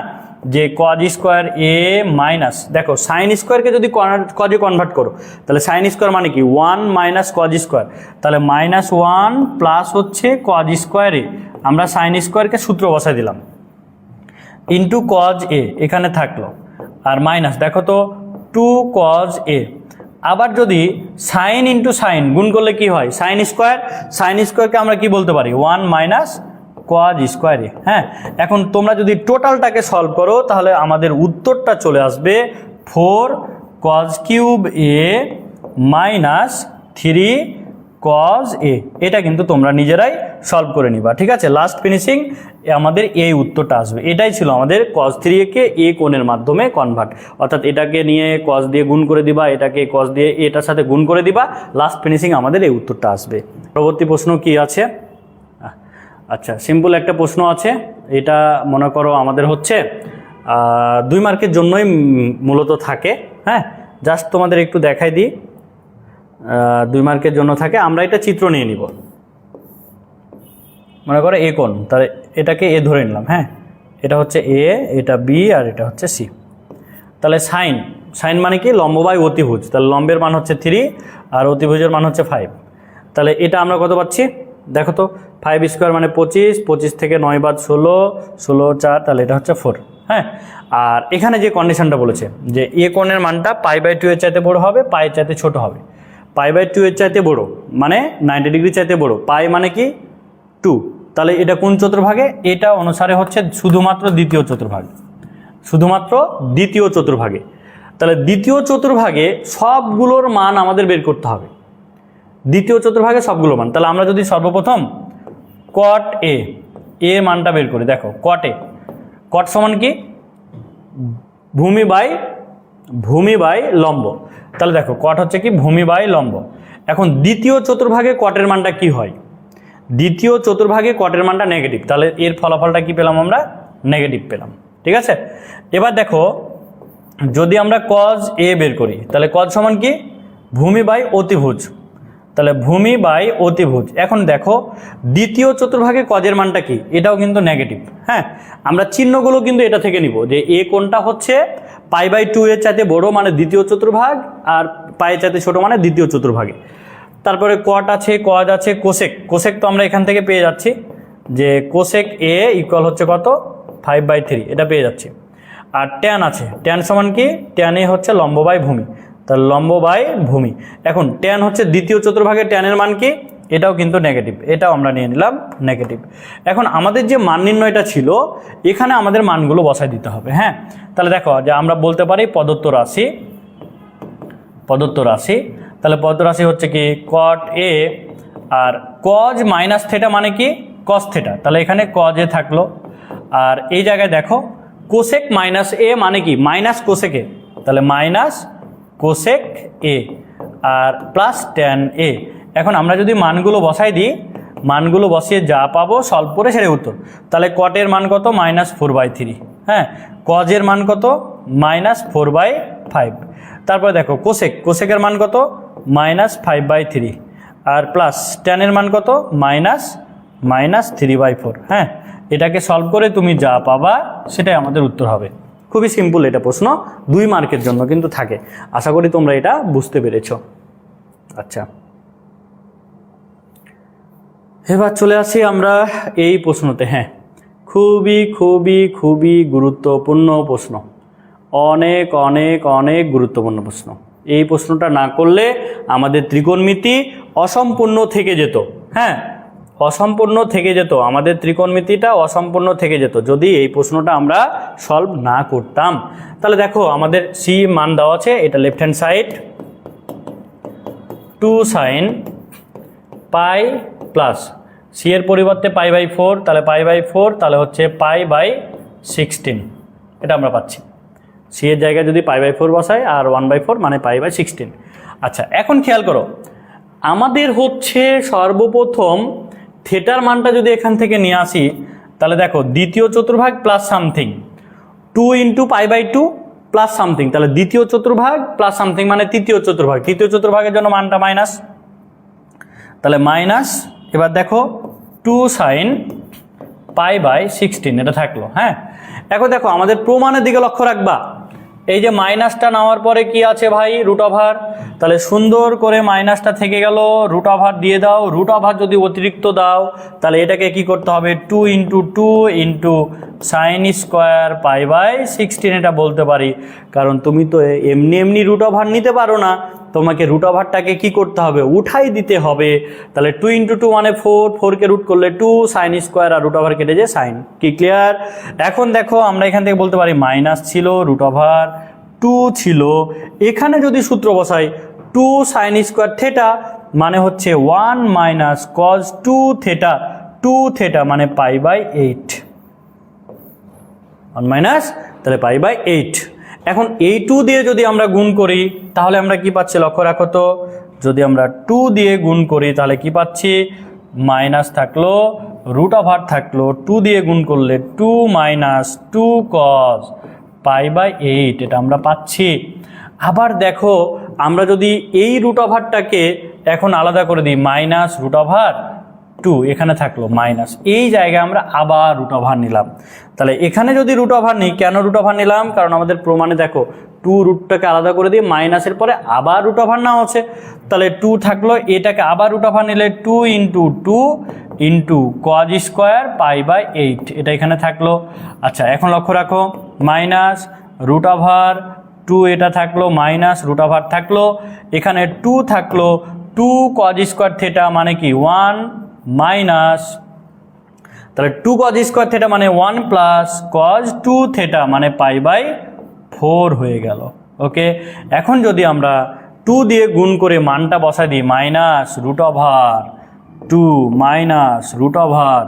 যে কজ স্কোয়ার এ মাইনাস, দেখো সাইন স্কোয়ারকে যদি কজে কনভার্ট করো তাহলে সাইন স্কোয়ার মানে কি 1 মাইনাস কজ স্কোয়ার, তাহলে -1 প্লাস হচ্ছে কজ স্কোয়ার এ, আমরা সাইন স্কোয়ারকে সূত্র বসাই দিলাম ইন্টু কজ এ এখানে থাকলো, আর মাইনাস দেখো তো 2 কজ এ। আবার যদি সাইন ইন্টু সাইন গুণ করলে কি হয়, সাইন স্কোয়ারকে আমরা কি বলতে পারি 1 মাইনাস কজ স্কোয়ার এ। হ্যাঁ, এখন তোমরা যদি টোটালটাকে সলভ করো তাহলে আমাদের উত্তরটা চলে আসবে 4 কজ কিউব এ মাইনাস 3 কজ এ। এটা কিন্তু তোমরা নিজেরাই সলভ করে নিবা, ঠিক আছে। লাস্ট ফিনিশিং আমাদের এই উত্তরটা আসবে, এটাই ছিল আমাদের কজ 3a কে এ কোণের মাধ্যমে কনভার্ট, অর্থাৎ এটাকে নিয়ে কজ দিয়ে গুণ করে দিবা, এটাকে কজ দিয়ে এটার সাথে গুণ করে দিবা, লাস্ট ফিনিশিং আমাদের এই উত্তরটা আসবে। পরবর্তী প্রশ্ন কি আছে? আচ্ছা, সিম্পল একটা প্রশ্ন আছে, এটা মনে করো আমাদের হচ্ছে 2 মার্কের জন্যই মূলত থাকে। হ্যাঁ, জাস্ট তোমাদের একটু দেখাই দিই, 2 মার্কের জন্য থাকে। আমরা এটা চিত্র নিয়ে নিব, মনে করো এ কোণ, তাহলে এটাকে এ ধরে নিলাম। হ্যাঁ, এটা হচ্ছে এ, এটা বি, আর এটা হচ্ছে সি। তাহলে সাইন মানে কি লম্ব বাই অতিভুজ, তাহলে লম্বের মান হচ্ছে 3 আর অতিভুজের মান হচ্ছে 5। তাহলে এটা আমরা কত পাচ্ছি দেখো তো, 5 স্কোয়ার মানে 25, 25 থেকে 9 বাদ 16, 16 4, তাহলে এটা হচ্ছে 4। হ্যাঁ, আর এখানে যে কন্ডিশনটা বলেছে যে এ কোণের মানটা π/2 এর চাইতে বড় হবে, পাই চাইতে ছোট হবে। π/2 এর চাইতে বড় মানে 90 ডিগ্রি চাইতে বড়, পাই মানে কি 2, তাহলে এটা কোন চতুর্ভাগে, এটা অনুসারে হচ্ছে শুধুমাত্র দ্বিতীয় চতুর্ভাগে। তাহলে দ্বিতীয় চতুর্ভাগে সবগুলোর মান আমাদের বের করতে হবে, দ্বিতীয় চতুর্ভাগে সবগুলো মান। তাহলে আমরা যদি সর্বপ্রথম কট এ মানটা বের করি, দেখো কট সমান কি ভূমি বাই লম্ব, তাহলে দেখো কট হচ্ছে কি ভূমি বাই লম্ব। এখন দ্বিতীয় চতুর্ভাগে কটের মানটা কি হয়, দ্বিতীয় চতুর্ভাগে কটের মানটা নেগেটিভ, তাহলে এর ফলাফলটা কি পেলাম আমরা, নেগেটিভ পেলাম, ঠিক আছে। এবার দেখো যদি আমরা কজ এ বের করি তাহলে কজ সমান কি ভূমি বাই অতিভুজ, তাহলে ভূমি বাই অতিভুজ। এখন দেখো দ্বিতীয় চতুর্ভাগে কজের মানটা কি, এটাও কিন্তু নেগেটিভ। হ্যাঁ, আমরা চিহ্নগুলো কিন্তু এটা থেকে নিব যে এ কোণটা হচ্ছে π/2 এর চাইতে বড় মানে দ্বিতীয় চতুর্ভাগ, আর পাই চাইতে ছোট মানে দ্বিতীয় চতুর্ভাগে। তারপরে কট আছে, কজ আছে, কোসেক তো আমরা এখান থেকে পেয়ে যাচ্ছি যে কোসেক এ ইকুয়াল হচ্ছে কত 5/3, এটা পেয়ে যাচ্ছি। আর ট্যান আছে, ট্যান সমান কি ট্যান এ হচ্ছে লম্ব বাই ভূমি, তাহলে লম্ব বাই ভূমি। এখন ট্যান হচ্ছে দ্বিতীয় চতুর্ভাগে ট্যানের মান কি, এটাও কিন্তু নেগেটিভ, এটাও আমরা নিয়ে নিলাম নেগেটিভ। এখন আমাদের যে মান নির্ণয়টা ছিল এখানে আমাদের মানগুলো বসাই দিতে হবে। হ্যাঁ, তাহলে দেখো যে আমরা বলতে পারি প্রদত্ত রাশি, তাহলে প্রদত্ত রাশি হচ্ছে কি কট এ, আর কজ মাইনাস থেটা মানে কি কস থেটা, তাহলে এখানে কজ এ থাকলো। আর এই জায়গায় দেখো কোসেক মাইনাস এ মানে কি মাইনাস কোসেক এ, তাহলে মাইনাস কোসেক এ আর প্লাস ট্যান এ। এখন আমরা যদি মানগুলো বসাই দিই, মানগুলো বসিয়ে যা পাবো সলভ করে সেটা উত্তর। তাহলে কটের মান কত -4/3, হ্যাঁ, কজের মান কত -4/5। তারপরে দেখো কোসেকের মান কত -5/3 আর প্লাস ট্যানের মান কত -3/4। হ্যাঁ, এটাকে সলভ করে তুমি যা পাবা সেটাই আমাদের উত্তর হবে। খুবই সিম্পল এটা প্রশ্ন, 2 মার্কের জন্য কিন্তু থাকে। আশা করি তোমরা এটা বুঝতে পেরেছো। আচ্ছা, এবার চলে আসি আমরা এই প্রশ্নতে। হ্যাঁ, খুবই খুবই খুবই গুরুত্বপূর্ণ প্রশ্ন, অনেক অনেক অনেক গুরুত্বপূর্ণ প্রশ্ন। এই প্রশ্নটা না করলে আমাদের ত্রিকোণমিতি অসম্পূর্ণ থেকে যেত। হ্যাঁ, অসম্পূর্ণ থেকে যেত, আমাদের ত্রিকোণমিতিটা অসম্পূর্ণ থেকে যেত যদি এই প্রশ্নটা আমরা সলভ না করতাম। তাহলে দেখো আমাদের সি মান দেওয়া আছে, এটা left hand side 2 sin pi plus C এর পরিবর্তে π/4, তাহলে π/4 তাহলে হচ্ছে π/16, এটা আমরা পাচ্ছি। সি এর জায়গায় যদি π/4 বসাই আর 1/4 মানে π/16। আচ্ছা, এখন খেয়াল করো, আমাদের হচ্ছে সর্বপ্রথম থিটার মানটা যদি এখান থেকে নিয়ে আসি, তাহলে দেখো দ্বিতীয় চতুর্ভাগ প্লাস সামথিং 2 × π/2 প্লাস সামথিং, তাহলে দ্বিতীয় চতুর্ভাগ প্লাস সামথিং মানে তৃতীয় চতুর্ভাগ, তৃতীয় চতুর্ভাগের জন্য মানটা মাইনাস, তাহলে মাইনাস। এবার দেখো 2 sin π/16 এটা থাকলো। হ্যাঁ, এখন দেখো আমাদের প্রমাণের দিকে লক্ষ্য রাখবা, এই যে মাইনাসটা নেওয়ার পরে কি আছে ভাই, রুট ওভার, তাহলে সুন্দর করে মাইনাসটা থেকে গেল, রুট ওভার দিয়ে দাও। রুট ওভার যদি অতিরিক্ত দাও তাহলে এটাকে কি করতে হবে, 2 × 2 × sin² π/16 এটা বলতে পারি, কারণ তুমি তো এমনি এমনি রুট ওভার নিতে পারো না, তোমাকে রুট ওভারটাকে কি করতে হবে, উঠাই দিতে হবে। তাহলে 2 × 2 মানে 4, 4কে রুট করলে 2 sin² আর রুট ওভার কেটে যায় সাইন। কি ক্লিয়ার? এখন দেখো আমরা এখান থেকে বলতে পারি মাইনাস ছিল, রুট ওভার 2 ছিল, এখানে যদি সূত্র বসাই 2 sin² থিটা মানে হচ্ছে 1 - cos 2 থিটা, 2 থিটা মানে π/8, 1 তাহলে π/8। এখন এই 2 দিয়ে যদি আমরা গুণ করি তাহলে আমরা কি পাচ্ছি লক্ষ্য রাখো তো, যদি আমরা 2 দিয়ে গুণ করি তাহলে কি পাচ্ছি, মাইনাস থাকলো, রুট ওভার থাকলো, 2 দিয়ে গুণ করলে 2 - 2 cos π/8 এটা আমরা পাচ্ছি। আবার দেখো আমরা যদি এই রুট ওভারটাকে এখন আলাদা করে দিই, মাইনাস রুট ওভার 2 এখানে থাকলো মাইনাস, এই জায়গায় আমরা আবার রুট ওভার নিলাম। তাহলে এখানে যদি রুট ওভার নিই, কেন রুট ওভার নিলাম, কারণ আমাদের প্রমাণে দেখো 2 রুটটাকে আলাদা করে দিয়ে মাইনাসের পরে আবার রুট ওভার নেওয়া হচ্ছে, তাহলে 2 থাকলো, এটাকে আবার রুট ওভার নিলে 2 × 2 × cos² π/8 এটা এখানে থাকলো। আচ্ছা, এখন লক্ষ্য রাখো, মাইনাস রুট ওভার 2 এটা থাকলো, মাইনাস রুট ওভার থাকলো, এখানে 2 থাকলো, 2 cos² থিটা মানে কি 1 মাইনাস, তাহলে 2 cos² থিটা মানে 1 প্লাস cos 2 থিটা মানে π/4 হয়ে গেল। ওকে, এখন যদি আমরা 2 দিয়ে গুণ করে মানটা বসাই দিই, minus root over 2 minus root over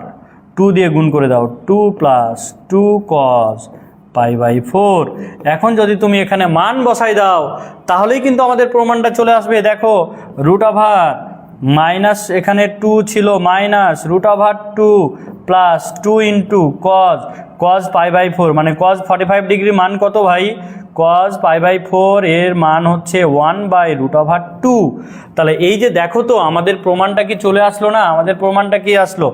2 দিয়ে গুণ করে দাও, 2 প্লাস 2 cos π/4। এখন যদি তুমি এখানে মান বসাই দাও তাহলেই কিন্তু আমাদের প্রমাণটা চলে আসবে। দেখো রুট ওভার মাইনাস, এখানে 2 ছিল, minus root over 2 plus 2 × cos π/4 মানে cos 45 ডিগ্রি মান কত ভাই, cos π/4 এর মান হচ্ছে 1/√2। তাহলে এই যে দেখো তো আমাদের প্রমাণটা কি চলে আসলো না, আমাদের প্রমাণটা কি আসলো,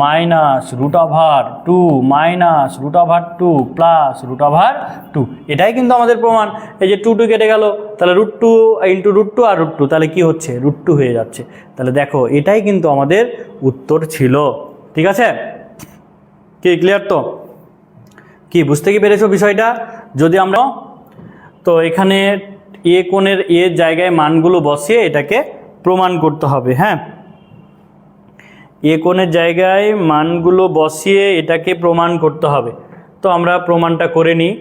minus root over 2 minus root over 2 plus root over 2, এটাই কিন্তু আমাদের প্রমাণ। এই যে 2 কেটে গেল, তাহলে √2 × √2 আর √2 তাহলে কি হচ্ছে, √2 হয়ে যাচ্ছে। তাহলে দেখো এটাই কিন্তু আমাদের উত্তর ছিল। ঠিক আছে, কি ক্লিয়ার? তো কি বুঝতে কি পেরেছো বিষয়টা? যদি আমরা তো এখানে এ কোণের এ জায়গায় মানগুলো বসিয়ে এটাকে প্রমাণ করতে হবে। হ্যাঁ, এ কোণের জায়গায় মানগুলো বসিয়ে এটাকে প্রমাণ করতে হবে। তো আমরা প্রমাণটা করে নিই।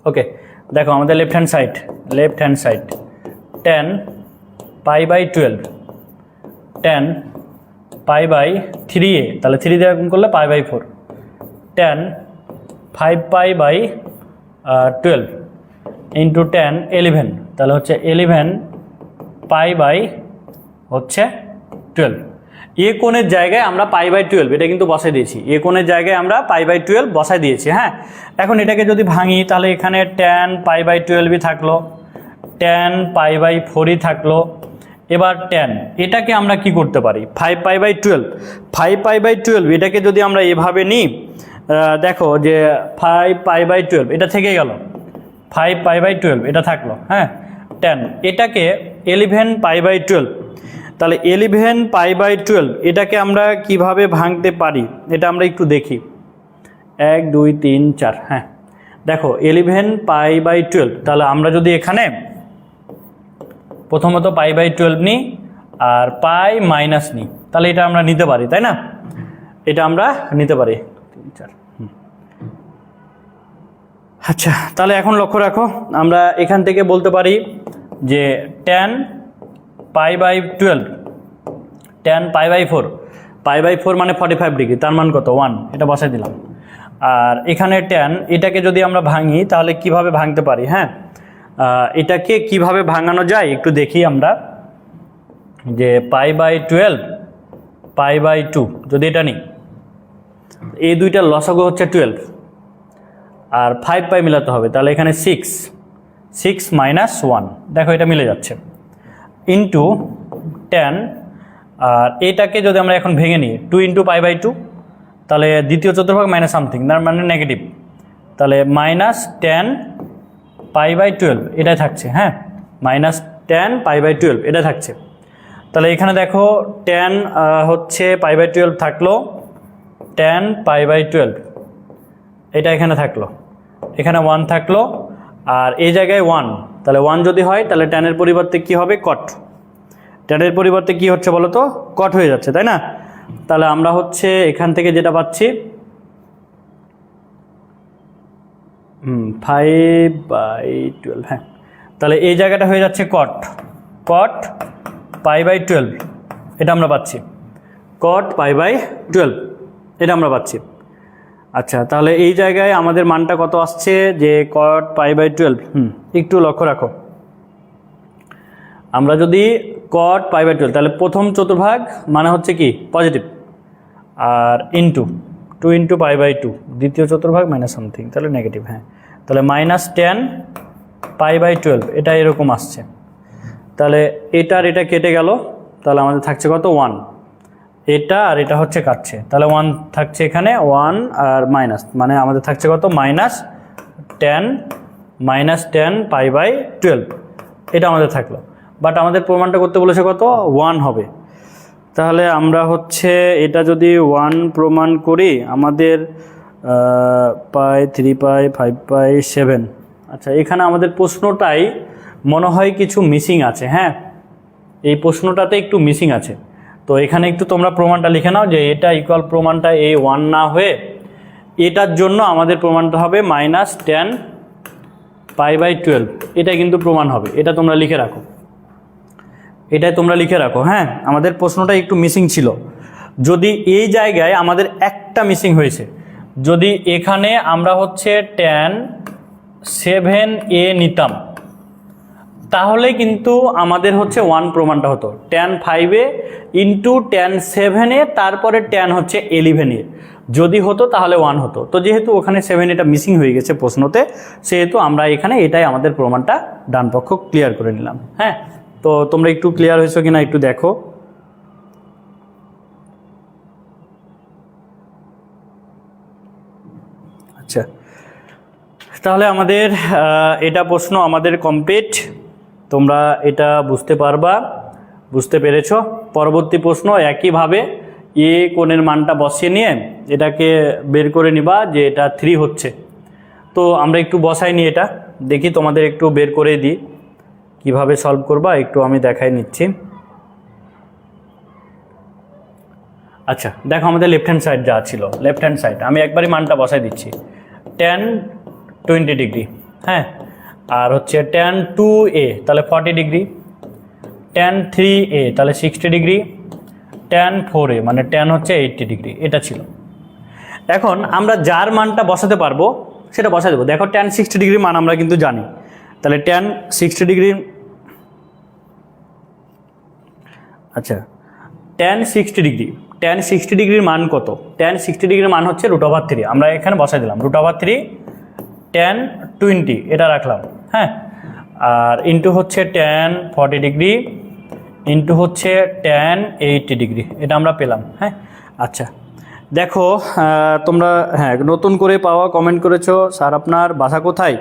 ওকে, দেখো আমাদের left hand side tan π/12 tan π/3a, তাহলে 3 দিয়ে গুণ করলে π/4, tan 5π/12 ইন্টু tan 11, তাহলে হচ্ছে 11 π/12। এ কোণের জায়গায় আমরা π/12 এটা কিন্তু বসাই দিয়েছি, এ কোণের জায়গায় আমরা π/12 বসাই দিয়েছি। হ্যাঁ, এখন এটাকে যদি ভাঙি তাহলে এখানে tan π/12 থাকলো, tan π/4 থাকলো। এবার tan এটাকে আমরা কি করতে পারি, 5π/12 এটাকে যদি আমরা এভাবে নিই, দেখো যে 5π/12 এটা থেকে গেল, 5π/12 এটা থাকলো। হ্যাঁ, tan এটাকে 11π/12, তাহলে 11π/12 এটাকে আমরা কিভাবে ভাঙতে পারি এটা আমরা একটু দেখি। 1 2 3 4, হ্যাঁ দেখো 11π/12, তাহলে আমরা যদি এখানে প্রথমত π/12 নিই আর পাই মাইনাস নিই, তাহলে এটা আমরা নিতে পারি, তাই না? এটা আমরা নিতে পারি 3 4। আচ্ছা, তাহলে এখন লক্ষ্য রাখো, আমরা এখান থেকে বলতে পারি যে tan π/12 tan π/4 মানে 45 ডিগ্রি, তার মান কত 1, এটা বসাই দিলাম। আর এখানে tan, এটাকে যদি আমরা ভাঙি তাহলে কিভাবে ভাঙতে পারি, হ্যাঁ এটাকে কিভাবে ভাঙানো যায় একটু দেখি আমরা, যে π/2 যদি এটা নিই, এই দুইটার লসাগু হচ্ছে 12 আর 5 পাই মিলাতে হবে, তাহলে এখানে 6 মাইনাস 1, দেখো এটা মিলে যাচ্ছে, ইন্টু tan, আর এটাকে যদি আমরা এখন ভেঙে নিই 2 × π/2, তাহলে দ্বিতীয় চতুর্ভাগ মাইনাস সামথিং, তার মানে নেগেটিভ, তাহলে মাইনাস tan π/12 এটাই থাকছে, হ্যাঁ মাইনাস tan π/12 এটা থাকছে। তাহলে এখানে দেখো tan হচ্ছে π/12 থাকলো, tan π/12 এটা এখানে থাকলো, এখানে 1 থাকলো, আর এই জায়গায় 1, তাহলে 1 যদি হয় তাহলে tan এর পরিবর্তে কি হবে cot, tan এর পরিবর্তে কি হচ্ছে বলো তো cot হয়ে যাচ্ছে, তাই না? তাহলে আমরা হচ্ছে এখান থেকে যেটা পাচ্ছি 5/12, হ্যাঁ তাহলে এই জায়গাটা হয়ে যাচ্ছে cot π/12 এটা আমরা পাচ্ছি, cot π/12 এটা আমরা পাচ্ছি। আচ্ছা তাহলে এই জায়গায় আমাদের মানটা কত আসছে, যে cot π/12, একটু লক্ষ্য রাখো, আমরা যদি cot π/12 তাহলে প্রথম চতুর্ভাগ মানে হচ্ছে কি পজিটিভ, আর ইন্টু 2 × π/2 দ্বিতীয় চতুর্ভাগ মাইনাস সামথিং, তাহলে নেগেটিভ, হ্যাঁ তাহলে মাইনাস tan π/12 এটা এরকম আসছে। তাহলে এটা কেটে গেল, তাহলে আমাদের থাকছে কত 1, এটা আর এটা হচ্ছে কাটছে, তাহলে 1 থাকছে এখানে, 1 আর মাইনাস, মানে আমাদের থাকছে কত মাইনাস tan π/12 এটা আমাদের থাকলো, বাট আমাদের প্রমাণটা করতে বলেছে কত 1 হবে। তাহলে আমরা হচ্ছে এটা যদি 1 প্রমাণ করি, আমাদের π, 3π, 5π, 7, আচ্ছা এখানে আমাদের প্রশ্নটাই মনে হয় কিছু মিসিং আছে, হ্যাঁ এই প্রশ্নটাতে একটু মিসিং আছে, তো এখানে একটু তোমরা প্রমাণটা লিখে নাও, যে এটা ইকুয়াল প্রমাণটা এই 1 না হয়ে এটার জন্য আমাদের প্রমাণটা হবে মাইনাস tan π/12, এটা কিন্তু প্রমাণ হবে, এটা তোমরা লিখে রাখো, এটাই তোমরা লিখে রাখো, হ্যাঁ আমাদের প্রশ্নটা একটু মিসিং ছিল, যদি এই জায়গায় আমাদের একটা মিসিং হয়েছে, যদি এখানে আমরা হচ্ছে tan 7a নিতাম তাহলে কিন্তু আমাদের হচ্ছে 1 প্রমাণটা হতো, tan 5a into tan 7a তারপরে tan হচ্ছে 11a যদি হতো তাহলে 1 হতো, তো যেহেতু ওখানে 7 এটা মিসিং হয়ে গেছে প্রশ্নতে, সেহেতু আমরা এখানে এটাই আমাদের প্রমাণটা ডান পক্ষ ক্লিয়ার করে নিলাম। হ্যাঁ তো তোমরা একটু ক্লিয়ার হয়েছো কিনা একটু দেখো। আচ্ছা তাহলে আমাদের এটা প্রশ্ন আমাদের কমপ্লিট, তোমরা এটা বুঝতে পারবা, বুঝতে পেরেছো। পরবর্তী প্রশ্ন একইভাবে এ কোণের মানটা বসিয়ে নিয়ে এটাকে বের করে নিবা যে এটা 3 হচ্ছে, তো আমরা একটু বসাই নিই, এটা দেখি তোমাদের একটু বের করে দিই কিভাবে সলভ করবা, একটু আমি দেখাই নিচ্ছি। আচ্ছা দেখো আমাদের লেফট হ্যান্ড সাইড যা ছিল, লেফট হ্যান্ড সাইড আমি একবারই মানটা বসাই দিচ্ছি, tan 20 ডিগ্রি, হ্যাঁ আর হচ্ছে tan 2a তাহলে 40 ডিগ্রি, tan 3a তাহলে 60 ডিগ্রি, tan 4a মানে tan হচ্ছে 80 ডিগ্রি, এটা ছিল। এখন আমরা যার মানটা বসাতে পারবো সেটা বসাই দেবো। দেখো tan 60 ডিগ্রির মান আমরা কিন্তু জানি, তাহলে tan 60 ডিগ্রি, আচ্ছা tan 60 ডিগ্রির মান কত, tan 60 ডিগ্রির মান হচ্ছে √3, আমরা এখানে বসাই দিলাম √3 tan 20 এটা রাখলাম, হ্যাঁ আর ইন্টু হচ্ছে tan 40 ডিগ্রি ইন্টু হচ্ছে tan 80 ডিগ্রি, এটা আমরা পেলাম। হ্যাঁ আচ্ছা দেখো তোমরা হ্যাঁ নতুন করে পাওয়া কমেন্ট করেছো, স্যার আপনার বাসা কোথায়,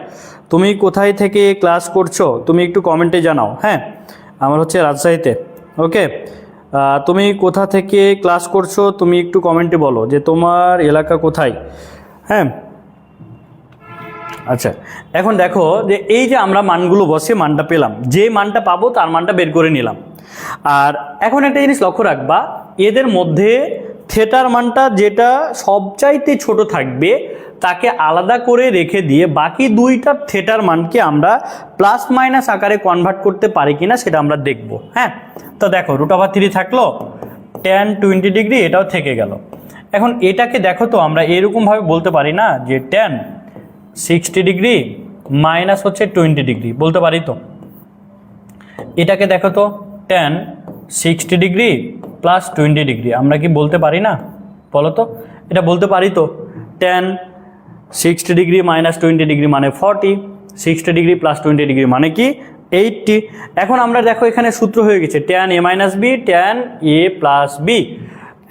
তুমি কোথায় থেকে ক্লাস করছো তুমি একটু কমেন্টে জানাও। হ্যাঁ আমার হচ্ছে রাজশাহীতে, ওকে তুমি কোথা থেকে ক্লাস করছো তুমি একটু কমেন্টে বলো যে তোমার এলাকা কোথায়। হ্যাঁ আচ্ছা এখন দেখো যে এই যে আমরা মানগুলো বসে মানটা পেলাম, যে মানটা পাবো তার মানটা বের করে নিলাম। আর এখন একটা জিনিস লক্ষ্য রাখবা, এদের মধ্যে থিটার মানটা যেটা সবচাইতে ছোট থাকবে তাকে আলাদা করে রেখে দিয়ে বাকি দুইটা থিটার মানকে আমরা প্লাস মাইনাস আকারে কনভার্ট করতে পারি কিনা সেটা আমরা দেখব। হ্যাঁ তো দেখো √3 থাকলো, tan 20 ডিগ্রি এটাও থেকে গেল। এখন এটাকে দেখো তো আমরা এরকমভাবে বলতে পারি না যে tan 60 ডিগ্রি মাইনাস হচ্ছে 20 ডিগ্রি, বলতে পারি তো? এটাকে দেখো তো tan 60 ডিগ্রি প্লাস 20 ডিগ্রি, আমরা কি বলতে পারি না? বলো তো, এটা বলতে পারি তো? tan 60 ডিগ্রি মাইনাস 20 ডিগ্রি মানে 40, 60 ডিগ্রি প্লাস 20 ডিগ্রি মানে কি 80। এখন আমরা দেখো এখানে সূত্র হয়ে গেছে tan a minus B tan a plus B.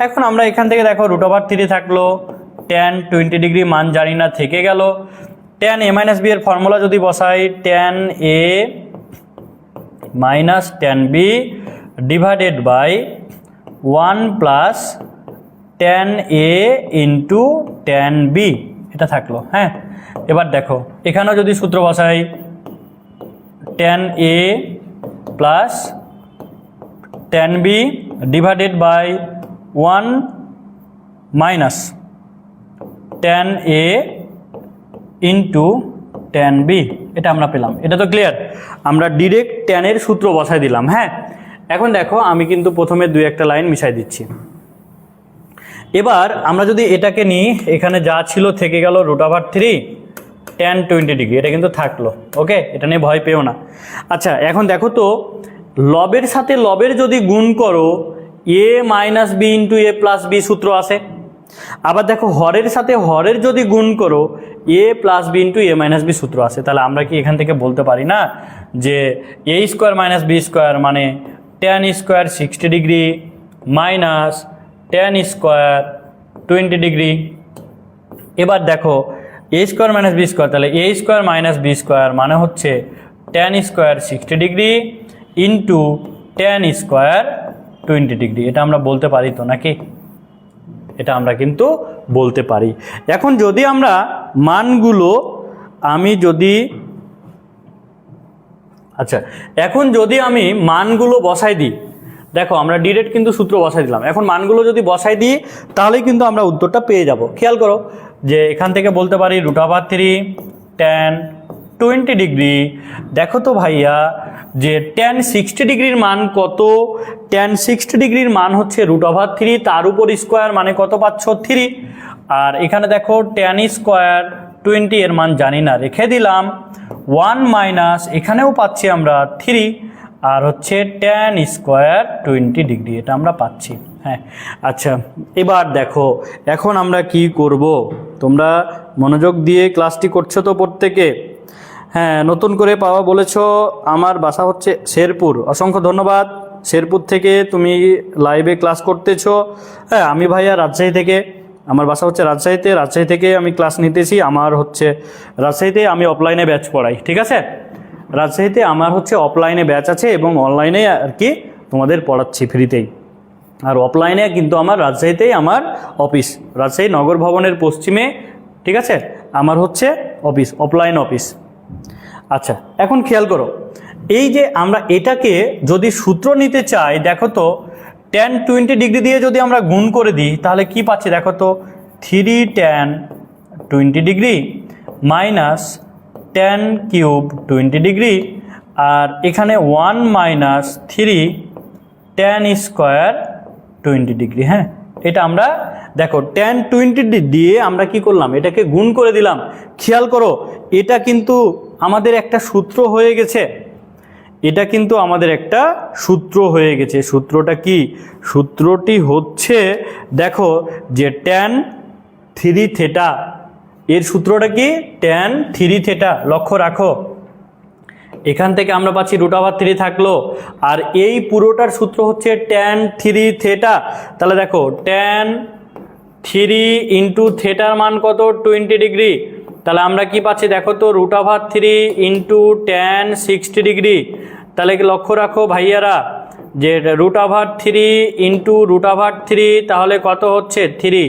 এখন আমরা এখান থেকে দেখো √3 থাকলো, tan 20 ডিগ্রি মান জানি না, থেকে গেল। tan a মাইনাস বি এর ফর্মুলা যদি বসাই tan a minus tan b divided by 1 plus tan a into tan b, এটা থাকলো। হ্যাঁ, এবার দেখো এখানেও যদি সূত্র বসাই tan a plus tan b divided by 1 minus tan a into tan b, এটা আমরা পেলাম। এটা তো ক্লিয়ার, আমরা ডিরেক্ট tan এর সূত্র বসাই দিলাম। হ্যাঁ, এখন দেখো আমি কিন্তু প্রথমে 2-1টা লাইন মিশাই দিচ্ছি। এবার আমরা যদি এটাকে নিই, এখানে যা ছিল থেকে গেল √3 tan 20 ডিগ্রি, এটা কিন্তু থাকলো। ওকে, এটা নিয়ে ভয় পেও না। আচ্ছা, এখন দেখো তো লবের সাথে লবের যদি গুণ করো a minus B into A plus B সূত্র আসে। আবার দেখো হরের সাথে হরের যদি গুণ করো a plus B into A minus B সূত্র আসে। তাহলে আমরা কি এখান থেকে বলতে পারি না যে a square minus B square মানে tan square 60 degree minus tan square 20 degree. এবার দেখো a square minus B square, তাহলে a square minus B square মানে হচ্ছে tan square 60 degree into tan square 20 degree. এটা আমরা বলতে পারি তো নাকি? এটা আমরা কিন্তু বলতে পারি। এখন যদি আমরা মানগুলো এখন যদি আমি মানগুলো বসাই দিই, দেখো আমরা ডিরেক্ট কিন্তু সূত্র বসাই দিলাম। এখন মানগুলো যদি বসাই দিই তাহলেই কিন্তু আমরা উত্তরটা পেয়ে যাব। খেয়াল করো যে এখান থেকে বলতে পারি √3 tan 20 ডিগ্রি। দেখো তো ভাইয়া যে tan 60 ডিগ্রির মান কত? tan 60 ডিগ্রির মান হচ্ছে √3, তার উপর স্কোয়ার মানে কত পাচ্ছ 3। আর এখানে দেখো tan স্কোয়ার 20 এর মান জানি না, রেখে দিলাম 1 মাইনাস এখানেও পাচ্ছি আমরা 3 আর হচ্ছে tan স্কোয়ার 20 ডিগ্রি, এটা আমরা পাচ্ছি। হ্যাঁ, আচ্ছা এবার দেখো এখন আমরা কি করব, তোমরা মনোযোগ দিয়ে ক্লাসটি করছো তো প্রত্যেকে? হ্যাঁ, নতুন করে পাওয়া বলেছো। আমার বাসা হচ্ছে শেরপুর, অসংখ্য ধন্যবাদ। শেরপুর থেকে তুমি লাইভে ক্লাস করতেছো। হ্যাঁ, আমি ভাইয়া রাজশাহী থেকে, আমার বাসা হচ্ছে রাজশাহীতে, রাজশাহী থেকে আমি ক্লাস নিতেছি। আমার হচ্ছে রাজশাহীতে আমি অফলাইনে ব্যাচ পড়াই, ঠিক আছে? রাজশাহীতে আমার হচ্ছে অফলাইনে ব্যাচ আছে এবং অনলাইনে আর কি তোমাদের পড়াচ্ছি ফ্রিতেই। আর অফলাইনে কিন্তু আমার রাজশাহীতেই আমার অফিস, রাজশাহী নগর ভবনের পশ্চিমে, ঠিক আছে? আমার হচ্ছে অফিস, অফলাইন অফিস। আচ্ছা, এখন খেয়াল করো এই যে আমরা এটাকে যদি সূত্র নিতে চাই, দেখো তো tan 20 ডিগ্রি দিয়ে যদি আমরা গুণ করে দিই তাহলে কি পাচ্ছি? দেখো তো 3 tan 20 degree minus tan cube 20 degree আর এখানে 1 মাইনাস 3 tan স্কোয়ার 20 ডিগ্রি। হ্যাঁ, এটা আমরা দেখো tan 20 দিয়ে আমরা কি করলাম? এটাকে গুণ করে দিলাম। খেয়াল করো এটা কিন্তু আমাদের একটা সূত্র হয়ে গেছে, এটা কিন্তু আমাদের একটা সূত্র হয়ে গেছে। সূত্রটা কি? সূত্রটি হচ্ছে দেখো যে tan 3 থেটা, এর সূত্রটা কি? tan 3 theta. লক্ষ্য রাখো এখান থেকে আমরা পাচ্ছি √3 থাকলো আর এই পুরোটার সূত্র হচ্ছে tan 3 থেটা। তাহলে দেখো tan 3 ইন্টু থেটার মান কত? 20 ডিগ্রি। তাহলে আমরা কি পাচ্ছি? দেখো তো √3 ইন্টু tan 60 ডিগ্রি। তাহলে কি লক্ষ্য রাখো ভাইয়ারা যে √3 ইন্টু √3 তাহলে কত হচ্ছে? 3।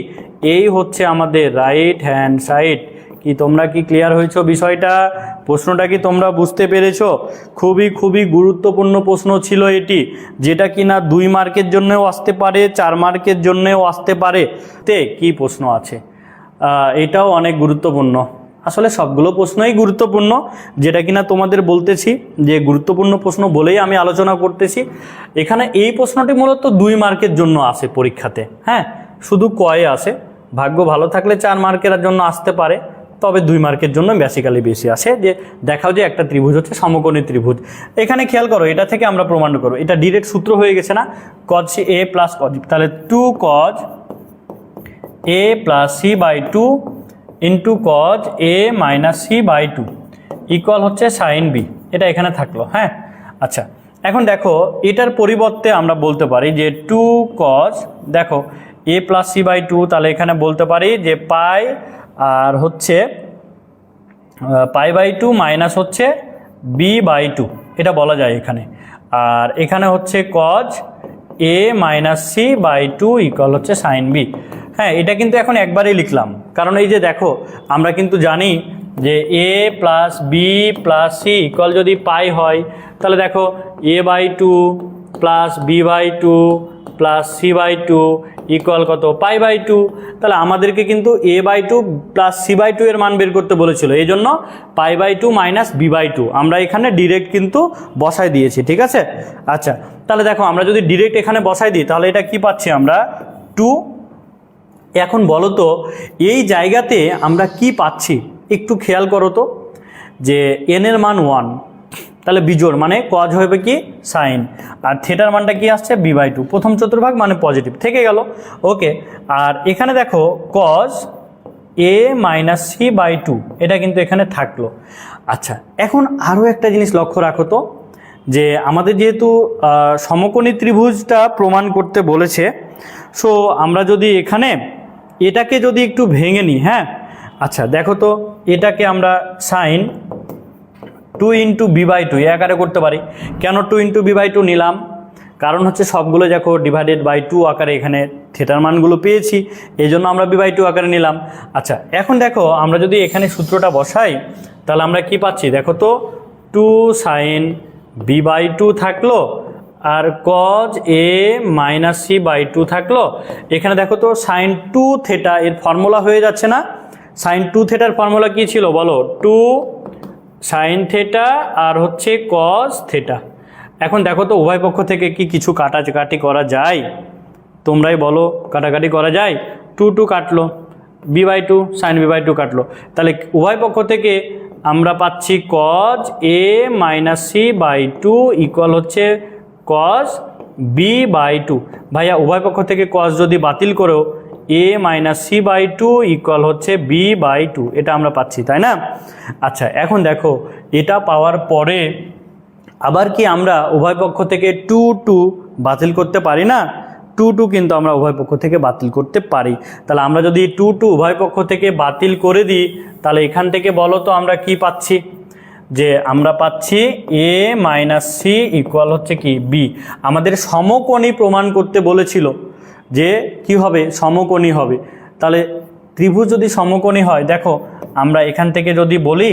এই হচ্ছে আমাদের রাইট হ্যান্ড সাইড। কি তোমরা কি ক্লিয়ার হয়েছো বিষয়টা? প্রশ্নটা কি তোমরা বুঝতে পেরেছো? খুবই গুরুত্বপূর্ণ প্রশ্ন ছিল এটি, যেটা কিনা 2 মার্কের জন্যও আসতে পারে, 4 মার্কের জন্যও আসতে পারে। তে কি প্রশ্ন আছে, এটাও অনেক গুরুত্বপূর্ণ। আসলে সবগুলো প্রশ্নই গুরুত্বপূর্ণ, যেটা কিনা তোমাদের বলতেছি যে গুরুত্বপূর্ণ প্রশ্ন বলেই আমি আলোচনা করতেছি। এখানে এই প্রশ্নটি মূলত 2 মার্কের জন্য আসে পরীক্ষাতে, হ্যাঁ, শুধু কয়ে আসে, ভাগ্য ভালো থাকলে 4 মার্কের জন্য আসতে পারে, তবে 2 মার্কের জন্য বেসিক্যালি বেশি আসে। যে দেখাও যে একটা ত্রিভুজ হচ্ছে সমকোণী ত্রিভুজ। এখানে খেয়াল করো, এটা থেকে আমরা প্রমাণ করব, এটা ডিরেক্ট সূত্র হয়ে গেছে না, cos a plus cos b, তাহলে 2 cos a plus c by 2 into cos a minus c by 2 equal হচ্ছে সাইন বি। এটা এখানে থাকলো, হ্যাঁ। আচ্ছা, এখন দেখো এটার পরিবর্তে আমরা বলতে পারি যে 2 cos, দেখো a প্লাস c বাই 2, তাহলে এখানে বলতে পারি যে পাই আর হচ্ছে পাই বাই 2 মাইনাস হচ্ছে বি বাই 2, এটা বলা যায় এখানে। আর এখানে হচ্ছে cos a minus c by 2 equal হচ্ছে সাইন বি। হ্যাঁ, এটা কিন্তু এখন একবারেই লিখলাম, কারণ এই যে দেখো আমরা কিন্তু জানি যে a plus B plus C equal যদি পাই হয়, তাহলে দেখো a by 2 plus B by 2 plus C by 2 equal কত, পাই বাই 2। তাহলে আমাদেরকে কিন্তু a by 2 plus C by 2 এর মান বের করতে বলেছিল, এই জন্য pi by 2 minus B by 2 আমরা এখানে ডিরেক্ট কিন্তু বসাই দিয়েছি, ঠিক আছে। আচ্ছা, তাহলে দেখো আমরা যদি ডিরেক্ট এখানে বসাই দিই, তাহলে এটা কি পাচ্ছি আমরা, 2। এখন বলো তো এই জায়গাতে আমরা কি পাচ্ছি, একটু খেয়াল করো তো, যে n এর মান 1, তাহলে বিজোড় মানে কজ হবে কি সাইন, আর থিটার মানটা কি আসছে বি বাই 2, প্রথম চতুর্ভাগ মানে পজিটিভ থেকে গেল, ওকে। আর এখানে দেখো cos A minus C by 2, এটা কিন্তু এখানে থাকলো। আচ্ছা, এখন আরও একটা জিনিস লক্ষ্য রাখো তো, যে আমাদের যেহেতু সমকোণী ত্রিভুজটা প্রমাণ করতে বলেছে, সো আমরা যদি এখানে এটাকে যদি একটু ভেঙে নিই, হ্যাঁ। আচ্ছা দেখো তো, এটাকে আমরা সাইন 2 ইন্টু বি বাই 2 আকারে করতে পারি। কেন 2 ইন্টু বি বাই 2 নিলাম, কারণ হচ্ছে সবগুলো দেখো ডিভাইডেড বাই 2 আকারে এখানে থিটার মানগুলো পেয়েছি, এই জন্য আমরা বি বাই 2 আকারে নিলাম। আচ্ছা, এখন দেখো আমরা যদি এখানে সূত্রটা বসাই, তাহলে আমরা কি পাচ্ছি, দেখো তো 2 সাইন বি বাই 2 থাকলো, আর cos A minus C by 2 থাকলো। এখানে দেখো তো সাইন 2 থেটা এর ফর্মুলা হয়ে যাচ্ছে না, সাইন 2 থেটার ফর্মুলা কি ছিল বলো, 2 সাইন থেটা আর হচ্ছে কজ থেটা। এখন দেখো তো উভয় পক্ষ থেকে কি কিছু কাটাকাটি করা যায়, তোমরাই বলো, কাটাকাটি করা যায়, 2 2 কাটলো, B by 2 sine B by 2 কাটলো, তাহলে উভয় পক্ষ থেকে আমরা পাচ্ছি cos A minus C by 2 equal হচ্ছে কজ বি বাই 2। ভাইয়া উভয় পক্ষ থেকে কজ যদি বাতিল করো, A minus C by 2 equal হচ্ছে বি বাই 2, এটা আমরা পাচ্ছি, তাই না। আচ্ছা, এখন দেখো এটা পাওয়ার পরে আবার কি আমরা উভয় পক্ষ থেকে 2 2 বাতিল করতে পারি না, 2 2 কিন্তু আমরা উভয় পক্ষ থেকে বাতিল করতে পারি। তাহলে আমরা যদি 2 2 উভয় পক্ষ থেকে বাতিল করে দিই, তাহলে এখান থেকে বলো তো আমরা কি পাচ্ছি, যে আমরা পাচ্ছি এ মাইনাস সি ইকুয়াল হচ্ছে কি বি। আমাদের সমকোণী প্রমাণ করতে বলেছিল যে কি হবে, সমকোণী হবে। তাহলে ত্রিভুজ যদি সমকোণী হয়, দেখো আমরা এখান থেকে যদি বলি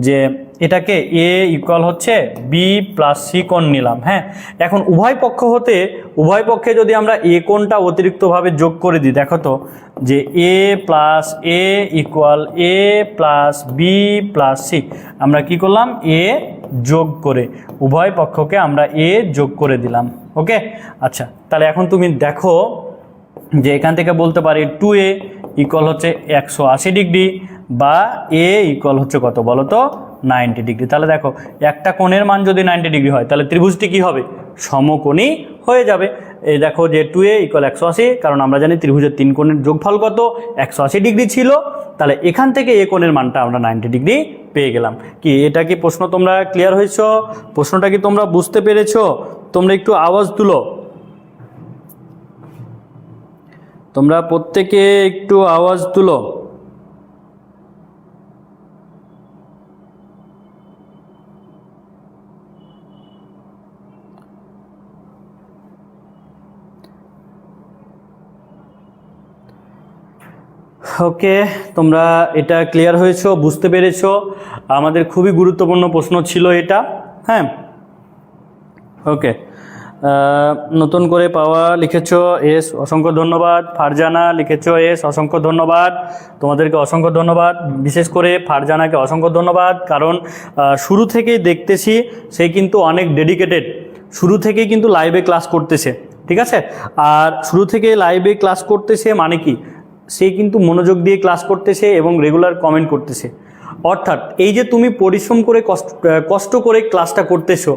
যে এটাকে এ ইকুয়াল হচ্ছে বি প্লাস সি কোণ নিলাম, হ্যাঁ। এখন উভয় পক্ষ হতে উভয় পক্ষে যদি আমরা এ কোণটা অতিরিক্তভাবে যোগ করে দিই, দেখো তো যে A plus A equal A plus B plus C, আমরা কি করলাম, এ যোগ করে উভয় পক্ষকে আমরা এ যোগ করে দিলাম, ওকে। আচ্ছা, তাহলে এখন তুমি দেখো যে এখান থেকে বলতে পারি 2a ইকুয়াল হচ্ছে 180 ডিগ্রি, বা এ ইকুয়াল হচ্ছে কত বলো তো 90 ডিগ্রি। তাহলে দেখো একটা কোণের মান যদি 90 ডিগ্রি হয়, তাহলে ত্রিভুজটি কি হবে, সমকোণী হয়ে যাবে। এই দেখো যে 2a ইকুয়াল 180, কারণ আমরা জানি ত্রিভুজের 3 কোণের যোগফল কত, 180 ডিগ্রি ছিল। তাহলে এখান থেকে এ কোণের মানটা আমরা 90 ডিগ্রি পেয়ে গেলাম। কি এটা কি প্রশ্ন তোমরা ক্লিয়ার হয়েছ, প্রশ্নটা কি তোমরা বুঝতে পেরেছো? তোমরা একটু আওয়াজ তুলো, তোমরা প্রত্যেকে একটু আওয়াজ তুলো। ওকে, তোমরা এটা ক্লিয়ার হয়েছো, বুঝতে পেরেছো। আমাদের খুবই গুরুত্বপূর্ণ প্রশ্ন ছিল এটা, হ্যাঁ। ওকে, নতুন করে পাওয়া লিখেছো এস, অসংখ্য ধন্যবাদ। ফারজানা লিখেছো এস, অসংখ্য ধন্যবাদ, তোমাদেরকে অসংখ্য ধন্যবাদ। বিশেষ করে ফারজানাকে অসংখ্য ধন্যবাদ, কারণ শুরু থেকেই দেখতেছি সে কিন্তু অনেক ডেডিকেটেড, শুরু থেকেই কিন্তু লাইভে ক্লাস করতেছে, ঠিক আছে। আর শুরু থেকে লাইভে ক্লাস করতেছে মানে কি, সে কিন্তু মনোযোগ দিয়ে ক্লাস করতেছে এবং রেগুলার কমেন্ট করতেছে। অর্থাৎ এই যে তুমি পরিশ্রম করে কষ্ট করে ক্লাসটা করতেছো,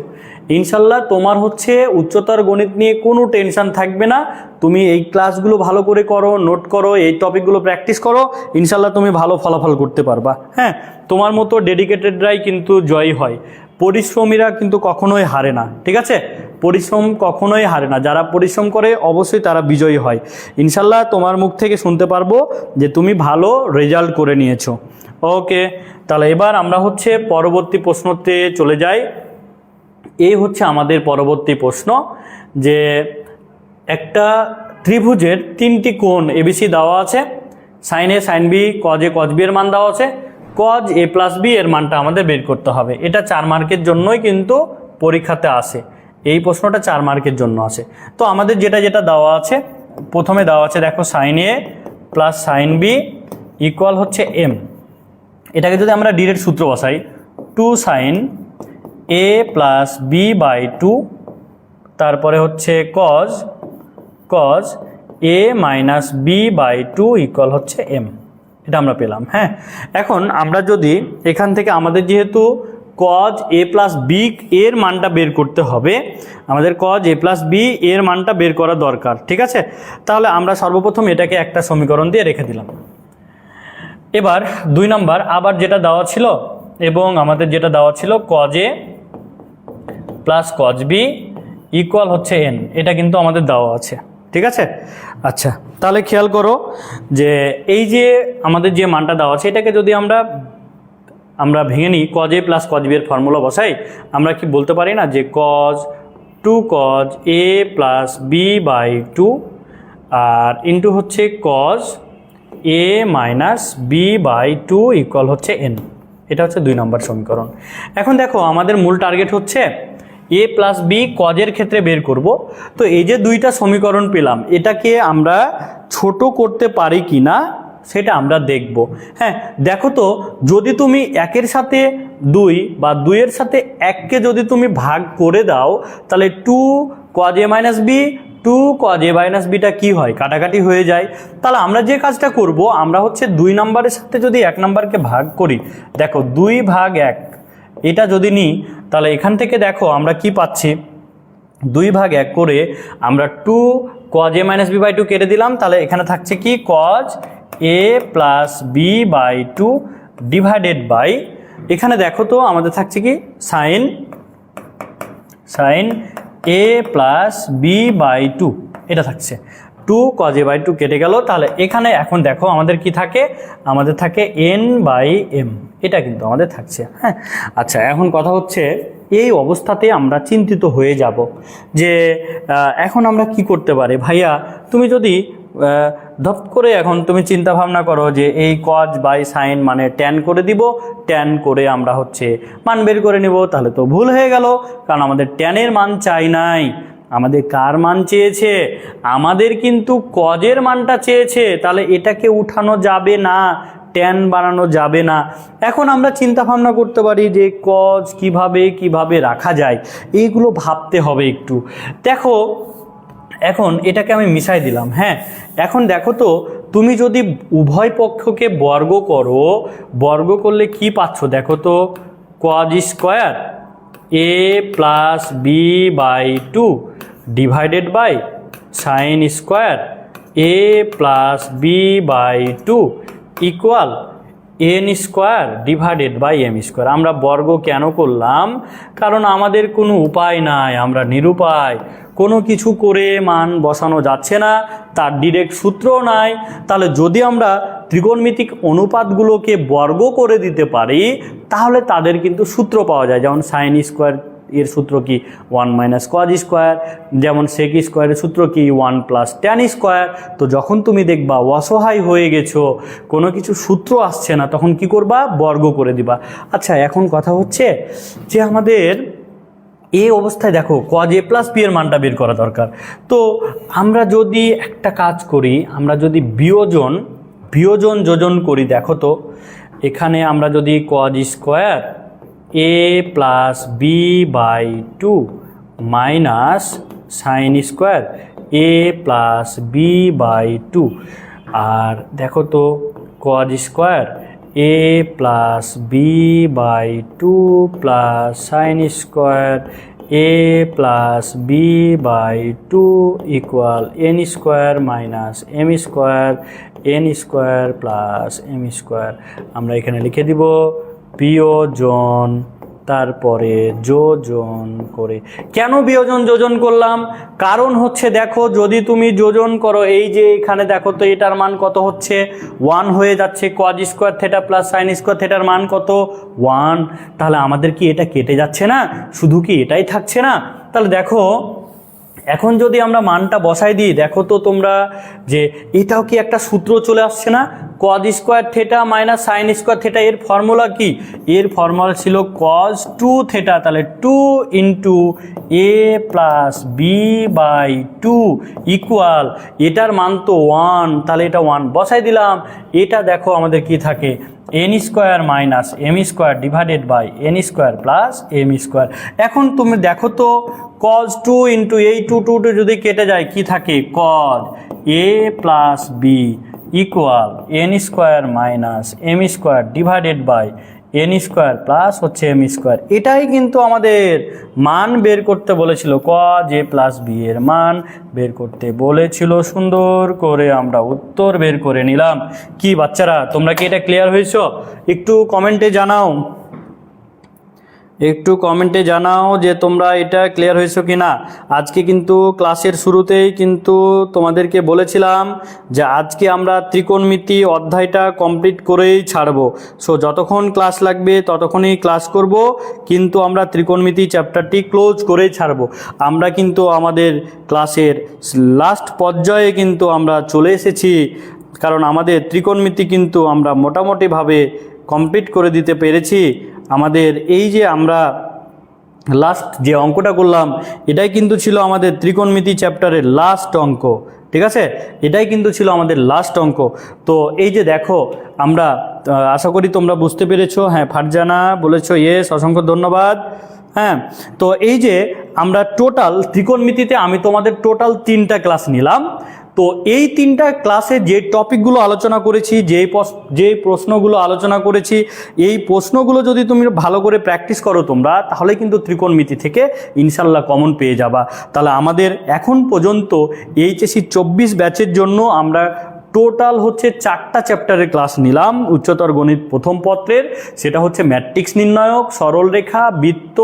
ইনশাল্লাহ তোমার হচ্ছে উচ্চতর গণিত নিয়ে কোনো টেনশন থাকবে না। তুমি এই ক্লাসগুলো ভালো করে করো, নোট করো, এই টপিকগুলো প্র্যাকটিস করো, ইনশাল্লাহ তুমি ভালো ফলাফল করতে পারবা। হ্যাঁ, তোমার মতো ডেডিকেটেডরাই কিন্তু জয়ী হয়, পরিশ্রমীরা কিন্তু কখনোই হারে না, ঠিক আছে। পরিশ্রম কখনোই হারে না, যারা পরিশ্রম করে অবশ্যই তারা বিজয়ী হয়। ইনশাল্লাহ তোমার মুখ থেকে শুনতে পারবো যে তুমি ভালো রেজাল্ট করে নিয়েছো। ওকে, তাহলে এবার আমরা হচ্ছে পরবর্তী প্রশ্নতে চলে যাই। এই হচ্ছে আমাদের পরবর্তী প্রশ্ন, যে একটা ত্রিভুজের তিনটি কোণ এবিসি দেওয়া আছে, sine A sine B cos A cos B এর মান দেওয়া আছে, কজ এ প্লাস বি এর মানটা আমাদের বের করতে হবে। এটা 4 মার্কের জন্যই কিন্তু পরীক্ষাতে আসে, এই প্রশ্নটা 4 মার্কের জন্য আসে। তো আমাদের যেটা যেটা দেওয়া আছে, প্রথমে দেওয়া আছে দেখো sine A plus sine B equal হচ্ছে এম। এটাকে যদি আমরা ডিরেক্ট সূত্র বসাই, 2 sine A plus B by 2, তারপরে হচ্ছে cos A minus B by 2 equal হচ্ছে এম, এটা আমরা পেলাম। হ্যাঁ, এখন আমরা যদি এখান থেকে আমাদের যেহেতু কজ এ প্লাস বি এর মানটা বের করতে হবে, আমাদের কজ এ প্লাস বি এর মানটা বের করা দরকার, ঠিক আছে। তাহলে আমরা সর্বপ্রথম এটাকে একটা সমীকরণ দিয়ে রেখে দিলাম। এবার 2 নাম্বার আবার যেটা দেওয়া ছিল, এবং আমাদের যেটা দেওয়া ছিল cos A plus cos B equal হচ্ছে এন, এটা কিন্তু আমাদের দেওয়া আছে, ঠিক আছে। আচ্ছা, তাহলে খেয়াল করো যে এই যে আমাদের যে মানটা দেওয়া আছে, এটাকে যদি আমরা ভেঙে নিই, cos A plus cos B এর ফর্মুলা বসাই, আমরা কি বলতে পারি না যে cos 2 cos A plus B by 2 আর ইন্টু হচ্ছে cos A minus B by 2 equal হচ্ছে এন, এটা হচ্ছে 2 নম্বর সমীকরণ। এখন দেখো আমাদের মূল টার্গেট হচ্ছে এ প্লাস বি কজের ক্ষেত্রে বের করব। তো এই যে 2টা সমীকরণ পেলাম, এটাকে আমরা ছোট করতে পারি কি না সেটা আমরা দেখব। হ্যাঁ, দেখো তো, যদি তুমি 1-এর সাথে 2 বা 2-এর সাথে 1কে যদি তুমি ভাগ করে দাও, তাহলে 2 cos A minus B 2 cos A minus বিটা কী হয়, কাটাকাটি হয়ে যায়। তাহলে আমরা যে কাজটা করব, আমরা হচ্ছে 2 নাম্বারের সাথে যদি 1 নাম্বারকে ভাগ করি, দেখো 2 ভাগ 1 এটা যদি নিই, তাহলে এখান থেকে দেখো আমরা কি পাচ্ছি, 2 ভাগ 1 করে আমরা 2 cos A minus B by 2 কেটে দিলাম, তাহলে এখানে থাকছে কি cos A plus B by 2 divided by, এখানে দেখো তো আমাদের থাকছে কি sine A plus B by 2, এটা থাকছে 2 কজ এ বাই 2 কেটে গেল। তাহলে এখানে এখন দেখো আমাদের কি থাকে, আমাদের থাকে এন বাই এম, এটা কিন্তু আমাদের থাকছে। হ্যাঁ, আচ্ছা, এখন কথা হচ্ছে এই অবস্থাতে আমরা চিন্তিত হয়ে যাব যে এখন আমরা কি করতে পারি। ভাইয়া তুমি যদি ধপ করে এখন তুমি চিন্তা ভাবনা করো যে এই কজ বাই সাইন মানে ট্যান করে দিব, ট্যান করে আমরা হচ্ছে মান বের করে নেব, তাহলে তো ভুল হয়ে গেল, কারণ আমাদের ট্যানের মান চাই নাই, আমাদের কার মান চেয়েছে, আমাদের কিন্তু কজের মানটা চেয়েছে। তাহলে এটাকে উঠানো যাবে না, ট্যান বানানো যাবে না। এখন আমরা চিন্তা ভাবনা করতে পারি যে কজ কিভাবে রাখা যায়, এইগুলো ভাবতে হবে একটু। দেখো এখন এটাকে আমি মিশাই দিলাম। হ্যাঁ, এখন দেখো তো, তুমি যদি উভয় পক্ষকে বর্গ করো, বর্গ করলে কি পাচ্ছ, দেখো তো cos square A plus B by 2 divided by sine square A plus B by 2 equal N square divided by M square. আমরা বর্গ কেন করলাম, কারণ আমাদের কোনো উপায় নাই, আমরা নিরুপায়, কোনো কিছু করে মান বসানো যাচ্ছে না, তার ডিরেক্ট সূত্রও নাই। তাহলে যদি আমরা ত্রিকোণমিতিক অনুপাতগুলোকে বর্গ করে দিতে পারি, তাহলে তাদের কিন্তু সূত্র পাওয়া যায়। যেমন সাইন স্কোয়ার এর সূত্র কি 1 মাইনাস কজ স্কোয়ার, যেমন সেক স্কোয়ারের সূত্র কি 1 প্লাস ট্যান স্কোয়ার। তো যখন তুমি দেখবা অসহায় হয়ে গেছো, কোনো কিছু সূত্র আসছে না, তখন কি করবা, বর্গ করে দিবা। আচ্ছা, এখন কথা হচ্ছে যে আমাদের এই অবস্থায় দেখো cos a প্লাস বি এর মানটা বের করা দরকার। তো আমরা যদি একটা কাজ করি, আমরা যদি বিয়োজন যোজন করি, দেখো তো এখানে আমরা যদি cos square a plus B by two minus sine square a plus B by two, আর দেখো তো cos square a plus B by two plus sine square a plus B by two equal N square minus M square N square plus M square. আমরা এখানে লিখে দিব বিয়োজন তারপরে যোজন করে। কেন বিয়োজন যোজন করলাম? কারণ হচ্ছে দেখো, যদি তুমি যোজন করো, এই যে এখানে দেখো তো এটার মান কত হচ্ছে 1 হয়ে যাচ্ছে, cos square theta plus sine square থেটার মান কত 1, তাহলে আমাদের কি এটা কেটে যাচ্ছে না? শুধু কি এটাই থাকছে না? তাহলে দেখো এখন যদি আমরা মানটা বসাই দিই, দেখো তো তোমরা যে এটাও কি একটা সূত্র চলে আসছে না, cos square theta minus sine square theta. এর ফর্মুলা কি? এর ফর্মুলা ছিল cos 2 থেটা, তাহলে 2 into A plus B by two equal এটার মান তো 1, তাহলে এটা 1 বসাই দিলাম। এটা দেখো আমাদের কি থাকে N square minus M square divided by N square plus M square. এখন তুমি দেখো তো cos 2 ইন্টু এই 2 যদি কেটে যায় কি থাকে, cos a plus B equal N square minus M square divided by N square plus হচ্ছে এম স্কোয়ার। এটাই কিন্তু আমাদের মান বের করতে বলেছিল, cos a প্লাস বি এর মান বের করতে বলেছিল। সুন্দর করে আমরা উত্তর বের করে নিলাম। কি বাচ্চারা, তোমরা কি এটা ক্লিয়ার হয়েছো? একটু কমেন্টে জানাও যে তোমরা এটা ক্লিয়ার হয়েছো কি না। আজকে কিন্তু ক্লাসের শুরুতেই কিন্তু তোমাদেরকে বলেছিলাম যে আজকে আমরা ত্রিকোণমিতি অধ্যায়টা কমপ্লিট করেই ছাড়বো। সো যতক্ষণ ক্লাস লাগবে ততক্ষণই ক্লাস করব, কিন্তু আমরা ত্রিকোণমিতি চ্যাপ্টারটি ক্লোজ করেই ছাড়বো। আমরা কিন্তু আমাদের ক্লাসের লাস্ট পর্যায়ে কিন্তু আমরা চলে এসেছি, কারণ আমাদের ত্রিকোণমিতি কিন্তু আমরা মোটামুটিভাবে কমপ্লিট করে দিতে পেরেছি। আমাদের এই যে আমরা লাস্ট যে অঙ্কটা করলাম, এটাই কিন্তু ছিল আমাদের ত্রিকোণমিতি চ্যাপ্টারের লাস্ট অঙ্ক, ঠিক আছে? এটাই কিন্তু ছিল আমাদের লাস্ট অঙ্ক। তো এই যে দেখো, আমরা আশা করি তোমরা বুঝতে পেরেছো। হ্যাঁ, ফারজানা বলেছো ইয়েস, অসংখ্য ধন্যবাদ। হ্যাঁ, তো এই যে আমরা টোটাল ত্রিকোণমিতিতে আমি তোমাদের টোটাল 3টা ক্লাস নিলাম। তো এই 3টা ক্লাসে যে টপিকগুলো আলোচনা করেছি, যে প্রশ্নগুলো আলোচনা করেছি, এই প্রশ্নগুলো যদি তুমি ভালো করে প্র্যাকটিস করো তোমরা, তাহলে কিন্তু ত্রিকোণমিতি থেকে ইনশাল্লাহ কমন পেয়ে যাবা। তাহলে আমাদের এখন পর্যন্ত এইচএসসি 24 ব্যাচের জন্য আমরা টোটাল হচ্ছে 4টা চ্যাপ্টারের ক্লাস নিলাম উচ্চতর গণিত প্রথম পত্রের। সেটা হচ্ছে ম্যাট্রিক্স নির্ণায়ক, সরলরেখা, বৃত্ত,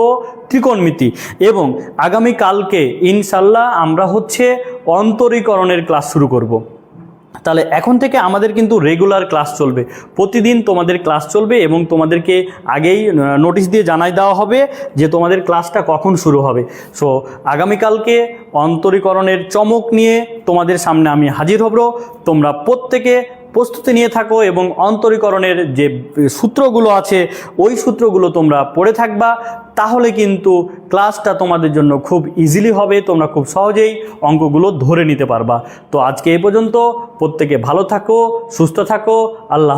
ত্রিকোণমিতি, এবং আগামী কালকে ইনশাল্লাহ আমরা হচ্ছে অন্তরীকরণের ক্লাস শুরু করব। তাহলে এখন থেকে আমাদের কিন্তু রেগুলার ক্লাস চলবে, প্রতিদিন তোমাদের ক্লাস চলবে, এবং তোমাদেরকে আগেই নোটিশ দিয়ে জানাই দেওয়া হবে যে তোমাদের ক্লাসটা কখন শুরু হবে। সো আগামীকালকে অন্তরীকরণের চমক নিয়ে তোমাদের সামনে আমি হাজির হব। তোমরা প্রত্যেকে প্রস্তুতি নিয়ে থাকো এবং অন্তরীকরণের যে সূত্রগুলো আছে ওই সূত্রগুলো তোমরা পড়ে থাকবা, তাহলে কিন্তু ক্লাসটা তোমাদের জন্য খুব ইজিলি হবে, তোমরা খুব সহজেই অঙ্কগুলো ধরে নিতে পারবা। তো আজকে এই পর্যন্ত, প্রত্যেকে ভালো থাকো, সুস্থ থাকো, আল্লাহ।